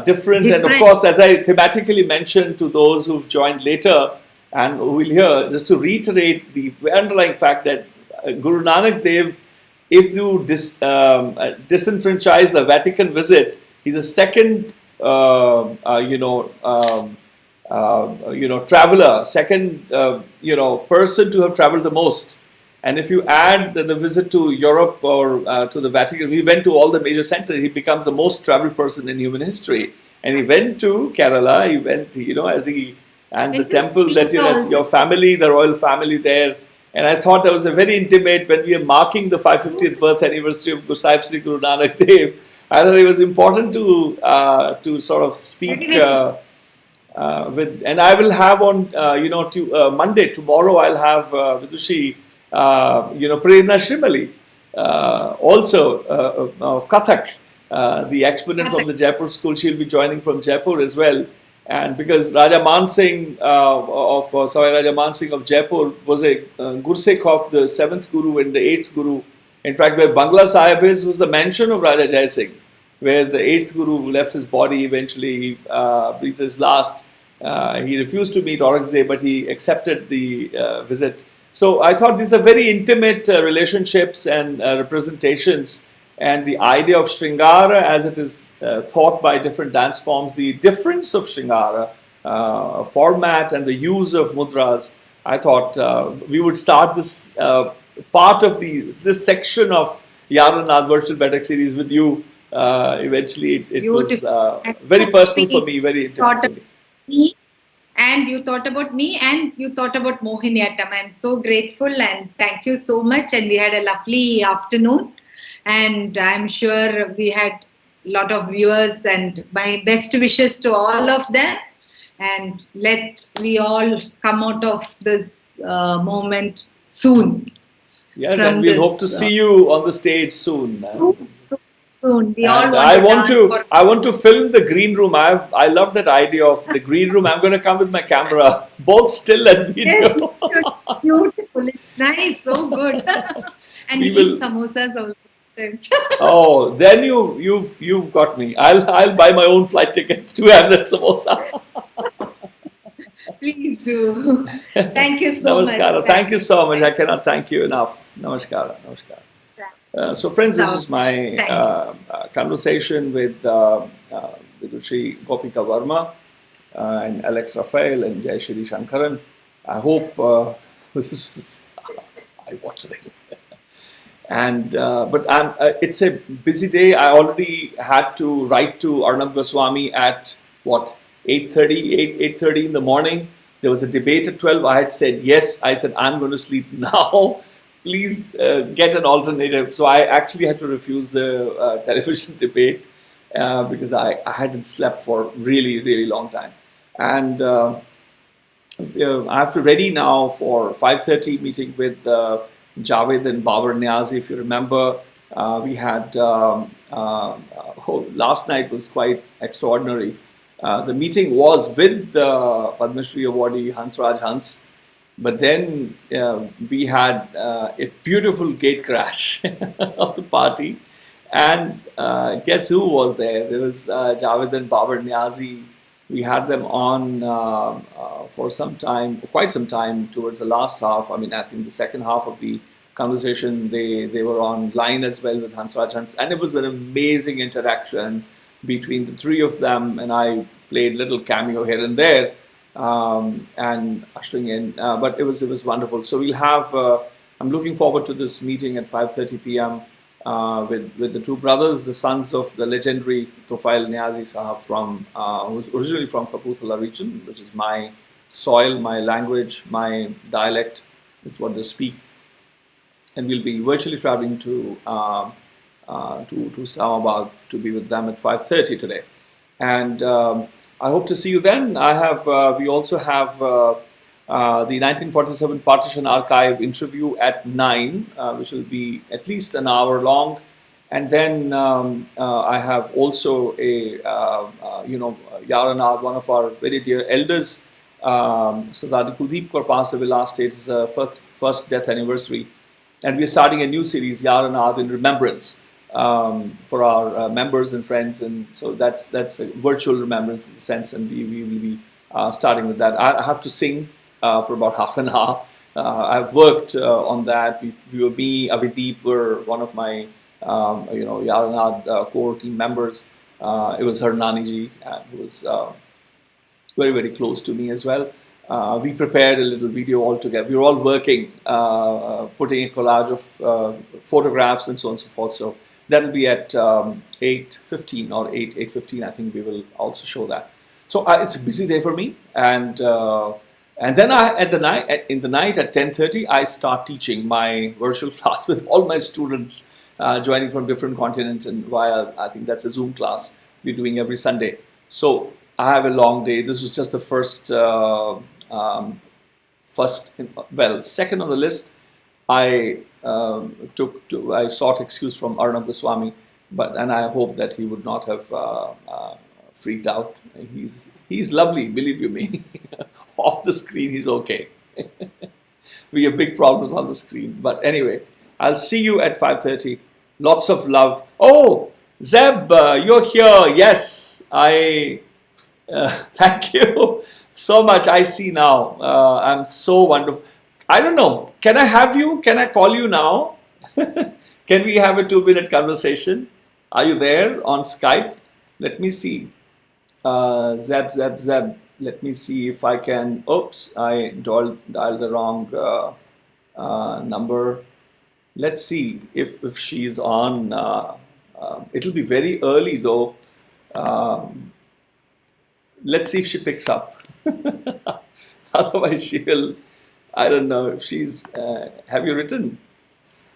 [SPEAKER 1] different? And of course, as I thematically mentioned to those who've joined later and who will hear, just to reiterate the underlying fact that Gurū Nānak Dēv, if you disenfranchise the Vatican visit, he's a second traveler, second, person to have traveled the most. And if you add the visit to Europe or to the Vatican, we went to all the major centers. He becomes the most traveled person in human history. And he went to Kerala. He went, the temple that your family, the royal family there. And I thought that was a very intimate, when we are marking the 550th birth anniversary of Sahib Sri Gurū Nānak Dēv. I thought it was important to sort of speak with, and I will have on Monday, tomorrow I'll have Vidushi Prerna Shrimali, also of Kathak, the exponent from the Jaipur school. She'll be joining from Jaipur as well. And because Raja Man Singh Raja Man Singh of Jaipur was a Gursikh of the 7th Guru and the 8th Guru. In fact, where Bangla Sahib is was the mansion of Raja Jaysree, where the 8th Guru left his body, eventually breathed his last. He refused to meet Aurangzeb, but he accepted the visit. So I thought these are very intimate relationships and representations and the idea of Shringara as it is thought by different dance forms, the difference of Shringara format and the use of mudras. I thought we would start this part of this section of YaarAnād Virtual Baithak Series with you. Eventually, it was very personal for me, very intimate for me.
[SPEAKER 2] And you thought about me and you thought about Mohiniyattam. I'm so grateful and thank you so much. And we had a lovely afternoon. And I'm sure we had a lot of viewers, and my best wishes to all of them. And let we all come out of this moment soon.
[SPEAKER 1] Yes, and we hope to see you on the stage soon.
[SPEAKER 2] Soon.
[SPEAKER 1] I want to film the green room. I love that idea of the green room. I'm going to come with my camera, both still and video.
[SPEAKER 2] Yes, beautiful. It's nice, so good. And we eat samosas also.
[SPEAKER 1] Oh, then you've got me. I'll buy my own flight ticket to have that samosa.
[SPEAKER 2] Please do. Thank you so
[SPEAKER 1] Namaskara.
[SPEAKER 2] much.
[SPEAKER 1] Thank you so much. I cannot thank you enough. Namaskara. Namaskara. So friends, this is my conversation with Vidushī Gopika Varma and Alex Raphael and Jaysree Shankaran. I hope this is eye-watering. And but it's a busy day. I already had to write to Arnab Goswami at 8:30 in the morning. There was a debate at 12. I had said yes. I said I'm going to sleep now. Please get an alternative. So I actually had to refuse the television debate because I hadn't slept for really long time. And I have to ready now for 5:30 meeting with Javed and Babar Niazi. If you remember, we had last night was quite extraordinary. The meeting was with the Padma Shri awardee Hansraj Hans, but then we had a beautiful gate crash of the party, and guess who was there? There was Javed and Babar Niazi. We had them on for some time, quite some time towards the last half. I mean, I think the second half of the conversation, they were on line as well with Hansraj Hans, and it was an amazing interaction between the three of them, and I played little cameo here and there and ushering in, but it was wonderful. So we'll have. I'm looking forward to this meeting at 5:30 p.m. With the two brothers, the sons of the legendary Raphael Niazi Sahab who's originally from Kapurthala region, which is my soil, my language, my dialect. Is what they speak. And we'll be virtually traveling to Islamabad to be with them at 5:30 today. And I hope to see you then. We also have the 1947 Partition Archive interview at 9, which will be at least an hour long. And then I have also YaarAnād, one of our very dear elders, Sardar Kuldeep Kaur passed away last date. It's the first death anniversary. And we are starting a new series, YaarAnād in Remembrance, for our members and friends. And so that's a virtual remembrance in the sense, and we will be starting with that. I have to sing for about half an hour. I've worked on that. Me, Avideep were one of my YaarAnād core team members. It was her Nani ji, who was very close to me as well. We prepared a little video all together. We were all working, putting a collage of photographs and so on and so forth. So that will be at 8:15 or 8:15. I think we will also show that. So it's a busy day for me, and then in the night at 10:30 I start teaching my virtual class with all my students joining from different continents, and via, I think that's a Zoom class we're doing every Sunday. So I have a long day. This was just the second on the list. I sought excuse from Arnab Goswami, and I hope that he would not have freaked out. He's lovely, believe you me. Off the screen, he's okay. We have big problems on the screen, but anyway, I'll see you at 5:30. Lots of love. Oh, Zeb, you're here. Yes, thank you so much. I see now. I'm so wonderful. I don't know. Can I have you? Can I call you now? Can we have a 2-minute conversation? Are you there on Skype? Let me see. Zeb. Let me see if I can. Oops, I dialed the wrong number. Let's see if she's on. It'll be very early though. Let's see if she picks up. Otherwise she will, I don't know if she's, have you written?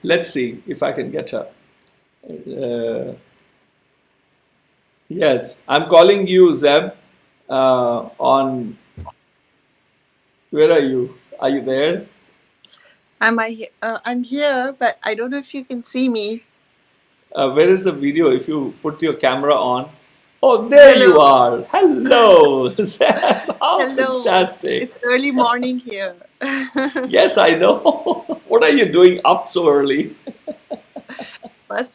[SPEAKER 1] Let's see if I can get her. Yes, I'm calling you, Zeb, on, where are you? Are you there?
[SPEAKER 5] I'm here, but I don't know if you can see me.
[SPEAKER 1] Where is the video? If you put your camera on. Oh, there
[SPEAKER 5] Hello.
[SPEAKER 1] you are. Hello, Zeb. How
[SPEAKER 5] Hello.
[SPEAKER 1] fantastic.
[SPEAKER 5] It's early morning here.
[SPEAKER 1] Yes, I know. What are you doing up so early?
[SPEAKER 5] But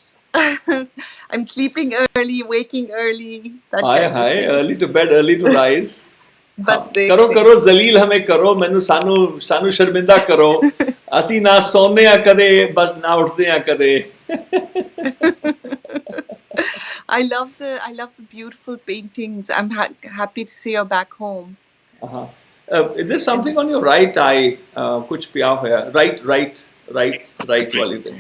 [SPEAKER 5] I'm sleeping early, waking early. That
[SPEAKER 1] Hi,
[SPEAKER 5] kind of
[SPEAKER 1] hi.
[SPEAKER 5] thing.
[SPEAKER 1] Early to bed, early to rise.
[SPEAKER 5] But they
[SPEAKER 1] करो
[SPEAKER 5] say-
[SPEAKER 1] करो जलील हमें करो मैनू सानू शर्मिंदा करो ਅਸੀਂ ਨਾ ਸੌਂਦੇ ਆ ਕਦੇ ਬਸ ਨਾ ਉੱਠਦੇ ਆ ਕਦੇ
[SPEAKER 5] I love the beautiful paintings. I'm happy to see you're back home.
[SPEAKER 1] There's something on your right eye कुछ पिया होया right वाली thing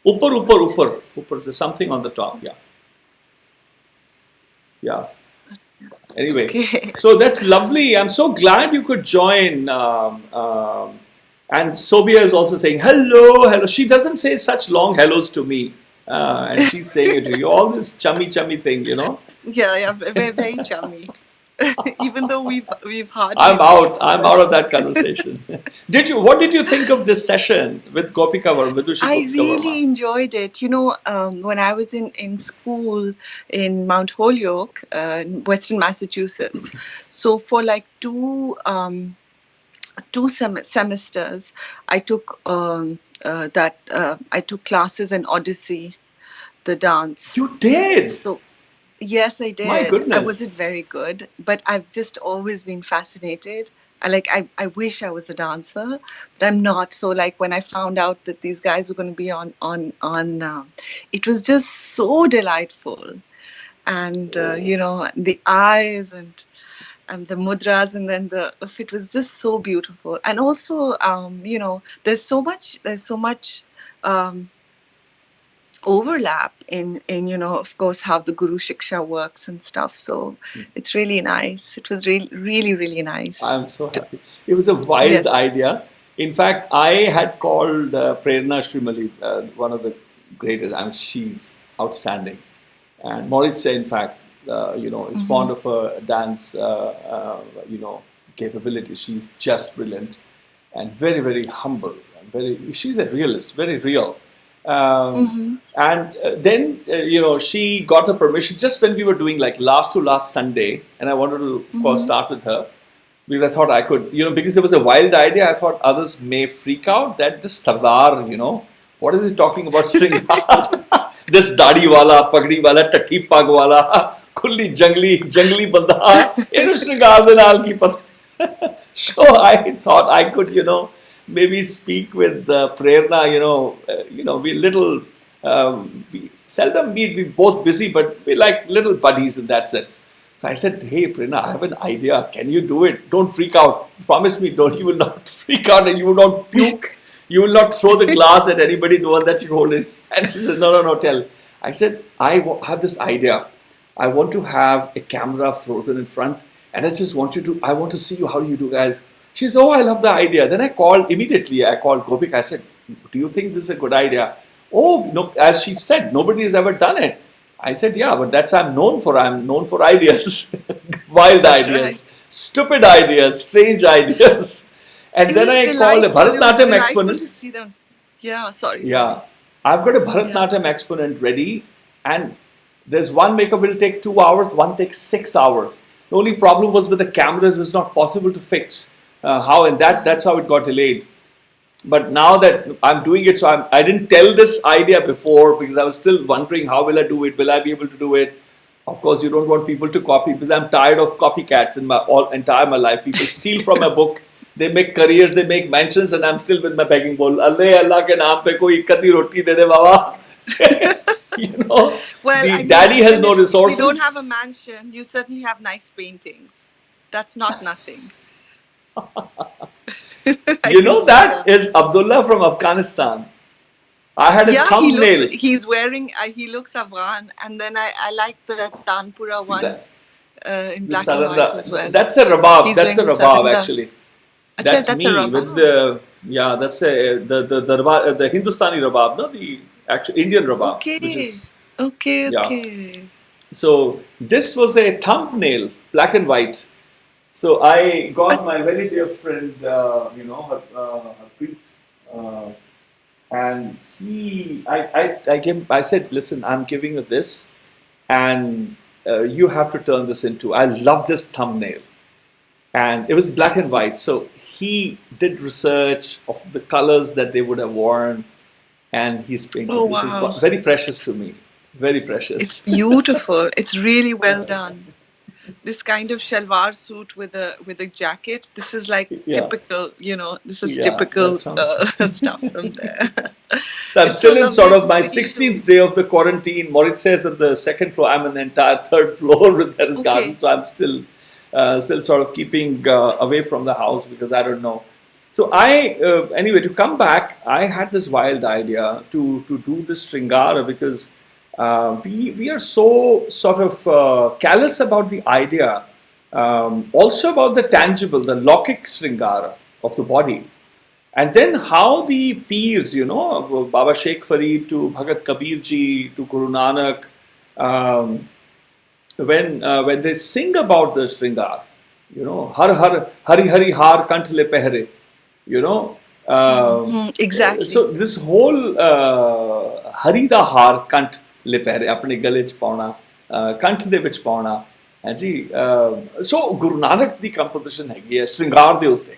[SPEAKER 1] ऊपर there's something on the top yeah anyway
[SPEAKER 5] Okay.
[SPEAKER 1] so that's lovely. I'm so glad you could join and Sobia is also saying hello. She doesn't say such long hellos to me and she's saying it to you, all this chummy thing, you know.
[SPEAKER 5] Yeah, very, very chummy. Even though we've hardly.
[SPEAKER 1] I'm out of that conversation. What did you think of this session with Gopika Varma, Vidushi
[SPEAKER 5] I
[SPEAKER 1] Gopika
[SPEAKER 5] really
[SPEAKER 1] Varma?
[SPEAKER 5] enjoyed it. You know, when I was in school in Mount Holyoke, in Western Massachusetts, so for like two semesters, I took I took classes in Odyssey, the dance.
[SPEAKER 1] You did?
[SPEAKER 5] So yes, I did.
[SPEAKER 1] My goodness.
[SPEAKER 5] I wasn't very good, but I've just always been fascinated. I wish I was a dancer, but I'm not. So like when I found out that these guys were going to be on, it was just so delightful, and you know, the eyes and the mudras, and then it was just so beautiful. And also, you know, there's so much overlap in you know, of course, how the Guru Shiksha works and stuff. So it's really nice. It was really nice.
[SPEAKER 1] I'm so happy. It was a wild
[SPEAKER 5] Yes.
[SPEAKER 1] idea. In fact, I had called Prerna Shrimali, one of the greatest. I mean, she's outstanding. And Moritz, in fact, you know, is fond of her dance, you know, capability. She's just brilliant and very humble. And she's a realist, very real. And then, you know, she got the permission just when we were doing like last Sunday. And I wanted to, of course, start with her. Because I thought I could, you know, because it was a wild idea. I thought others may freak out that this Sardar, you know, what is he talking about Sringar? This Dadi wala, Pagdi wala, Tatti Pag wala, Kulli jungly banda, inu Sringar de naal ki pata. So I thought I could, you know, maybe speak with Prerna, you know, we little, we seldom meet, we're both busy, but we're like little buddies in that sense. So I said, hey Prerna, I have an idea, can you do it? Don't freak out, promise me, you will not freak out and you will not puke, you will not throw the glass at anybody, the one that you hold in. And she said, no, tell. I said, I have this idea, I want to have a camera frozen in front and I just want I want to see you, how do you do guys? She said, oh, I love the idea. Then I called Gopika. I said, do you think this is a good idea? Oh, no, as she said, nobody has ever done it. I said, yeah, but that's I'm known for ideas. Wild
[SPEAKER 5] That's
[SPEAKER 1] ideas,
[SPEAKER 5] right.
[SPEAKER 1] stupid ideas, strange ideas. And
[SPEAKER 5] It
[SPEAKER 1] then
[SPEAKER 5] was
[SPEAKER 1] I called a
[SPEAKER 5] delightful. It was
[SPEAKER 1] Bharatanatyam
[SPEAKER 5] delightful
[SPEAKER 1] exponent.
[SPEAKER 5] to see them. Yeah, sorry.
[SPEAKER 1] Yeah, I've got a Bharatanatyam exponent ready, and there's one makeup will take 2 hours, one takes 6 hours. The only problem was with the cameras, it was not possible to fix. That's how it got delayed. But now that I'm doing it, so I didn't tell this idea before because I was still wondering how will I do it? Will I be able to do it? Of course, you don't want people to copy because I'm tired of copycats in my entire life. People steal from a book, they make careers, they make mentions, and I'm still with my begging bowl. Allah ke naam pe koi kati roti de de baba. You know,
[SPEAKER 5] Well,
[SPEAKER 1] the
[SPEAKER 5] I mean,
[SPEAKER 1] daddy has
[SPEAKER 5] even
[SPEAKER 1] no
[SPEAKER 5] if
[SPEAKER 1] resources.
[SPEAKER 5] you don't have a mansion, you certainly have nice paintings. That's not nothing. I
[SPEAKER 1] You
[SPEAKER 5] can
[SPEAKER 1] know,
[SPEAKER 5] see
[SPEAKER 1] that is Abdullah from Afghanistan. I had a
[SPEAKER 5] Yeah,
[SPEAKER 1] thumbnail.
[SPEAKER 5] he's wearing, he looks Afghan, and then I like the Tanpura
[SPEAKER 1] See
[SPEAKER 5] one
[SPEAKER 1] that?
[SPEAKER 5] in
[SPEAKER 1] The
[SPEAKER 5] black and white as
[SPEAKER 1] saranda.
[SPEAKER 5] well.
[SPEAKER 1] That's a rabab.
[SPEAKER 5] He's
[SPEAKER 1] That's a
[SPEAKER 5] wearing the
[SPEAKER 1] rabab,
[SPEAKER 5] saranda.
[SPEAKER 1] actually.
[SPEAKER 5] Achha,
[SPEAKER 1] That's
[SPEAKER 5] that's a
[SPEAKER 1] me with
[SPEAKER 5] rabab.
[SPEAKER 1] the, yeah, that's a, the Hindustani rabab, no? The actual Indian rabab, which is,
[SPEAKER 5] Okay.
[SPEAKER 1] yeah. So this was a thumbnail, black and white. So I got my very dear friend, you know, Harpreet, and I said, listen, I'm giving you this, and you have to turn this into. I love this thumbnail, and it was black and white. So he did research of the colors that they would have worn, and he's painted.
[SPEAKER 5] Oh,
[SPEAKER 1] This
[SPEAKER 5] wow.
[SPEAKER 1] is very precious to me. Very
[SPEAKER 5] It's
[SPEAKER 1] precious.
[SPEAKER 5] beautiful. It's really well done. This kind of shalwar suit with a jacket. This is like
[SPEAKER 1] Yeah.
[SPEAKER 5] typical, you know. This is
[SPEAKER 1] Yeah,
[SPEAKER 5] typical
[SPEAKER 1] that's from-
[SPEAKER 5] stuff from there.
[SPEAKER 1] So I'm
[SPEAKER 5] It's
[SPEAKER 1] still
[SPEAKER 5] so
[SPEAKER 1] in sort
[SPEAKER 5] lovely
[SPEAKER 1] of
[SPEAKER 5] to
[SPEAKER 1] my
[SPEAKER 5] see
[SPEAKER 1] 16th
[SPEAKER 5] too.
[SPEAKER 1] day of the quarantine. Moritz says at the second floor, I'm on the entire third floor with terrace
[SPEAKER 5] Okay.
[SPEAKER 1] garden. So I'm still sort of keeping away from the house because I don't know. So anyway, to come back, I had this wild idea to do this Sringara because we are so sort of callous about the idea, also about the tangible, the Lokik Sringara of the body. And then how the peers, you know, Baba Sheikh Farid to Bhagat Kabir Ji to Gurū Nānak, when they sing about the Sringar, you know, Har Har Hari Hari Har Kanth Le Pehre, you know.
[SPEAKER 5] Exactly.
[SPEAKER 1] So this whole Hari da Har Kanth Le Pehre, apne gale ch pauna, Kanth de vich pauna, hai ji. So Gurū Nānak di composition ਹੈਗੀ ਹੈ Sringar ਦੇ ਉੱਤੇ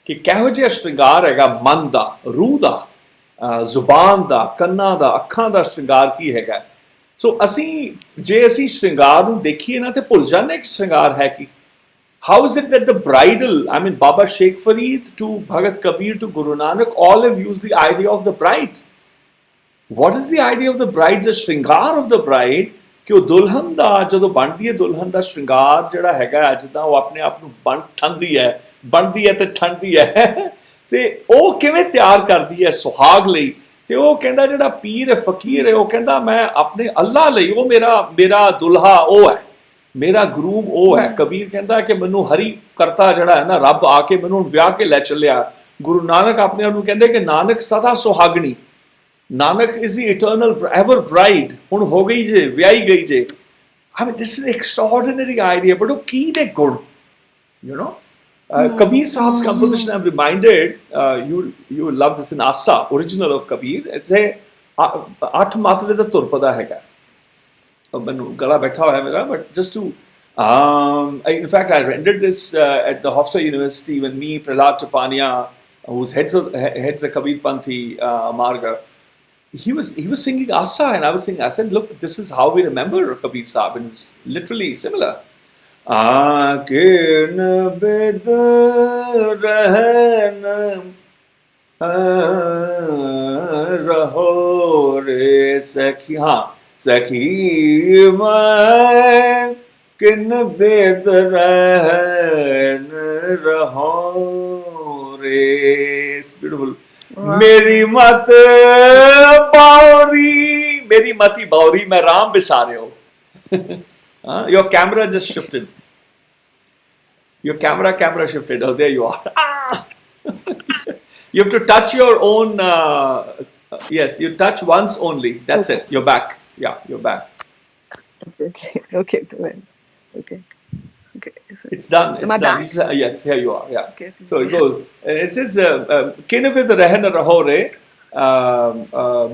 [SPEAKER 1] ਕਿ ਕਿਹੋ ਜਿਹਾ ਸ਼ਿੰਗਾਰ ਹੈਗਾ ਮਨ ਦਾ, ਰੂਹ ਦਾ, ਜ਼ੁਬਾਨ ਦਾ, ਕੰਨਾਂ ਦਾ, ਅੱਖਾਂ ਦਾ ਸ਼ਿੰਗਾਰ ਕੀ ਹੈਗਾ। ਸੋ ਜੇ ਅਸੀਂ ਸ਼ਿੰਗਾਰ ਨੂੰ ਦੇਖੀਏ ਨਾ ਤੇ ਭੁੱਲ ਜਾਂਦੇ ਕਿ ਸ਼ਿੰਗਾਰ ਹੈ ਕੀ। How is it that the bridal, I mean Baba Sheikh Farid to Bhagat Kabir to Gurū Nānak, all have used the idea of the bride. What is the idea of the bride? The shringar of the bride, ਕਿ ਉਹ ਦੁਲਹਨ ਦਾ ਜਦੋਂ ਬਣਦੀ ਹੈ ਦੁਲਹਨ ਦਾ ਸ਼ਿੰਗਾਰ ਜਿਹੜਾ ਹੈਗਾ ਜਿੱਦਾਂ ਉਹ ਆਪਣੇ ਆਪ ਨੂੰ ਬਣਦੀ ਹੈ ਤੇ ਠੰਡਦੀ ਹੈ ਤੇ ਉਹ ਕਿਵੇਂ ਤਿਆਰ ਕਰਦੀ ਹੈ ਸੁਹਾਗ ਲਈ। ਤੇ ਉਹ ਕਹਿੰਦਾ ਜਿਹੜਾ ਪੀਰ ਹੈ ਫਕੀਰ ਹੈ ਉਹ ਕਹਿੰਦਾ ਮੈਂ ਆਪਣੇ ਅੱਲਾ ਲਈ ਉਹ ਮੇਰਾ ਦੁਲਹਾ ਉਹ ਹੈ, ਮੇਰਾ ਗਰੂਮ ਉਹ ਹੈ। ਕਬੀਰ ਕਹਿੰਦਾ ਕਿ ਮੈਨੂੰ ਹਰੀ ਕਰਤਾ ਜਿਹੜਾ ਹੈ ਨਾ ਰੱਬ ਆ ਕੇ ਮੈਨੂੰ ਵਿਆਹ ਕੇ ਲੈ ਚੱਲਿਆ। ਗੁਰੂ ਨਾਨਕ ਆਪਣੇ ਆਪ ਨੂੰ ਕਹਿੰਦੇ ਕਿ ਨਾਨਕ ਸਦਾ ਸੁਹਾਗਣੀ, Nanak is the eternal ever bride. ਹੁਣ ਹੋ ਗਈ ਜੇ, ਵਿਆਹੀ ਗਈ ਜੇ। I mean, this is an extraordinary idea, but ਉਹ ਕੀ ਨੇ ਗੁਣ, you know. Kabir Sahab's composition, I'm reminded, you will love this in Asa, original of Kabir. It's a 8 ਮਾਤਰੇ ਦਾ ਤੁਰਪਦਾ ਹੈਗਾ। ਮੈਨੂੰ ਗਲਾ ਬੈਠਾ ਹੋਇਆ ਮੇਰਾ, but just to, in fact, I rendered this at the Hofstra University when me, Prahlad Tapania, who's heads the Kabir Panthi Marga, he was singing Asa and I was singing. I said, look, this is how we remember Kabir Sahib, and it's literally similar. Aakin bid rahn raho re sakhi, sakhi main kin bid rahn raho re. It's beautiful. मेरी मत बावरी, मेरी मती बावरी, मैं राम बिसारे हो। Your camera just shifted. Your camera shifted. Oh, there you are. You have to touch your own. Yes, you touch once only. That's it. You're back. Yeah, you're back.
[SPEAKER 5] Okay, go ahead. Okay. So
[SPEAKER 1] it's done. It's done. Yes, here you are. Yeah. Okay. So it goes. It says, "Kin vid rehn raho re,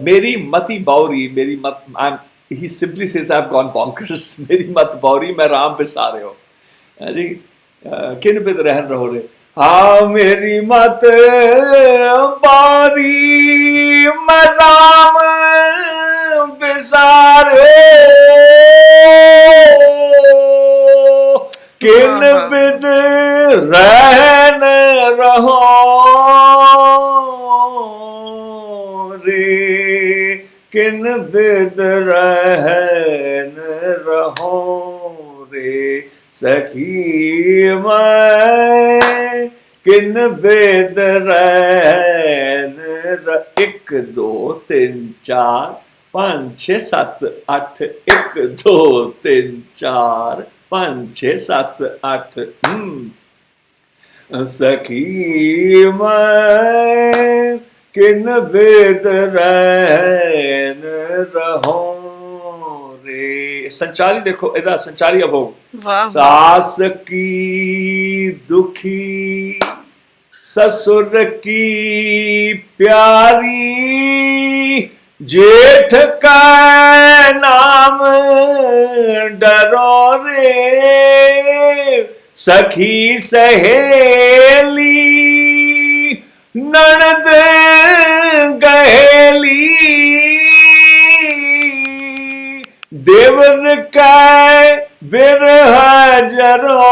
[SPEAKER 1] meri mati bauri, meri mat." He simply says, "I've gone bonkers. Meri mat bauri, main ram bisare ho." Kin vid rehn raho re. हाँ मेरी मत बारी मैं राम बिसारे किन बिद रहन रहो रे किन बिद रहन रहो रे सखी मैं, किन बिद रहन 1 2 3 4 5 6 7 8 1 2 3 4 5 6 7 8 सखी मैं, किन बिद रहन रहो रे। संचारी देखो इधर, संचारी अब हो। सास की दुखी ससुर की प्यारी, जेठ का नाम डरो रे सखी सहेली, ननद गहेली, देवर का बिरहा जरो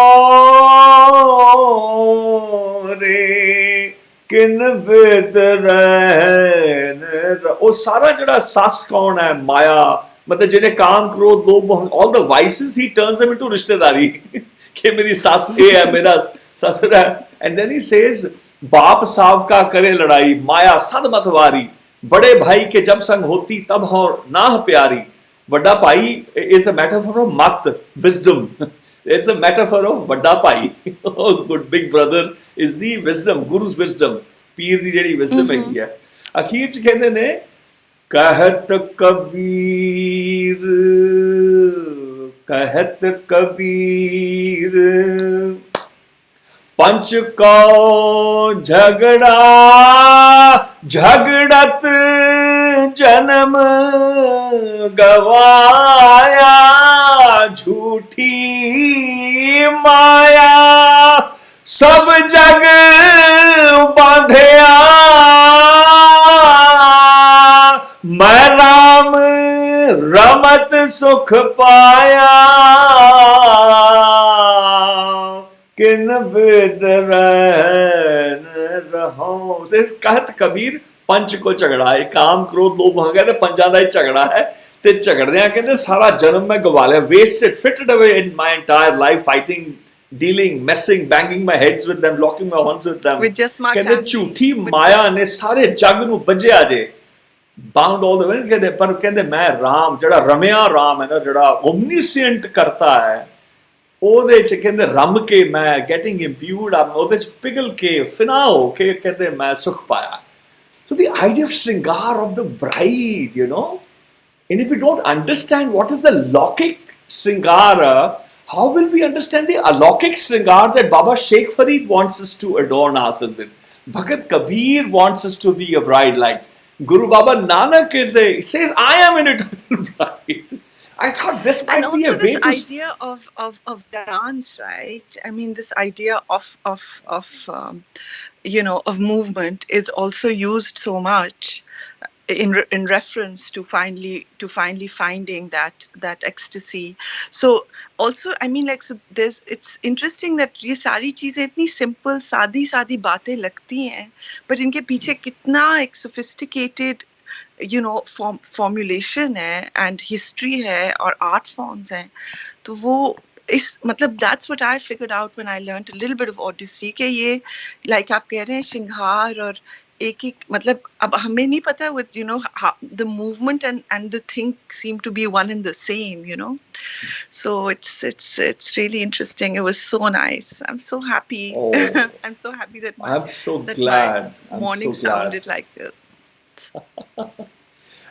[SPEAKER 1] रे, किन बिद रहन ਉਹ ਸਾਰਾ ਜਿਹੜਾ ਸੱਸ ਕੌਣ ਹੈ, ਮਾਇਆ, ਮਤਲਬ ਜਿਹੜੇ ਕਾਮ ਕ੍ਰੋਧ ਲੋਭ all the vices he turns them into ਰਿਸ਼ਤੇਦਾਰੀ ਕਿ ਮੇਰੀ ਸੱਸ ਇਹ ਹੈ, ਮੇਰਾ ਸਸੁਰ ਹੈ। and then he says बाप साव का करे लड़ाई, माया सद मत वारी, बड़े भाई के जब संग होती तब हो नाह प्यारी। वड्डा भाई is a metaphor of mat, wisdom. It's a metaphor of वड्डा भाई. Oh, good big brother is the wisdom, guru's wisdom. पीर दी जेड़ी wisdom है की है। अखीर च कहते ने कहत कबीर पंच को झगड़ा झगड़त जन्म गवाया, झूठी माया सब जग बांधया, मैं राम रमत सुख पाया, किन बिद रहन रहो। कहत कबीर पंच को झगड़ा है, काम क्रोध लोभ हो गया ते पंजा दा झगड़ा है ते झगड़दियां कहंदे सारा जन्म मैं गवा लिया, wasted, fitted away in my entire life fighting, dealing, messing, banging my heads with them, locking my horns with them। कहंदे झूठी माया ने सारे जग नूं बंझिया जे, bound all the way। कहंदे पर कहंदे मैं राम, जड़ा रमिया राम है ना, जड़ा omniscient करता है, ਉਹਦੇ ਚ ਕਹਿੰਦੇ ਰਮ ਕੇ ਮੈਂ getting imbued, ਉਹਦੇ ਚ ਪਿਘਲ ਕੇ ਫਿਨਾ ਹੋ ਕੇ ਕਹਿੰਦੇ ਮੈਂ ਸੁਖ ਪਾਇਆ। So the idea of Shringar of the bride, you know, and if we don't understand what is the Lokik Shringara, how will we understand the Alokik Shringar that Baba Sheikh Farid wants us to adorn ourselves with? Bhagat Kabir wants us to be a bride, like Guru Baba Nanak says, I am an eternal bride. I thought this might be a way to...
[SPEAKER 5] And also this idea of dance, right? I mean, this idea of you know, of movement is also used so much in reference to finally finding that ecstasy. So also, I mean, like, so it's interesting that ये सारी चीजें इतनी simple, सादी बातें लगती हैं, but इनके पीछे कितना एक sophisticated, you know, formulation है and history है और art forms हैं। तो वो इस मतलब that's what I figured out when I learned a little bit of Odyssey, कि ये like आप कह रहे हैं श्रृंगार और एक मतलब अब हमें नहीं पता with, you know, how the movement and the thing seem to be one and the same, you know। So it's really interesting. It was so nice. I'm so happy.
[SPEAKER 1] Oh,
[SPEAKER 5] I'm so happy that
[SPEAKER 1] I'm so glad.
[SPEAKER 5] My morning sounded like this.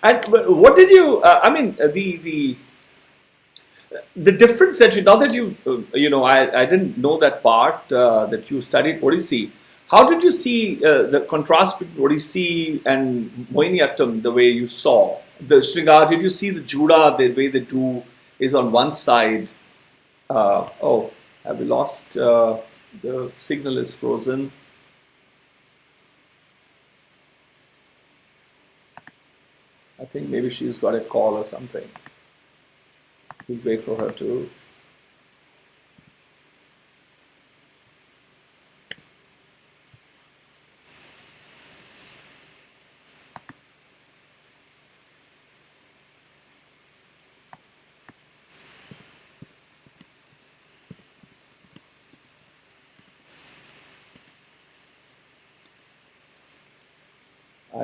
[SPEAKER 1] And what did you? I mean, the difference that now that you know, I didn't know that part that you studied Odissi. How did you see the contrast between Odissi and Mohiniyattam? The way you saw the Shringar, did you see the Juda? The way they do is on one side. Oh, have we lost? The signal is frozen. I think maybe she's got a call or something. We'll wait for her to...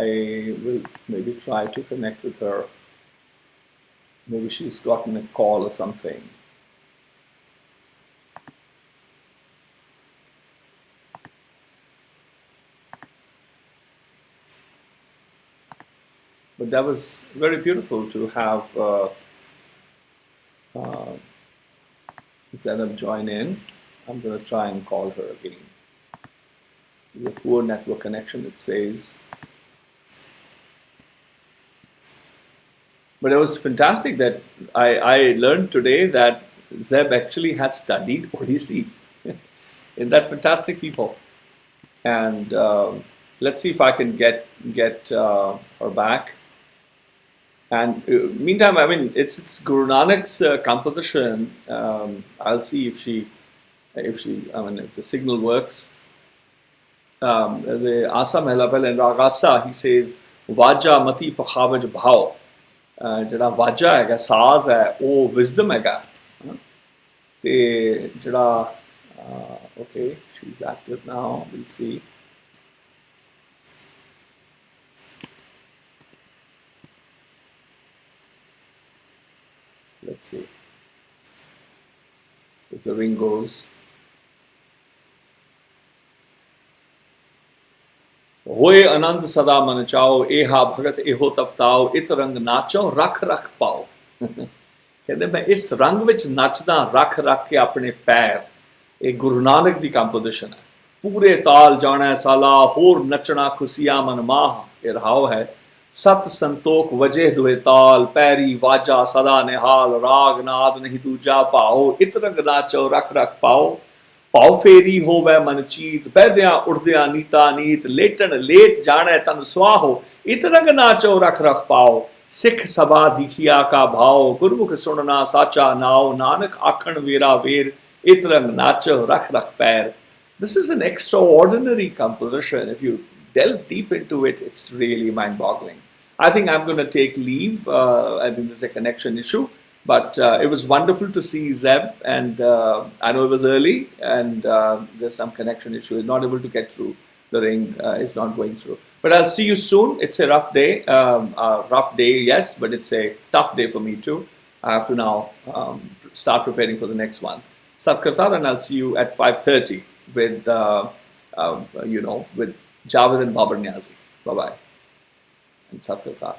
[SPEAKER 1] I will maybe try to connect with her. Maybe she's gotten a call or something. But that was very beautiful to have Zainab join in. I'm going to try and call her again. There's a poor network connection, it says. But it was fantastic that I learned today that Zeb actually has studied Odissi. Isn't that fantastic, people? And let's see if I can get her back. And meantime, I mean, it's Gurū Nanak's composition. I'll see if the signal works. The Asa Mēlā and Ragasa, he says, Vaja mati pakhavaj bhao. ਜਿਹੜਾ ਵਾਜਾ ਹੈਗਾ ਸਾਜ਼ ਹੈ ਉਹ wisdom ਹੈਗਾ ਤੇ ਜਿਹੜਾ okay, she's active now, we'll see. Let's see if the ring goes. होए आनंद सदा मन चाओ एहा भगत एहो तपताओ इत रंग नाचो रख रख पाओ कहते मैं इस रंग विच नचदा रख रख के अपने पैर ये गुरु नानक दी कंपोजिशन है पूरे ताल जाना साला होर नचना खुशियां मन माह ये रहाओ है सत संतोख वजे दुए ताल पैरी वाजा सदा निहाल राग नाद नहीं दूजा पाओ इत रंग नाचो रख रख पाओ पाओ फेरी हो वह मन चीत पैद्या उड़द्या नीता नीत लेटन लेट जाने तन स्वाहो इत रंग नाचो रख रख पाओ सिख सभा दिखिया का भाव गुरमुख सुनना साचा नाव नानक आखण वेरा वेर इत रंग नाचो रख रख पैर. This is an extraordinary composition. If you delve deep into it, it's really mind-boggling. I think I'm going to take leave. I think there's a connection issue. But it was wonderful to see Zeb, and I know it was early, and there's some connection issue. He's not able to get through. The ring is not going through. But I'll see you soon. It's a rough day. Rough day, yes, but it's a tough day for me too. I have to now start preparing for the next one. Sat Kartar, and I'll see you at 5:30 with, with Javed and Babar Niazi. Bye-bye. And Sat Kartar.